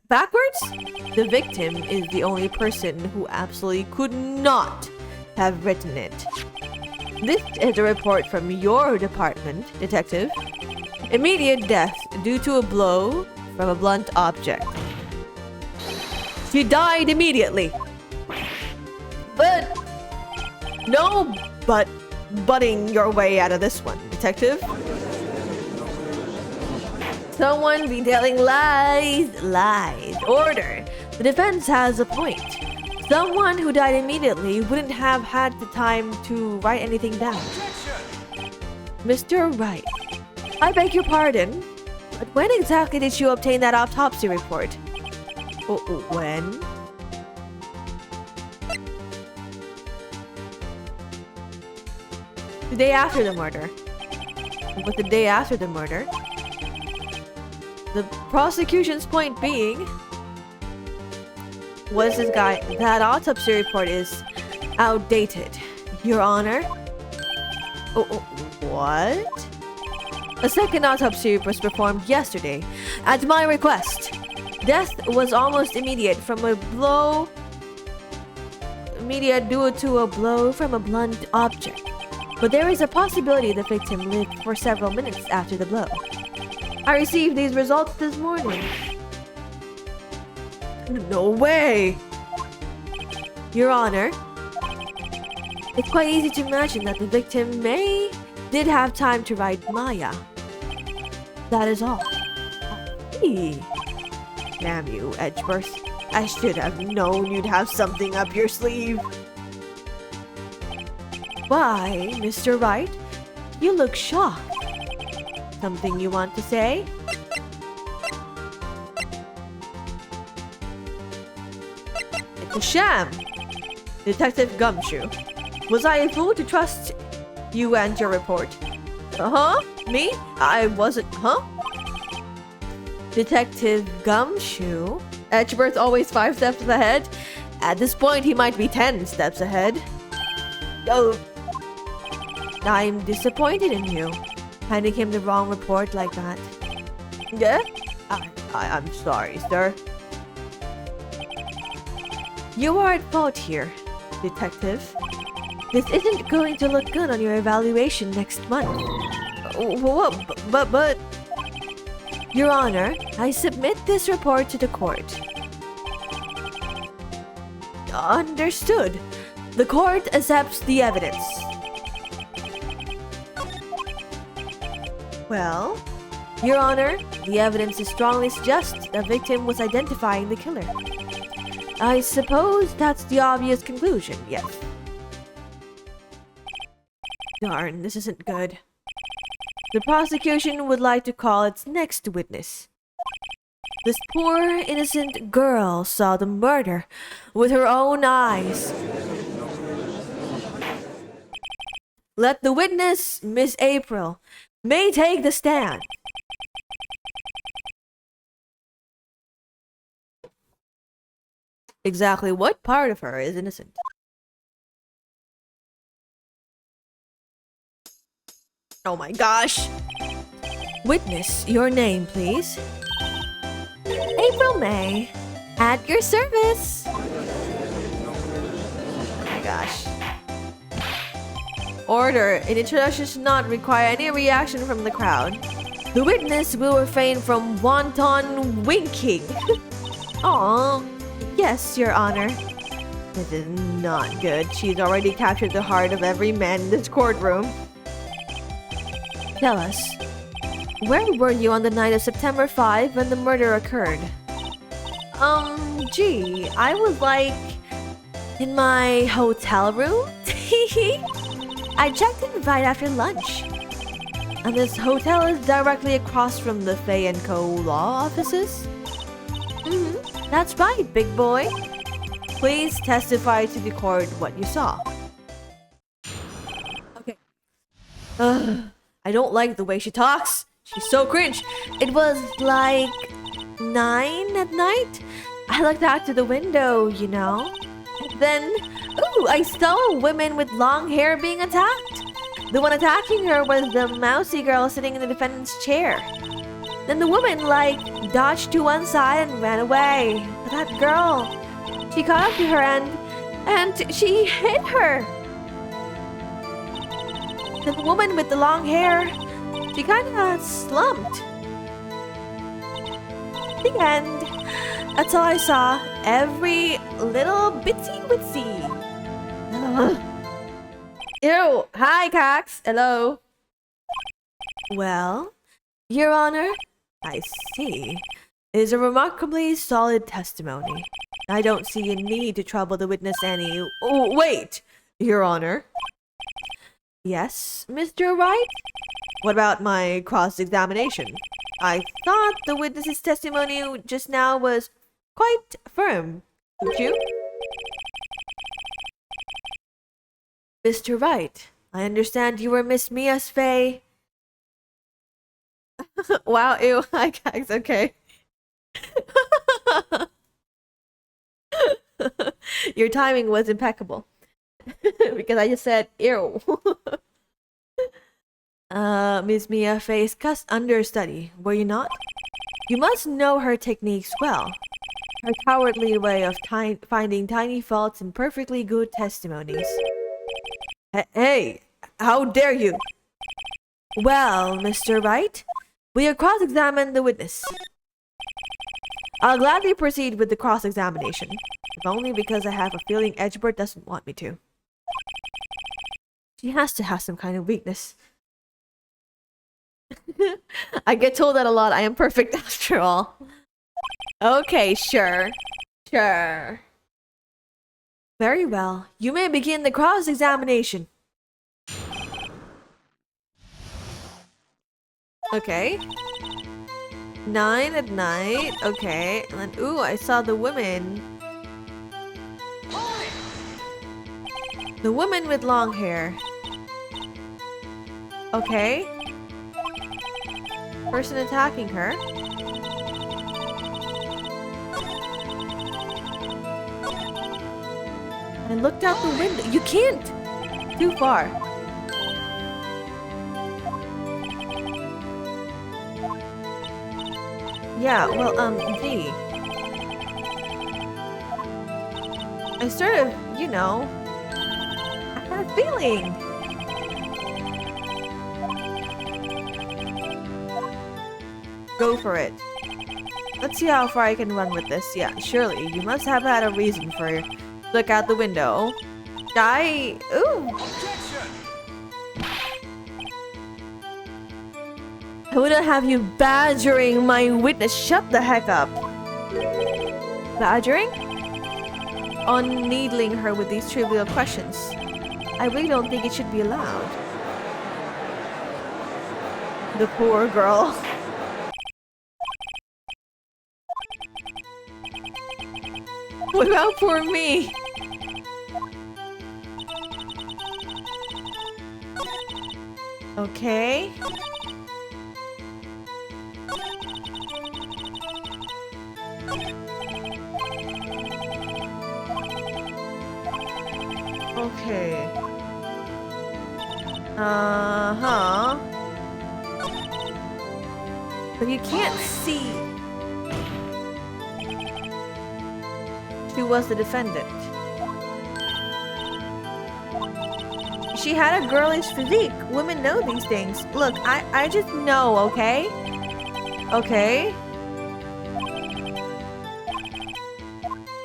Backwards? The victim is the only person who absolutely could not have written it. This is a report from your department, detective. Immediate death due to a blow from a blunt object. She died immediately. But no butting your way out of this one, detective. Someone be telling lies. Lies. Order. The defense has a point. Someone who died immediately wouldn't have had the time to write anything down. Mr. Wright, I beg your pardon, but when exactly did you obtain that autopsy report? When? The day after the murder. But the day after the murder? The prosecution's point being was this guy, that autopsy report is outdated, Your Honor. What? A second autopsy was performed yesterday at my request. Death was almost immediate due to a blow from a blunt object. But there is a possibility the victim lived for several minutes after the blow. I received these results this morning. No way! Your Honor, it's quite easy to imagine that the victim did have time to write Maya. That is all. Hey. Damn you, Edgeworth. I should have known you'd have something up your sleeve. Why, Mr. Wright? You look shocked. Something you want to say? It's a sham! Detective Gumshoe. Was I a fool to trust you and your report? Uh-huh? Me? I wasn't, huh? Detective Gumshoe? Edgeworth always 5 steps ahead? At this point, he might be 10 steps ahead. Oh, I'm disappointed in you. Handing him the wrong report like that. Yeah? I'm sorry, sir. You are at fault here, Detective. This isn't going to look good on your evaluation next month. But... Your Honor, I submit this report to the court. Understood. The court accepts the evidence. Well, Your Honor, the evidence strongly suggests the victim was identifying the killer. I suppose that's the obvious conclusion, yes. Darn, this isn't good. The prosecution would like to call its next witness. This poor, innocent girl saw the murder with her own eyes. Let the witness, Miss April, may take the stand. Exactly what part of her is innocent? Oh my gosh! Witness, your name, please. April May, at your service. Oh my gosh. Order. An introduction should not require any reaction from the crowd. The witness will refrain from wanton winking. Aww. Yes, Your Honor. This is not good. She's already captured the heart of every man in this courtroom. Tell us, where were you on the night of September 5 when the murder occurred? Gee, I was like in my hotel room. I checked in right after lunch. And this hotel is directly across from the Fay & Co. law offices? That's right, big boy. Please testify to the court what you saw. Okay. I don't like the way she talks. She's so cringe. It was like 9 at night. I looked out to the window, you know. And then, ooh, I saw women with long hair being attacked. The one attacking her was the mousy girl sitting in the defendant's chair. Then the woman, dodged to one side and ran away. But that girl, she caught up to her and she hit her. The woman with the long hair, she kind of slumped. The end. That's all I saw. Every little bitsy witsy. Ew. Hi, Cax. Hello. Well, Your Honor, I see. It is a remarkably solid testimony. I don't see a need to trouble the witness any... Oh, wait! Your Honor. Yes, Mr. Wright? What about my cross-examination? I thought the witness's testimony just now was quite firm, don't you? Mr. Wright, I understand you were Miss Mia's Faye. Wow, ew, hi guys, okay. Your timing was impeccable. Because I just said, ew. Miss Mia faced cuss understudy, were you not? You must know her techniques well. Her cowardly way of finding tiny faults in perfectly good testimonies. Hey, how dare you? Well, Mr. Wright, will cross-examine the witness? I'll gladly proceed with the cross-examination, if only because I have a feeling Edgebert doesn't want me to. She has to have some kind of weakness. I get told that a lot. I am perfect after all. Okay, sure. Sure. Very well. You may begin the cross-examination. Okay. 9 at night. Okay. And then, ooh, I saw the woman. The woman with long hair. Okay. Person attacking her. And looked out the window. You can't! Too far. Yeah, well, gee. I sort of, you know, I had a feeling. Go for it. Let's see how far I can run with this. Yeah, surely, you must have had a reason for it. Look out the window. Die. Ooh. I wouldn't have you badgering my witness. Shut the heck up. Badgering? On needling her with these trivial questions. I really don't think it should be allowed. The poor girl. What about poor me? Okay. Okay. Uh-huh. But you can't see. She was the defendant. She had a girlish physique. Women know these things. Look, I just know, okay? Okay.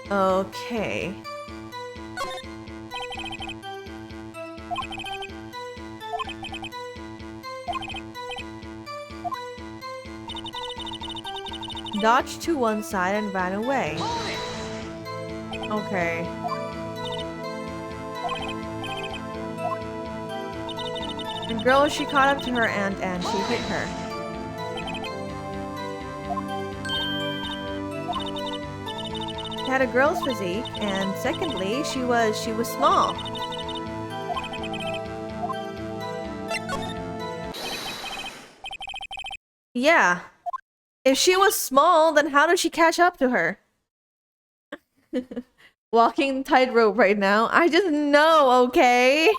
Okay. Dodged to one side and ran away. Okay. And girl, she caught up to her and she hit her. She had a girl's physique, and secondly, she was small. Yeah. If she was small, then how did she catch up to her? Walking tightrope right now. I just know, okay?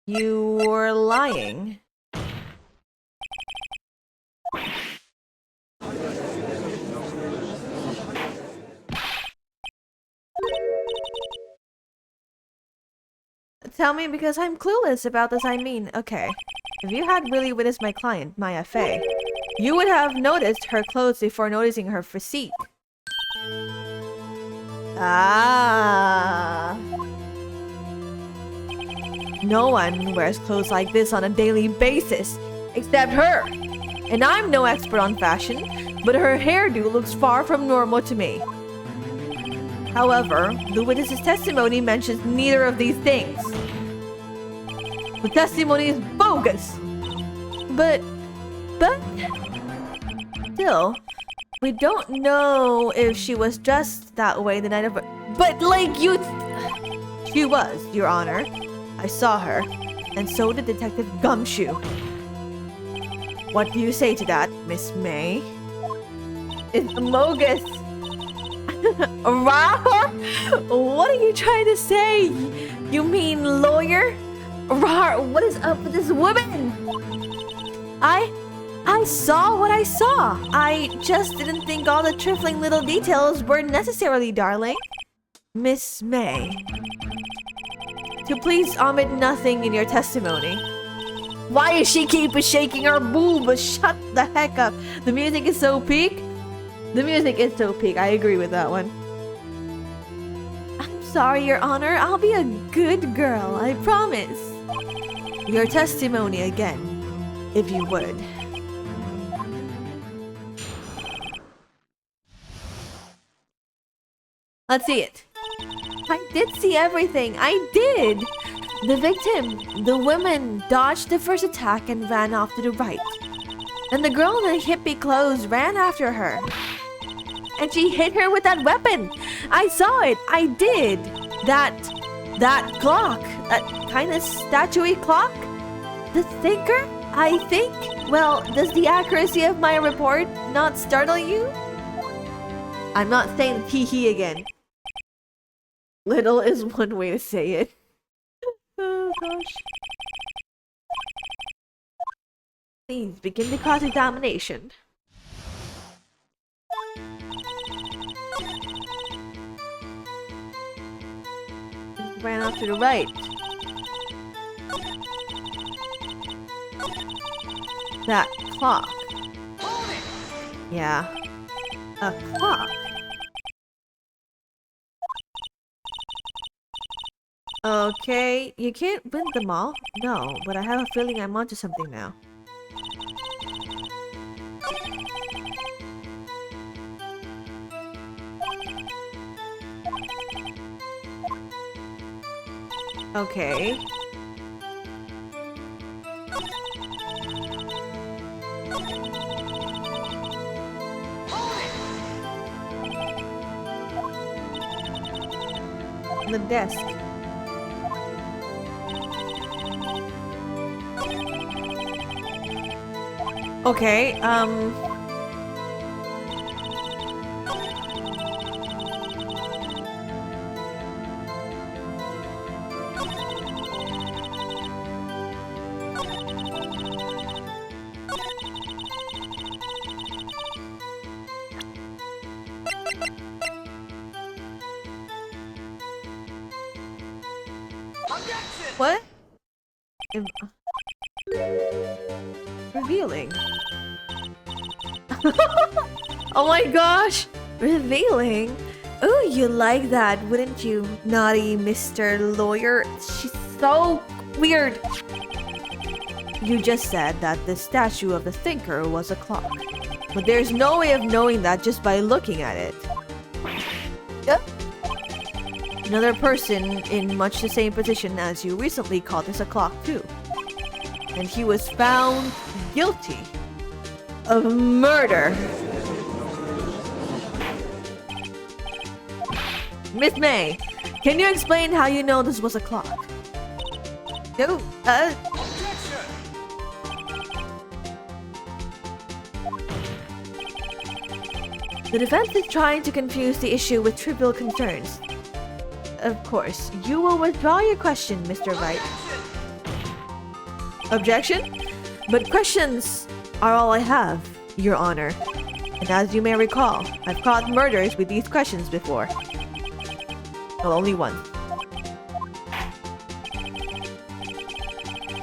You were lying. Tell me, because I'm clueless about this. I mean, okay. If you had really witnessed my client, Maya Fey, you would have noticed her clothes before noticing her physique. Ah. No one wears clothes like this on a daily basis, except her. And I'm no expert on fashion, but her hairdo looks far from normal to me. However, the witness's testimony mentions neither of these things. The testimony is bogus. But still, we don't know if she was dressed that way the night of. But like you, she was, Your Honor. I saw her, and so did Detective Gumshoe. What do you say to that, Miss May? It's bogus. What are you trying to say? You mean lawyer? Rar, what is up with this woman? I saw what I saw. I just didn't think all the trifling little details were necessary, darling. Miss May, to please omit nothing in your testimony. Why is she keep shaking her boob? Shut the heck up. The music is so peak. The music is so peak. I agree with that one. I'm sorry, Your Honor. I'll be a good girl. I promise. Your testimony again, if you would. Let's see it. I did see everything. I did. The victim, the woman, dodged the first attack and ran off to the right. And the girl in the hippie clothes ran after her. And she hit her with that weapon. I saw it. I did. That clock. That kind of statuey clock. The thinker, I think. Well, does the accuracy of my report not startle you? I'm not saying hee again. Little is one way to say it. Oh gosh. Please begin the cross-examination. Ran off to the right. That clock. Yeah. A clock. Okay, you can't win them all. No, but I have a feeling I'm onto something now. Okay. The desk. Okay, what? Revealing. Oh my gosh! Revealing? Oh, you like that, wouldn't you, naughty Mr. Lawyer? She's so weird. You just said that the statue of the thinker was a clock. But there's no way of knowing that just by looking at it. Yep. Another person in much the same position as you recently called this a clock too. And he was found guilty of murder. Miss May, can you explain how you know this was a clock? No, The defense is trying to confuse the issue with trivial concerns. Of course, you will withdraw your question, Mr. Wright. Objection? But questions are all I have, Your Honor. And as you may recall, I've caught murders with these questions before. Well, only one.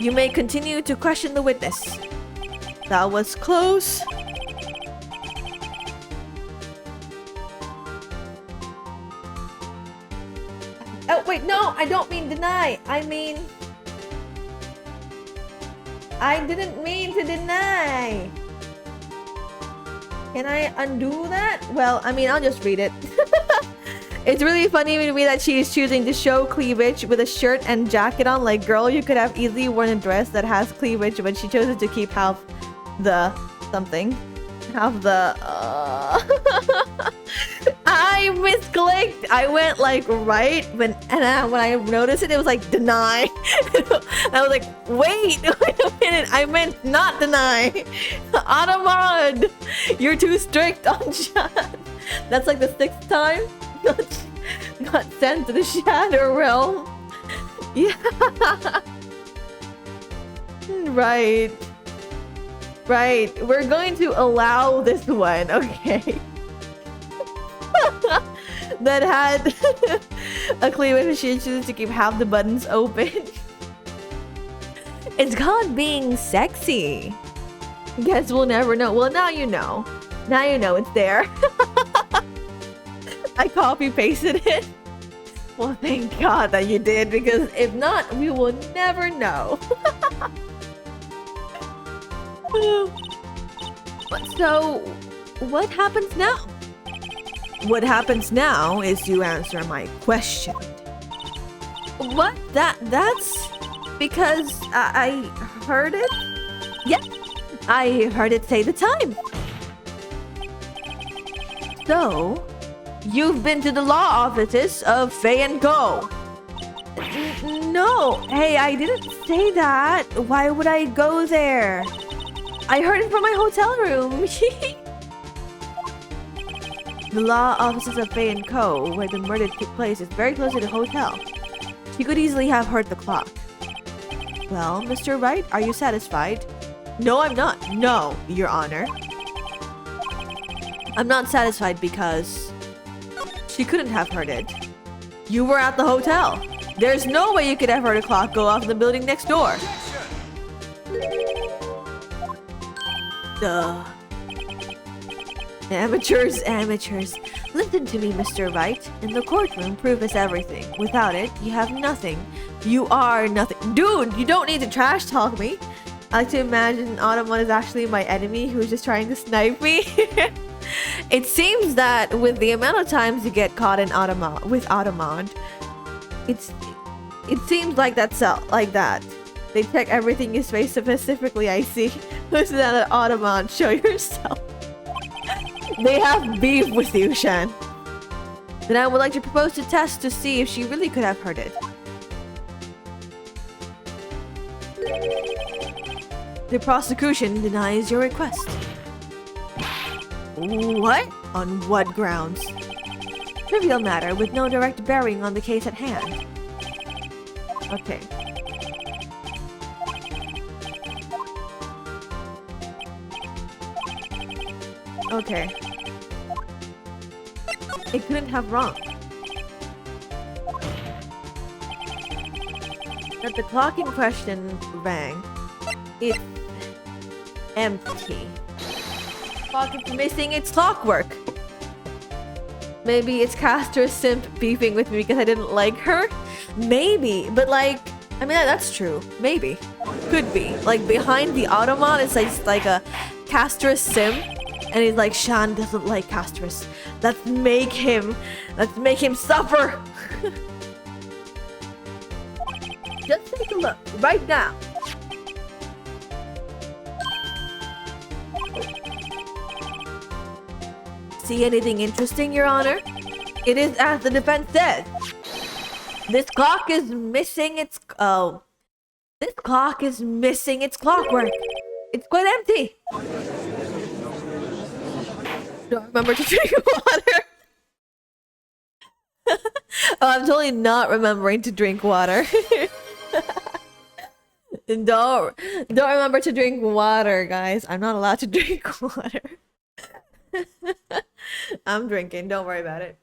You may continue to question the witness. That was close. Oh, wait, no, I don't mean deny. I didn't mean to deny. Can I undo that? Well, I'll just read it. It's really funny to me that she is choosing to show cleavage with a shirt and jacket on. Like, girl, you could have easily worn a dress that has cleavage, but she chose to keep half the something. Half the... I misclicked. I went like right when I noticed it, it was like deny. I was like, wait a minute. I meant not deny. Automod, you're too strict on chat. That's like the 6th time got sent to the shadow realm. Yeah. Right. Right. We're going to allow this one, okay? That had a cleavage machine chooses to keep half the buttons open. It's called being sexy. Guess we'll never know. Well, now you know. Now you know it's there. I copy pasted it. Well, thank God that you did, because if not, we will never know. So, what happens now? What happens now is you answer my question. What? That's because I heard it? Yeah, I heard it say the time. So, you've been to the law offices of Faye & Co. No, hey, I didn't say that. Why would I go there? I heard it from my hotel room. The law offices of Faye & Co., where the murder took place, is very close to the hotel. She could easily have heard the clock. Well, Mr. Wright, are you satisfied? No, I'm not. No, Your Honor. I'm not satisfied because she couldn't have heard it. You were at the hotel. There's no way you could have heard a clock go off in the building next door. Duh. Amateurs, amateurs. Listen to me, Mr. Wright. In the courtroom, proof is everything. Without it, you have nothing. You are nothing. Dude, you don't need to trash talk me. I like to imagine Automon is actually my enemy who's just trying to snipe me. It seems that with the amount of times you get caught in Automon, it seems like that's like that. They check everything you say specifically, I see. Who's that Automon? Show yourself. They have beef with you, Shan. Then I would like to propose a test to see if she really could have heard it. The prosecution denies your request. What? On what grounds? Trivial matter with no direct bearing on the case at hand. Okay. Okay. It couldn't have wrong. That the clock in question rang. It's empty. Clock is missing its clockwork. Maybe it's Caster's simp beefing with me because I didn't like her. Maybe, but like, I mean that's true. Maybe, could be. Like behind the Automon, it's like a Caster's simp. And he's like, Shan doesn't like Castris. Let's make him suffer. Just take a look right now. See anything interesting, Your Honor? It is as the defense says. This clock is missing its This clock is missing its clockwork. It's quite empty. Don't remember to drink water. Oh, I'm totally not remembering to drink water. Don't remember to drink water, guys. I'm not allowed to drink water. I'm drinking. Don't worry about it.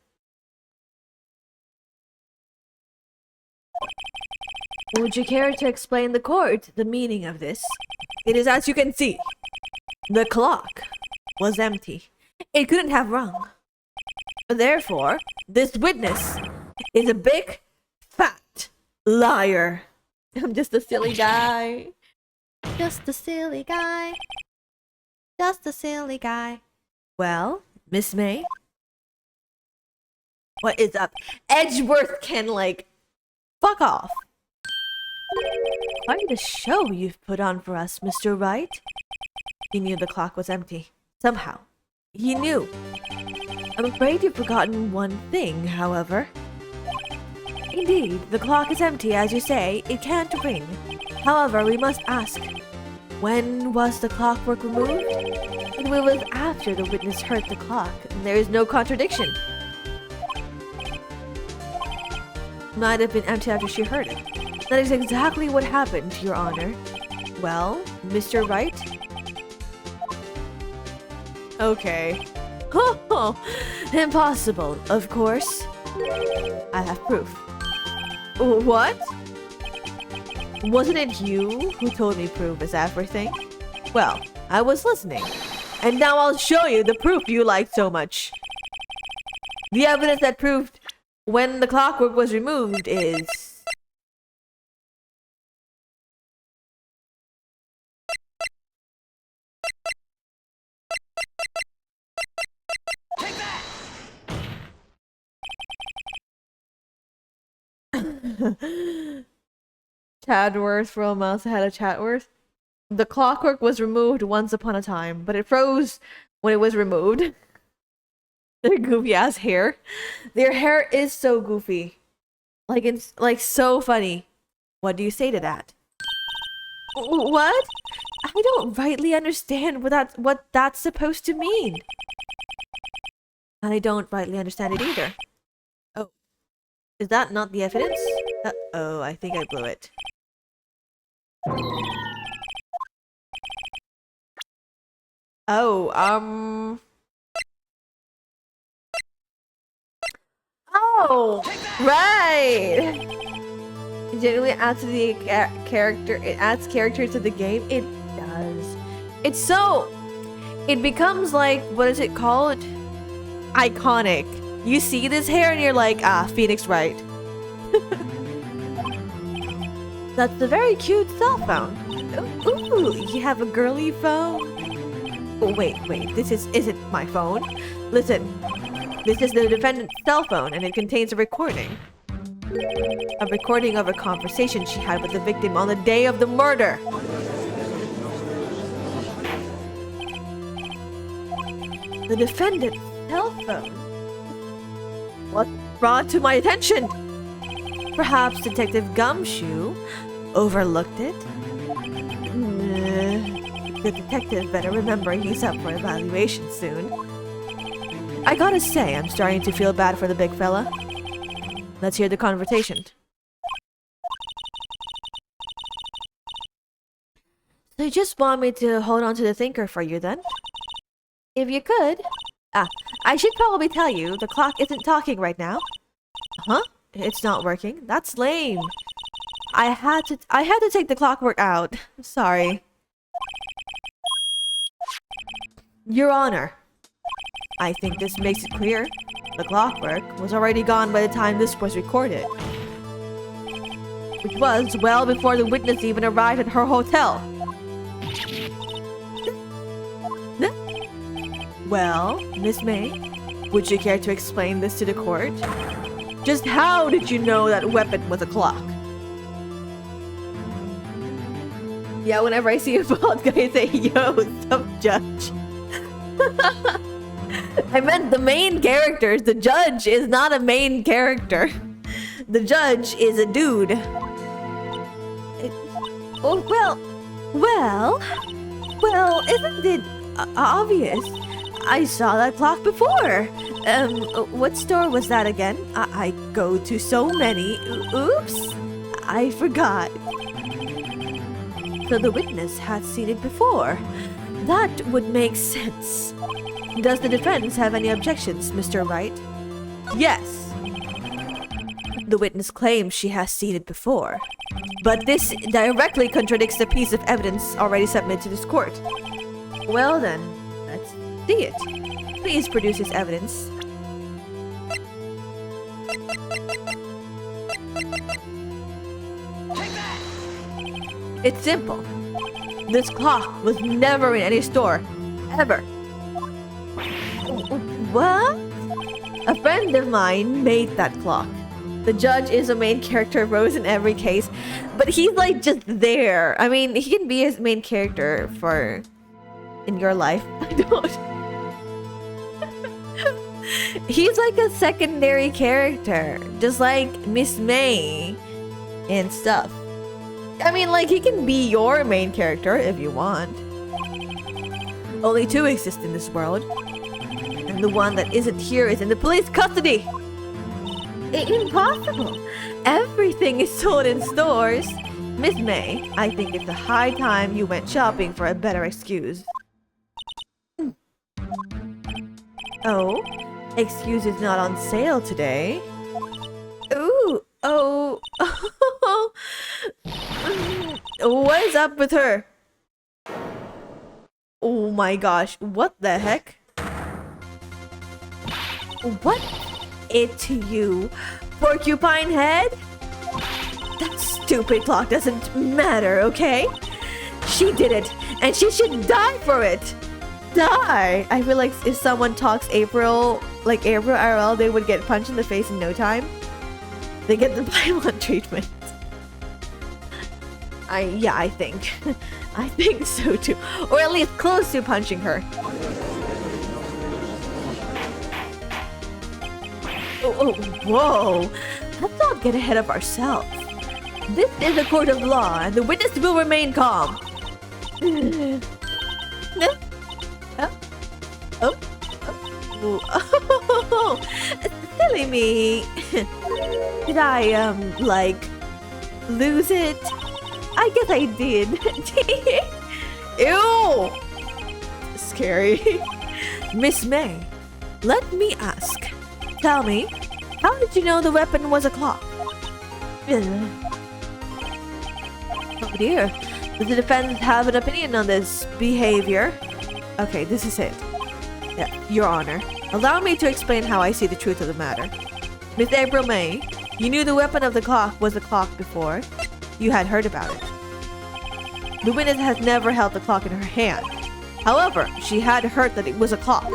Would you care to explain the court the meaning of this? It is as you can see. The clock was empty. It couldn't have rung. Therefore, this witness is a big, fat liar. I'm just a silly guy. Just a silly guy. Just a silly guy. Well, Miss May? What is up? Edgeworth can, like, fuck off. Quite a show you've put on for us, Mr. Wright. He knew the clock was empty. Somehow. He knew. I'm afraid you've forgotten one thing, however. Indeed, the clock is empty, as you say. It can't ring. However, we must ask, when was the clockwork removed? It was after the witness heard the clock, and there is no contradiction. Might have been empty after she heard it. That is exactly what happened, Your Honor. Well, Mr. Wright? Okay. Impossible, of course. I have proof. What? Wasn't it you who told me proof is everything? Well, I was listening. And now I'll show you the proof you liked so much. The evidence that proved when the clockwork was removed is... Chadworth, roll mouse ahead of Chatworth. The clockwork was removed once upon a time, but it froze when it was removed. Their goofy ass hair. Their hair is so goofy. Like it's like so funny. What do you say to that? What? I don't rightly understand what that's supposed to mean. I don't rightly understand it either. Oh. Is that not the evidence? Uh-oh, I think I blew it. Oh, Oh, right! It generally adds to the character. It adds character to the game. It does. It's so... It becomes like, what is it called? Iconic. You see this hair and you're like, ah, Phoenix Wright. That's a very cute cell phone. Ooh, you have a girly phone? Oh, wait, this isn't my phone. Listen, this is the defendant's cell phone and it contains a recording. A recording of a conversation she had with the victim on the day of the murder. The defendant's cell phone? What brought to my attention? Perhaps Detective Gumshoe overlooked it? The detective better remember he's up for evaluation soon. I gotta say, I'm starting to feel bad for the big fella. Let's hear the conversation. So you just want me to hold on to the thinker for you then? If you could. I should probably tell you, the clock isn't talking right now. Huh? It's not working? That's lame. I had to take the clockwork out. Sorry. Your Honor, I think this makes it clear. The clockwork was already gone by the time this was recorded. Which was well before the witness even arrived at her hotel. Well, Miss May, would you care to explain this to the court? Just how did you know that weapon was a clock? Yeah, whenever I see a bald guy, I say, yo, what's up, Judge? I meant the main characters. The judge is not a main character. The judge is a dude. Well, isn't it obvious? I saw that clock before. What store was that again? I go to so many. Oops, I forgot. So the witness had seen it before. That would make sense. Does the defense have any objections, Mr. Wright? Yes. The witness claims she has seen it before. But this directly contradicts the piece of evidence already submitted to this court. Well then, let's see it. Please produce this evidence. It's simple. This clock was never in any store. Ever. What? A friend of mine made that clock. The judge is a main character rose in every case, but he's like just there. I mean, he can be his main character for in your life. I don't. He's like a secondary character, just like Miss May and stuff. I mean, like, he can be your main character if you want. Only two exist in this world. And the one that isn't here is in the police custody. Impossible. Everything is sold in stores. Miss May, I think it's a high time you went shopping for a better excuse. Oh, excuse is not on sale today. Ooh, oh. What is up with her? Oh my gosh, what the heck? What? It to you, porcupine head? That stupid clock doesn't matter, okay? She did it, and she should die for it. Die! I feel like if someone talks April, like April IRL, they would get punched in the face in no time. They get the Paimon treatment. I think. I think so too. Or at least close to punching her. Oh, whoa. Let's not get ahead of ourselves. This is a court of law, and the witness will remain calm. Oh. Silly me. Did I, like, lose it? I guess I did. Ew! Scary. Miss May, let me ask. Tell me, how did you know the weapon was a clock? Oh dear. Does the defense have an opinion on this behavior? Okay, this is it. Yeah, Your Honor, allow me to explain how I see the truth of the matter. Miss April May, you knew the weapon of the clock was a clock before. You had heard about it. The witness has never held the clock in her hand. However, she had heard that it was a clock.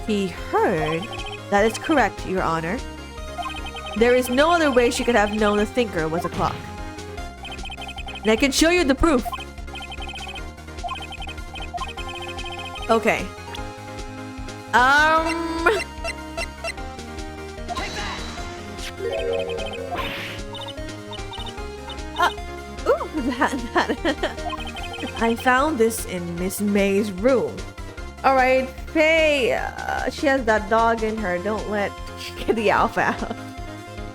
He heard? That is correct, Your Honor. There is no other way she could have known the thinker was a clock. And I can show you the proof. Okay. That. I found this in Miss May's room. Alright, Faye, she has that dog in her. Don't let the alpha out.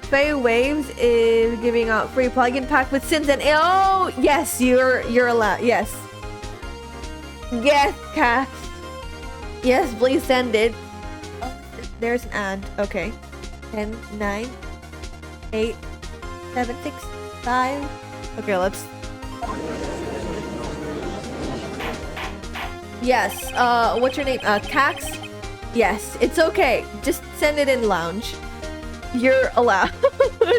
Faye Waves is giving out free plugin pack with Sims and oh yes, you're allowed. Yes. Yes, Cass. Yes, please send it. Oh, there's an ad. Okay. 10, 9, 8, 7, 6, 5. Okay, let's. Yes, what's your name? Cax? Yes, it's okay. Just send it in lounge. You're allowed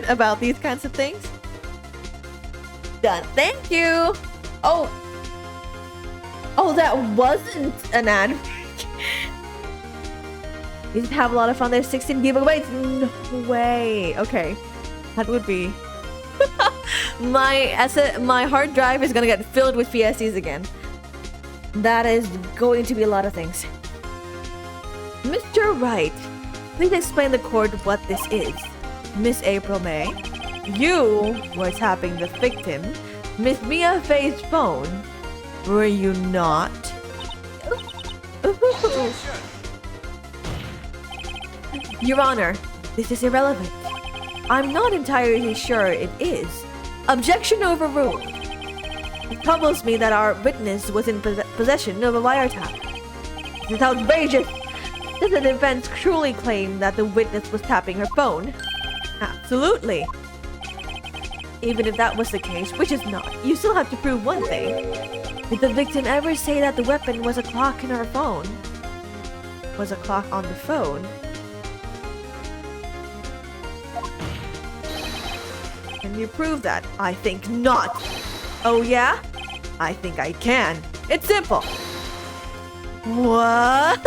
about these kinds of things. Done. Thank you. Oh, that wasn't an ad. You did have a lot of fun. There's 16 gigabytes. No way. Okay, that would be. My hard drive is gonna get filled with PSCs again. That is going to be a lot of things. Mr. Wright, please explain the court what this is. Miss April May, you were tapping the victim, Miss Mia Faye's phone. Were you not? Your Honor, this is irrelevant. I'm not entirely sure it is. Objection overruled. It troubles me that our witness was in possession of a wiretap. This is outrageous. Does the defense truly claim that the witness was tapping her phone? Absolutely. Even if that was the case, which is not, you still have to prove one thing. Did the victim ever say that the weapon was a clock in her phone? Was a clock on the phone? Can you prove that? I think not. Oh yeah? I think I can. It's simple. What?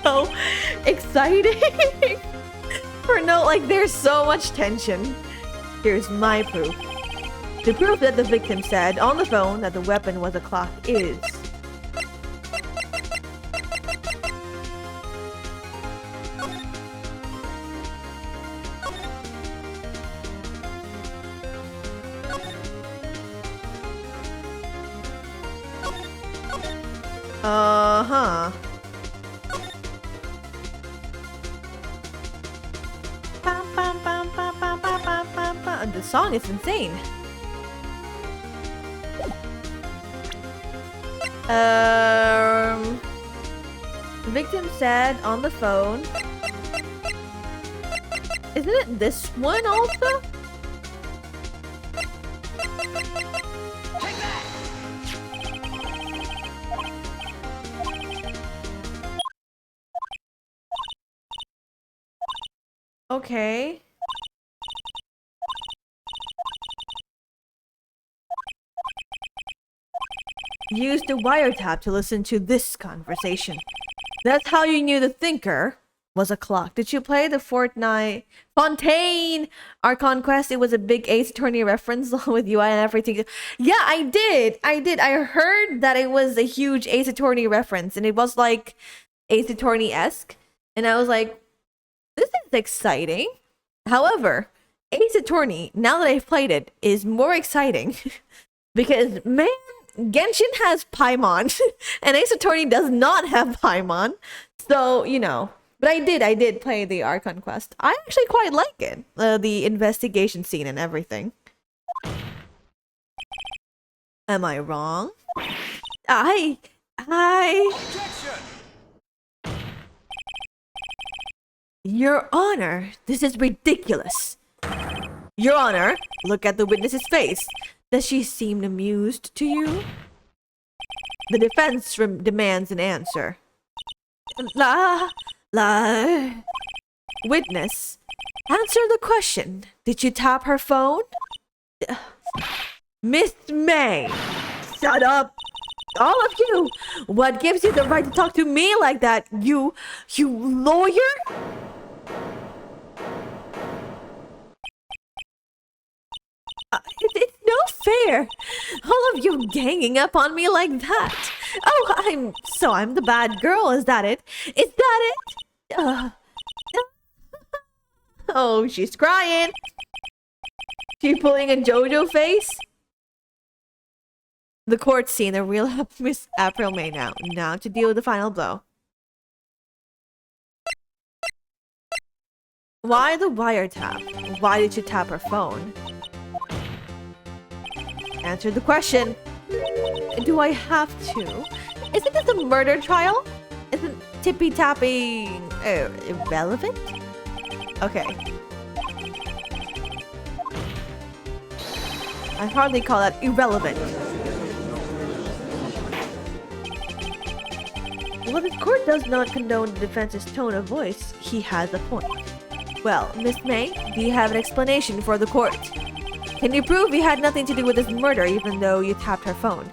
So exciting. For no, like there's so much tension. Here's my proof. The proof that the victim said on the phone that the weapon was a clock is... Uh-huh. the song is insane. The victim said on the phone. Isn't it this one also? Okay. Use the wiretap to listen to this conversation. That's how you knew the thinker was a clock. Did you play the Fortnite Fontaine Archon Quest? It was a big Ace Attorney reference with UI and everything. Yeah, I did. I heard that it was a huge Ace Attorney reference, and it was like Ace Attorney-esque. And I was like, this is exciting. However, Ace Attorney, now that I've played it, is more exciting. Because, man, Genshin has Paimon, and Ace Attorney does not have Paimon. So, you know. But I did play the Archon Quest. I actually quite like it. The investigation scene and everything. Am I wrong? Objection! Your Honor, this is ridiculous. Your Honor, look at the witness's face. Does she seem amused to you? The defense demands an answer. Witness, answer the question. Did you tap her phone? Miss May, shut up. All of you. What gives you the right to talk to me like that? You lawyer? It's no fair. All of you ganging up on me like that. Oh, I'm the bad girl. Is that it? Is that it? Oh, she's crying. She pulling a JoJo face. The court scene, the real Miss April May now. Now to deal with the final blow. Why the wiretap? Why did you tap her phone? Answer the question. Do I have to? Isn't this a murder trial? Isn't tippy-tapping irrelevant? Okay. I hardly call that irrelevant. While the court does not condone the defense's tone of voice, he has a point. Well, Miss May, do you have an explanation for the court? Can you prove you had nothing to do with this murder even though you tapped her phone?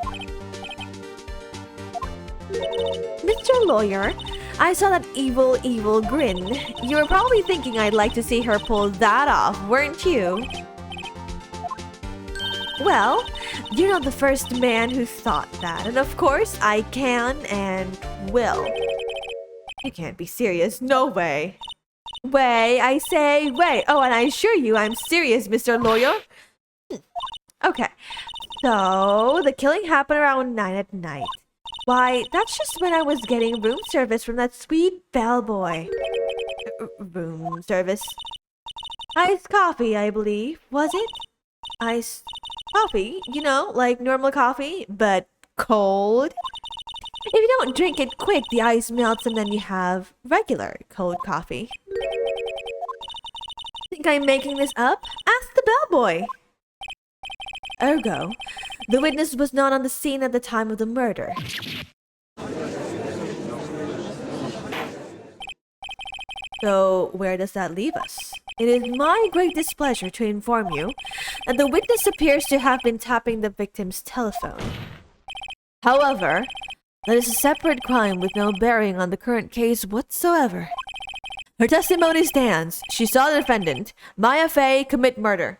Mr. Lawyer, I saw that evil grin. You were probably thinking I'd like to see her pull that off, weren't you? Well, you're not the first man who thought that, and of course, I can and will. You can't be serious, no way. Way, I say, way. Oh, and I assure you I'm serious, Mr. Lawyer. Okay, so the killing happened around 9 at night. Why, that's just when I was getting room service from that sweet bellboy. Room service? Iced coffee, I believe, was it? Iced coffee, you know, like normal coffee, but cold. If you don't drink it quick, the ice melts and then you have regular cold coffee. Think I'm making this up? Ask the bellboy. Ergo, the witness was not on the scene at the time of the murder. So, where does that leave us? It is my great displeasure to inform you that the witness appears to have been tapping the victim's telephone. However, that is a separate crime with no bearing on the current case whatsoever. Her testimony stands. She saw the defendant, Maya Fey, commit murder.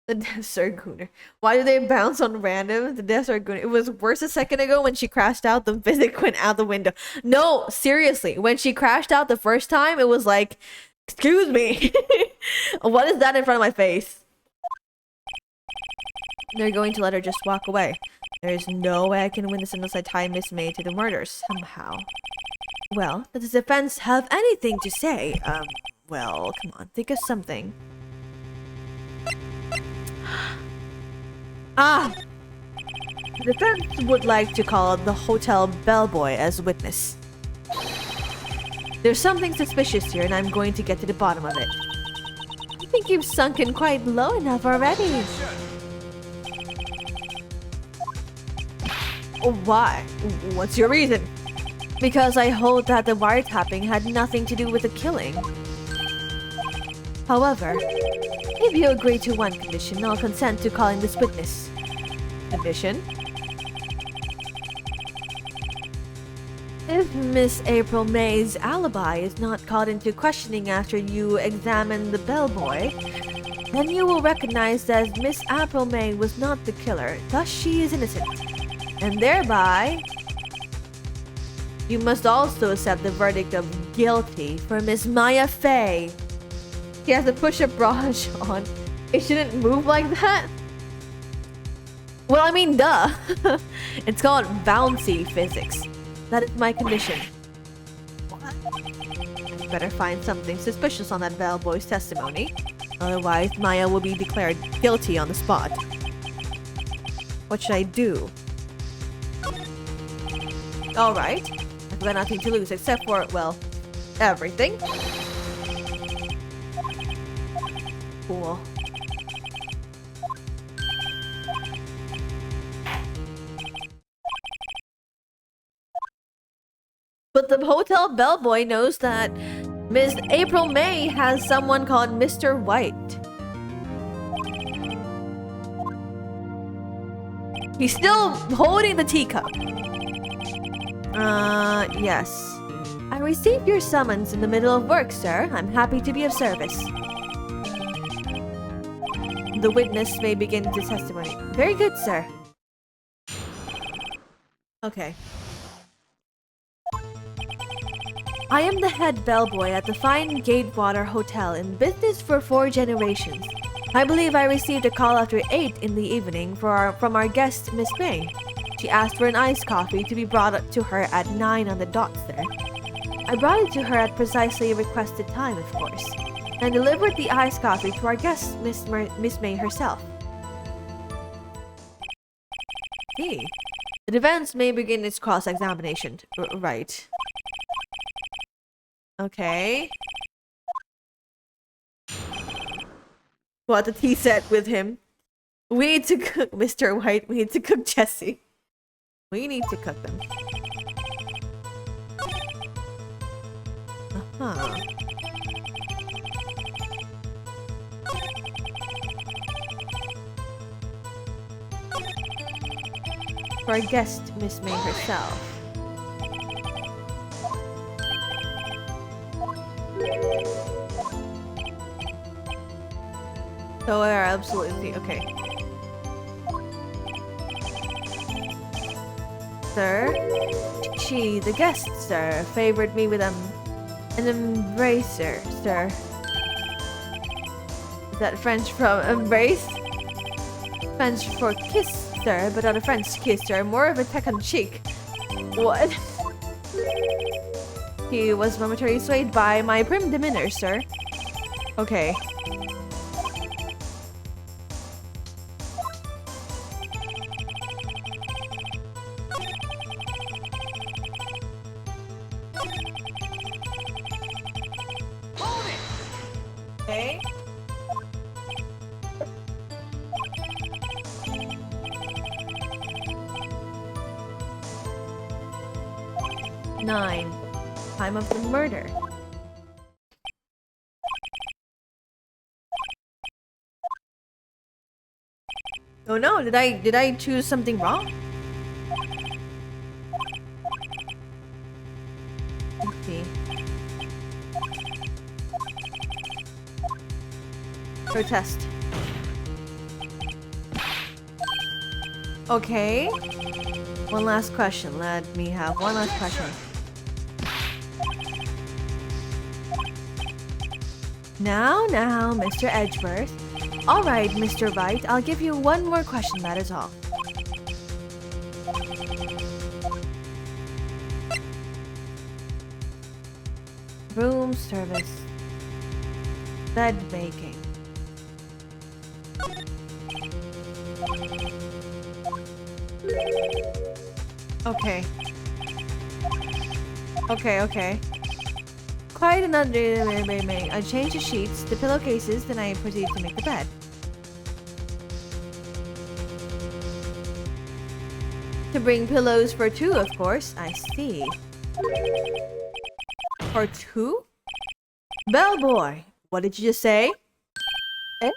The Desert Gooner. Why do they bounce on random? The Desert Gooner. It was worse a second ago when she crashed out. The physics went out the window. No, seriously. When she crashed out the first time, it was like, excuse me. What is that in front of my face? They're going to let her just walk away. There's no way I can win this unless I tie Miss May to the murders somehow. Well, does the defense have anything to say? Well, come on, think of something. Ah! The defense would like to call the hotel bellboy as witness. There's something suspicious here, and I'm going to get to the bottom of it. I think you've sunken quite low enough already. Oh, why? What's your reason? Because I hold that the wiretapping had nothing to do with the killing. However, if you agree to one condition, I'll consent to calling this witness. Condition? If Miss April May's alibi is not called into questioning after you examine the bellboy, then you will recognize that Miss April May was not the killer, thus she is innocent. And thereby, you must also accept the verdict of guilty for Miss Maya Fey. She has a push-up bra on. It shouldn't move like that. Well, I mean, duh. It's called bouncy physics. That is my condition. What? Better find something suspicious on that bellboy's testimony. Otherwise, Maya will be declared guilty on the spot. What should I do? Alright. I've got nothing to lose except for, well, everything. Cool. But the hotel bellboy knows that Miss April May has someone called Mr. White. He's still holding the teacup. Yes. I received your summons in the middle of work, sir. I'm happy to be of service. The witness may begin his testimony. Very good, sir. Okay. I am the head bellboy at the fine Gatewater Hotel in business for 4 generations. I believe I received a call after 8 in the evening from our guest, Miss May. She asked for an iced coffee to be brought up to her at 9 on the dot, sir. I brought it to her at precisely a requested time, of course, and delivered the iced coffee to our guest, Miss May herself. Hey, the defense may begin its cross-examination. Right. Okay. What did he said with him? We need to cook Mr. White. We need to cook Jesse. We need to cook them. Uh-huh. For our guest, Miss May herself. So they are absolutely okay. Sir, she, the guest, sir, favored me with an embracer, sir. Is that French from embrace? French for kiss, sir, but not a French kiss, sir. More of a peck on cheek. What? He was momentarily swayed by my prim demeanor, sir. Okay. Okay. Nine. Time of the murder. Oh no, did I choose something wrong? Let's see. Protest. Okay. One last question. Let me have one last question. Now, Mr. Edgeworth. Alright, Mr. Wright, I'll give you one more question, that is all. Room service. Bed making. Okay. Okay. Quite another. I change the sheets, the pillowcases, then I proceed to make the bed. To bring pillows for two, of course. I see. For two? Bellboy, what did you just say? Eh?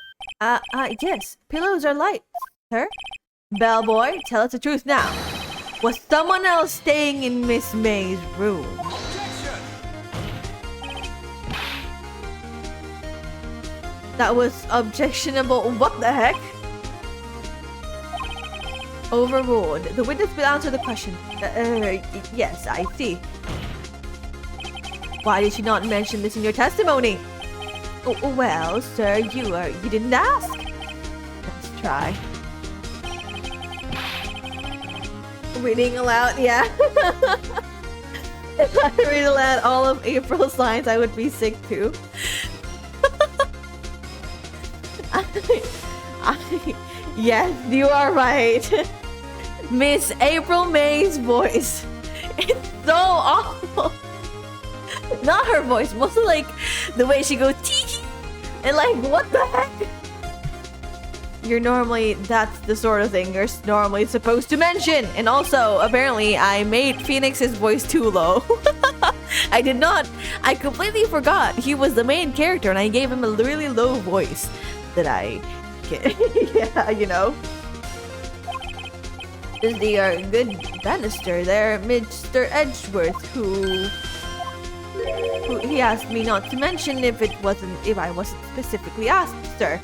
Yes. Pillows are light, sir. Bellboy, tell us the truth now. Was someone else staying in Miss May's room? That was objectionable. What the heck? Overruled. The witness will answer the question. Yes, I see. Why did you not mention this in your testimony? Well, sir, you didn't ask. Let's try. Reading aloud, yeah. If I read aloud all of April's lines, I would be sick too. Yes, you are right. Miss April May's voice. It's so awful. Not her voice, mostly like the way she goes tee and like what the heck? That's the sort of thing you're normally supposed to mention. And also, apparently, I made Phoenix's voice too low. I completely forgot he was the main character and I gave him a really low voice that I yeah, you know. Is the good Bannister there, Mr. Edgeworth, who he asked me not to mention if I wasn't specifically asked, sir.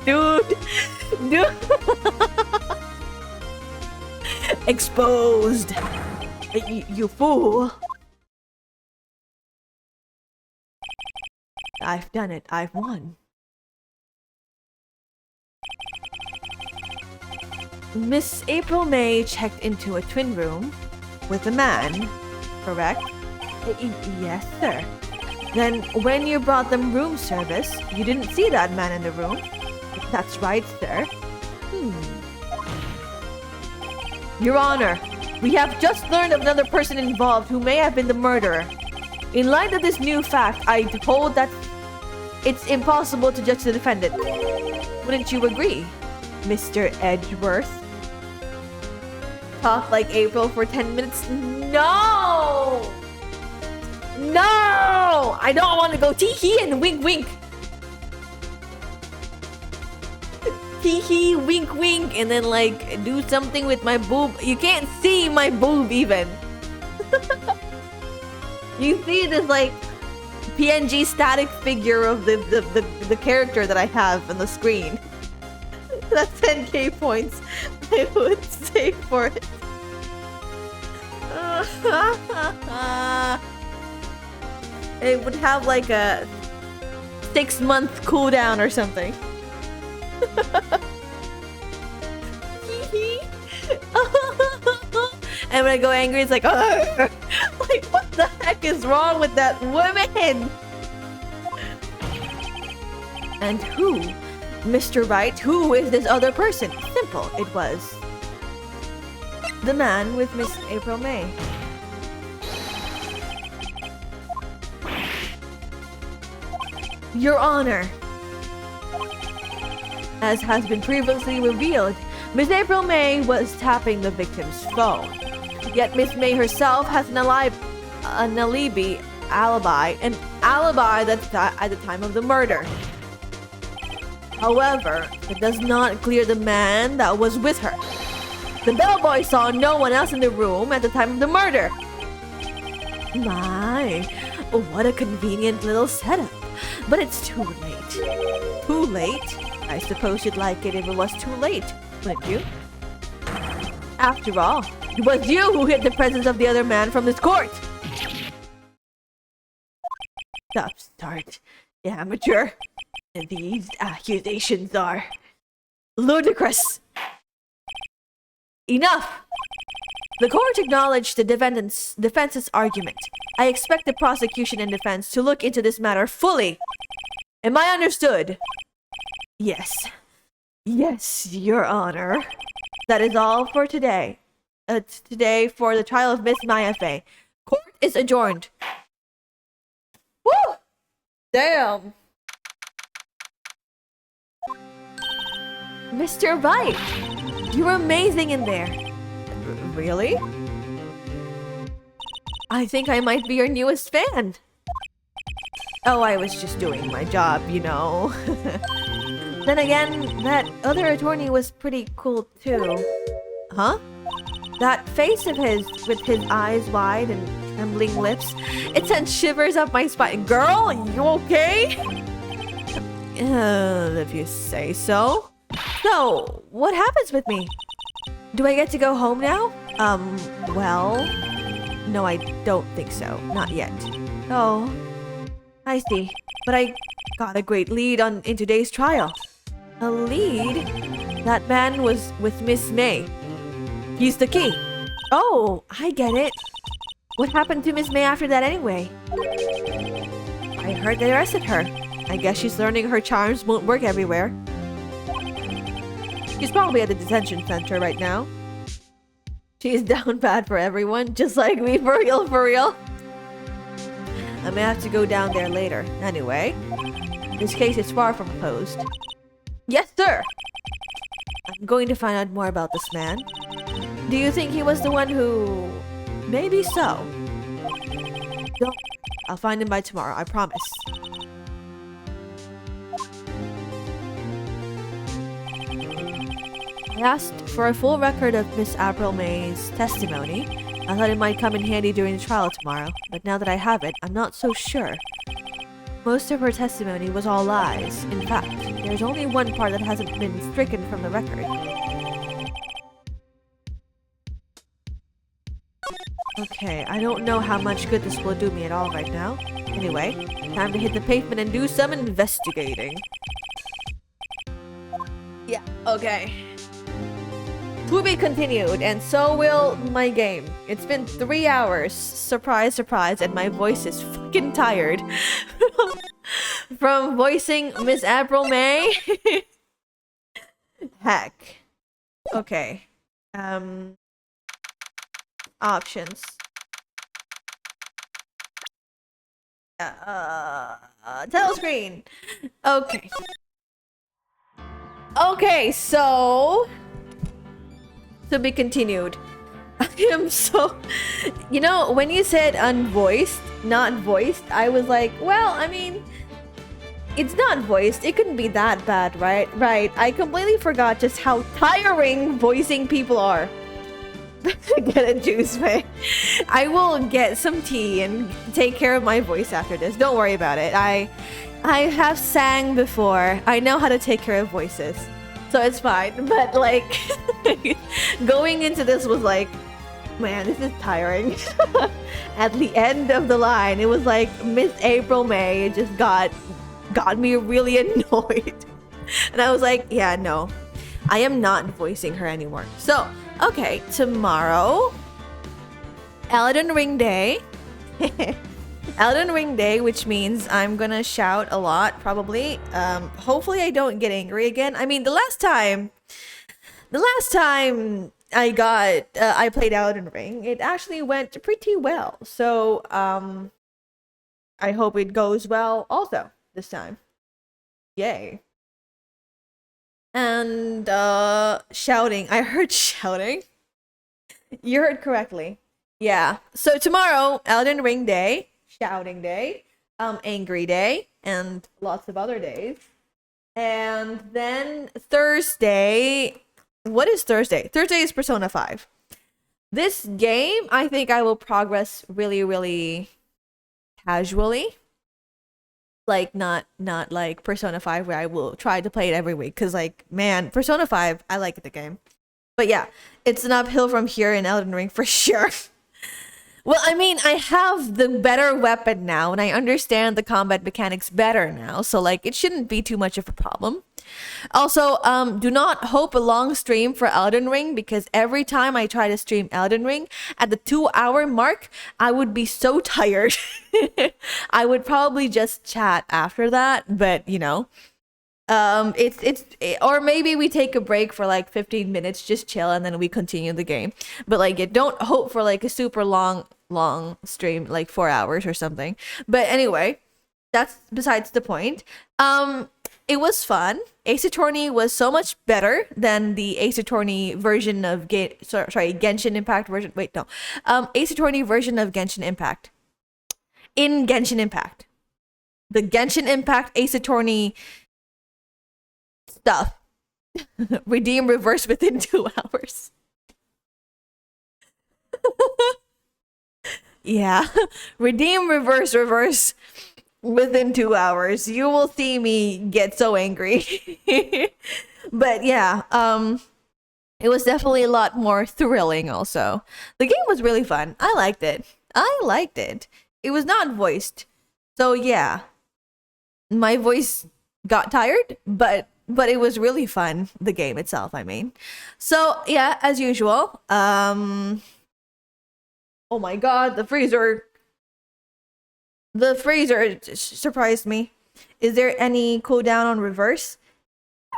Dude. Exposed. You fool. I've done it. I've won. Miss April May checked into a twin room with a man, correct? Yes, sir. Then when you brought them room service, you didn't see that man in the room? That's right, sir. Your Honor, we have just learned of another person involved who may have been the murderer. In light of this new fact, I hold that it's impossible to judge the defendant. Wouldn't you agree, Mr. Edgeworth? Talk like April for 10 minutes? No! No! I don't want to go tee-hee and wink-wink. Tee-hee, wink-wink, and then like do something with my boob. You can't see my boob even. You see this like PNG static figure of the character that I have on the screen. That's 10k points I would say for it. It would have like a 6-month cooldown or something. And when I go angry, it's like, like what the heck is wrong with that woman? And who? Mr. Wright, who is this other person? Simple, it was the man with Miss April May. Your Honor, as has been previously revealed, Miss April May was tapping the victim's phone. Yet Miss May herself has an alibi that's at the time of the murder. However, it does not clear the man that was with her. The bellboy saw no one else in the room at the time of the murder. My, what a convenient little setup. But it's too late. Too late? I suppose you'd like it if it was too late, wouldn't you? After all, it was you who hid the presence of the other man from this court. Stop, start, amateur. These accusations are ludicrous. Enough! The court acknowledged the defense's argument. I expect the prosecution and defense to look into this matter fully. Am I understood? Yes. Yes, Your Honor. That is all for today. Today for the trial of Miss Maya Fey. Court is adjourned. Woo! Damn. Mr. White, you're amazing in there. Really? I think I might be your newest fan. Oh, I was just doing my job, you know. Then again, that other attorney was pretty cool too. Huh? That face of his with his eyes wide and trembling lips, it sent shivers up my spine. Girl, you okay? If you say so. So, what happens with me? Do I get to go home now? Well... No, I don't think so. Not yet. Oh, I see. But I got a great lead in today's trial. A lead? That man was with Miss May. He's the key. Oh, I get it. What happened to Miss May after that anyway? I heard they arrested her. I guess she's learning her charms won't work everywhere. She's probably at the detention center right now. She's down bad for everyone, just like me, for real, for real. I may have to go down there later. Anyway, this case is far from closed. Yes, sir! I'm going to find out more about this man. Do you think he was the one who... Maybe so. Don't. I'll find him by tomorrow, I promise. I asked for a full record of Miss April May's testimony. I thought it might come in handy during the trial tomorrow, but now that I have it, I'm not so sure. Most of her testimony was all lies. In fact, there's only one part that hasn't been stricken from the record. Okay, I don't know how much good this will do me at all right now. Anyway, time to hit the pavement and do some investigating. Yeah, okay. To be continued, and so will my game. It's been 3 hours. Surprise, surprise, and my voice is fucking tired. From voicing Miss April May. Heck. Okay. Options. Title screen. Okay. Okay, so... To be continued. I am so... You know, when you said unvoiced, not voiced, I was like, well, I mean... It's not voiced. It couldn't be that bad, right? Right. I completely forgot just how tiring voicing people are. Get a juice, man. I will get some tea and take care of my voice after this. Don't worry about it. I have sang before. I know how to take care of voices. So it's fine. But like going into this was like, man, this is tiring. At the end of the line, it was like Miss April May. It just got me really annoyed. And I was like, yeah, no. I am not voicing her anymore. So, okay, tomorrow, Elden Ring Day. Elden Ring Day, which means I'm gonna shout a lot, probably. Hopefully I don't get angry again. I mean, the last time I played Elden Ring, it actually went pretty well. So, I hope it goes well also this time. Yay. And shouting. I heard shouting. You heard correctly. Yeah. So tomorrow, Elden Ring Day, shouting day, angry day, and lots of other days. And then Thursday, what is Thursday? Thursday is Persona 5. This game, I think I will progress really, really casually. Like not like Persona 5 where I will try to play it every week, because like, man, Persona 5, I like the game. But yeah, it's an uphill from here in Elden Ring for sure. Well, I mean, I have the better weapon now, and I understand the combat mechanics better now, so like it shouldn't be too much of a problem. Also, do not hope a long stream for Elden Ring because every time I try to stream Elden Ring at the 2 hour mark, I would be so tired. I would probably just chat after that, but you know, or maybe we take a break for like 15 minutes, just chill, and then we continue the game. But like, don't hope for like a super long stream, like 4 hours or something. But anyway, that's besides the point. It was fun. Ace Attorney was so much better than the Ace Attorney version of Genshin Impact version. Wait, no. Ace Attorney version of Genshin Impact. In Genshin Impact. The Genshin Impact Ace Attorney stuff. Redeem reverse within 2 hours. Yeah. Redeem reverse within 2 hours. You will see me get so angry. But yeah, it was definitely a lot more thrilling also. The game was really fun. I liked it. It was not voiced. So yeah. My voice got tired, but it was really fun, the game itself, I mean. So yeah, as usual. Oh my god, the freezer surprised me. Is there any cooldown on reverse?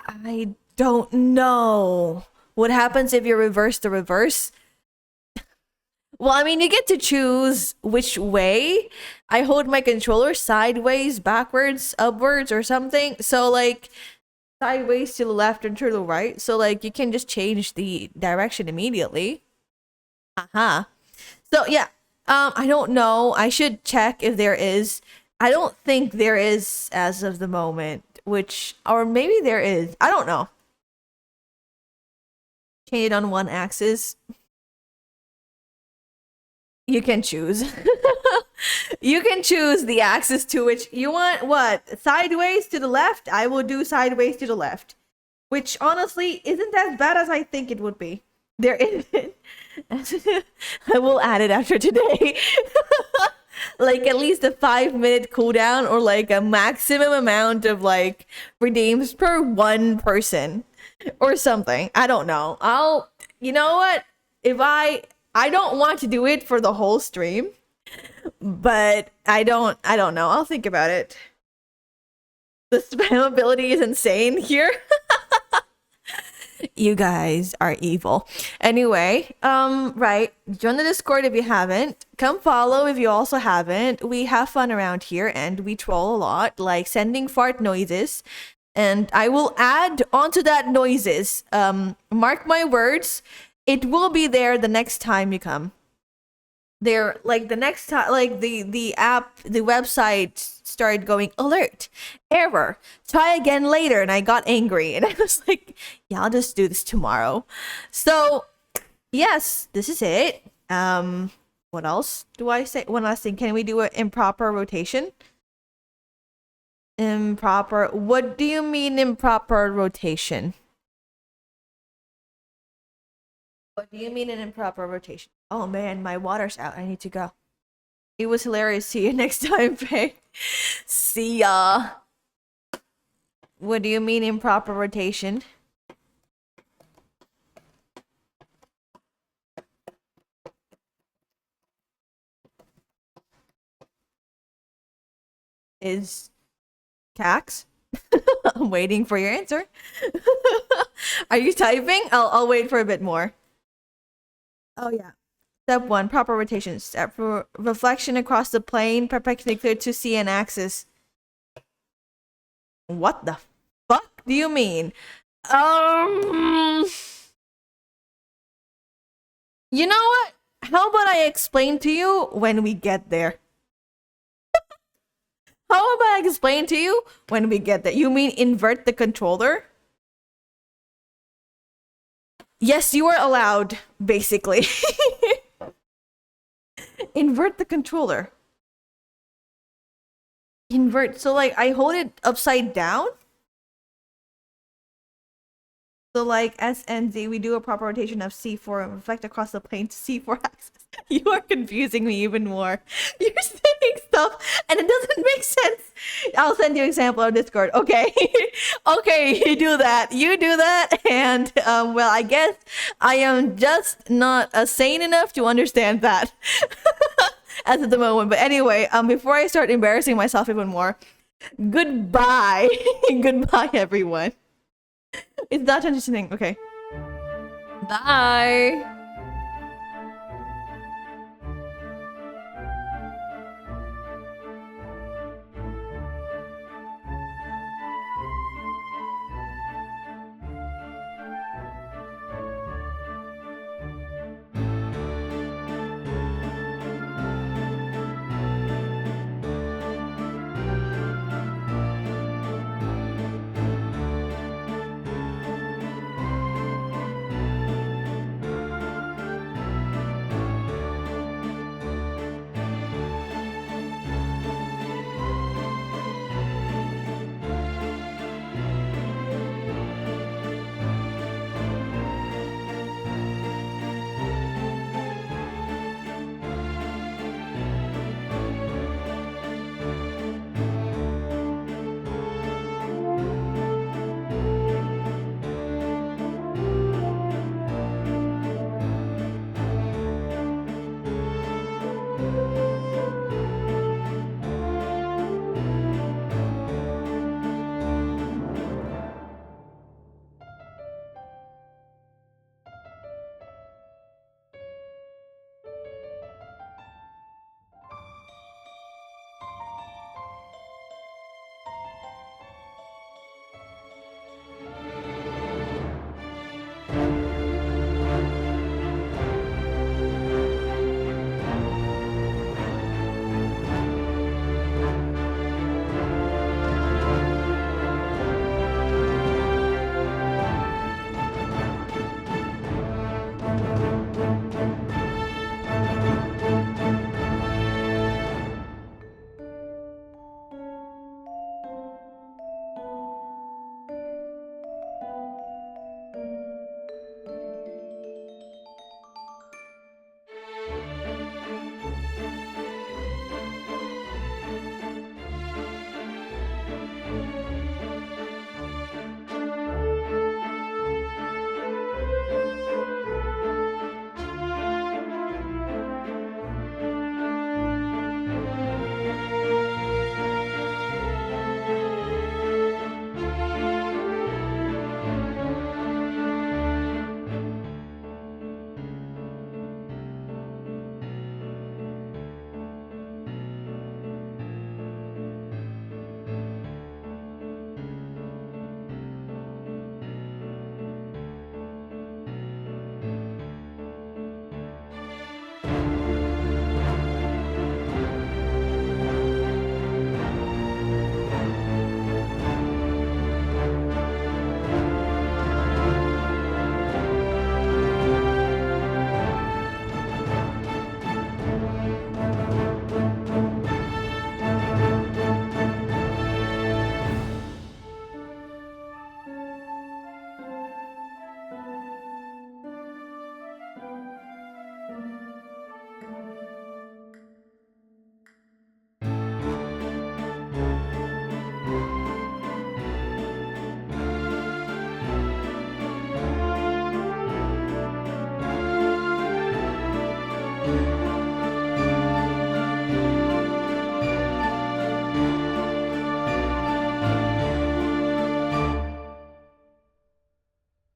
I don't know. What happens if you reverse the reverse? Well, I mean, you get to choose which way. I hold my controller sideways, backwards, upwards, or something. So, like, sideways to the left and to the right. So, like, you can just change the direction immediately. Uh-huh. So, yeah. I don't know. I should check if there is. I don't think there is as of the moment, or maybe there is. I don't know. Change it on one axis. You can choose. You can choose the axis to which you want. What? Sideways to the left? I will do sideways to the left. Which honestly isn't as bad as I think it would be. There isn't. I will add it after today. Like at least a 5-minute cooldown or like a maximum amount of like redeems per one person or something. I don't know. You know what? If I don't want to do it for the whole stream, but I don't know. I'll think about it. The spam ability is insane here. You guys are evil. Anyway, right. Join the Discord if you haven't. Come follow if you also haven't. We have fun around here and we troll a lot, like sending fart noises. And I will add onto that noises. Mark my words, it will be there the next time you come. There, like the next time, like the app, the website started going alert, error, try again later, and I got angry and I was like, yeah, I'll just do this tomorrow. So yes, this is it. What else do I say? One last thing, can we do an improper rotation? Improper, what do you mean improper rotation? What do you mean an improper rotation? Oh man, my water's out. I need to go. It was hilarious. See you next time, Faye. See ya. What do you mean improper rotation? Is Cax? I'm waiting for your answer. Are you typing? I'll wait for a bit more. Oh yeah. Step 1, proper rotation. Step for reflection across the plane, perpendicular to CN axis. What the fuck do you mean? You know what? How about I explain to you when we get there? How about I explain to you when we get there? You mean invert the controller? Yes, you are allowed, basically. Invert the controller. Invert. So like I hold it upside down. So like S and Z, we do a proper rotation of C4 and reflect across the plane to C4 axis. You are confusing me even more. You're saying stuff and it doesn't make sense. I'll send you an example on Discord. Okay. Okay, you do that. You do that. And well, I guess I am just not sane enough to understand that as at the moment. But anyway, before I start embarrassing myself even more, goodbye. Goodbye, everyone. It's not interesting. Okay. Bye.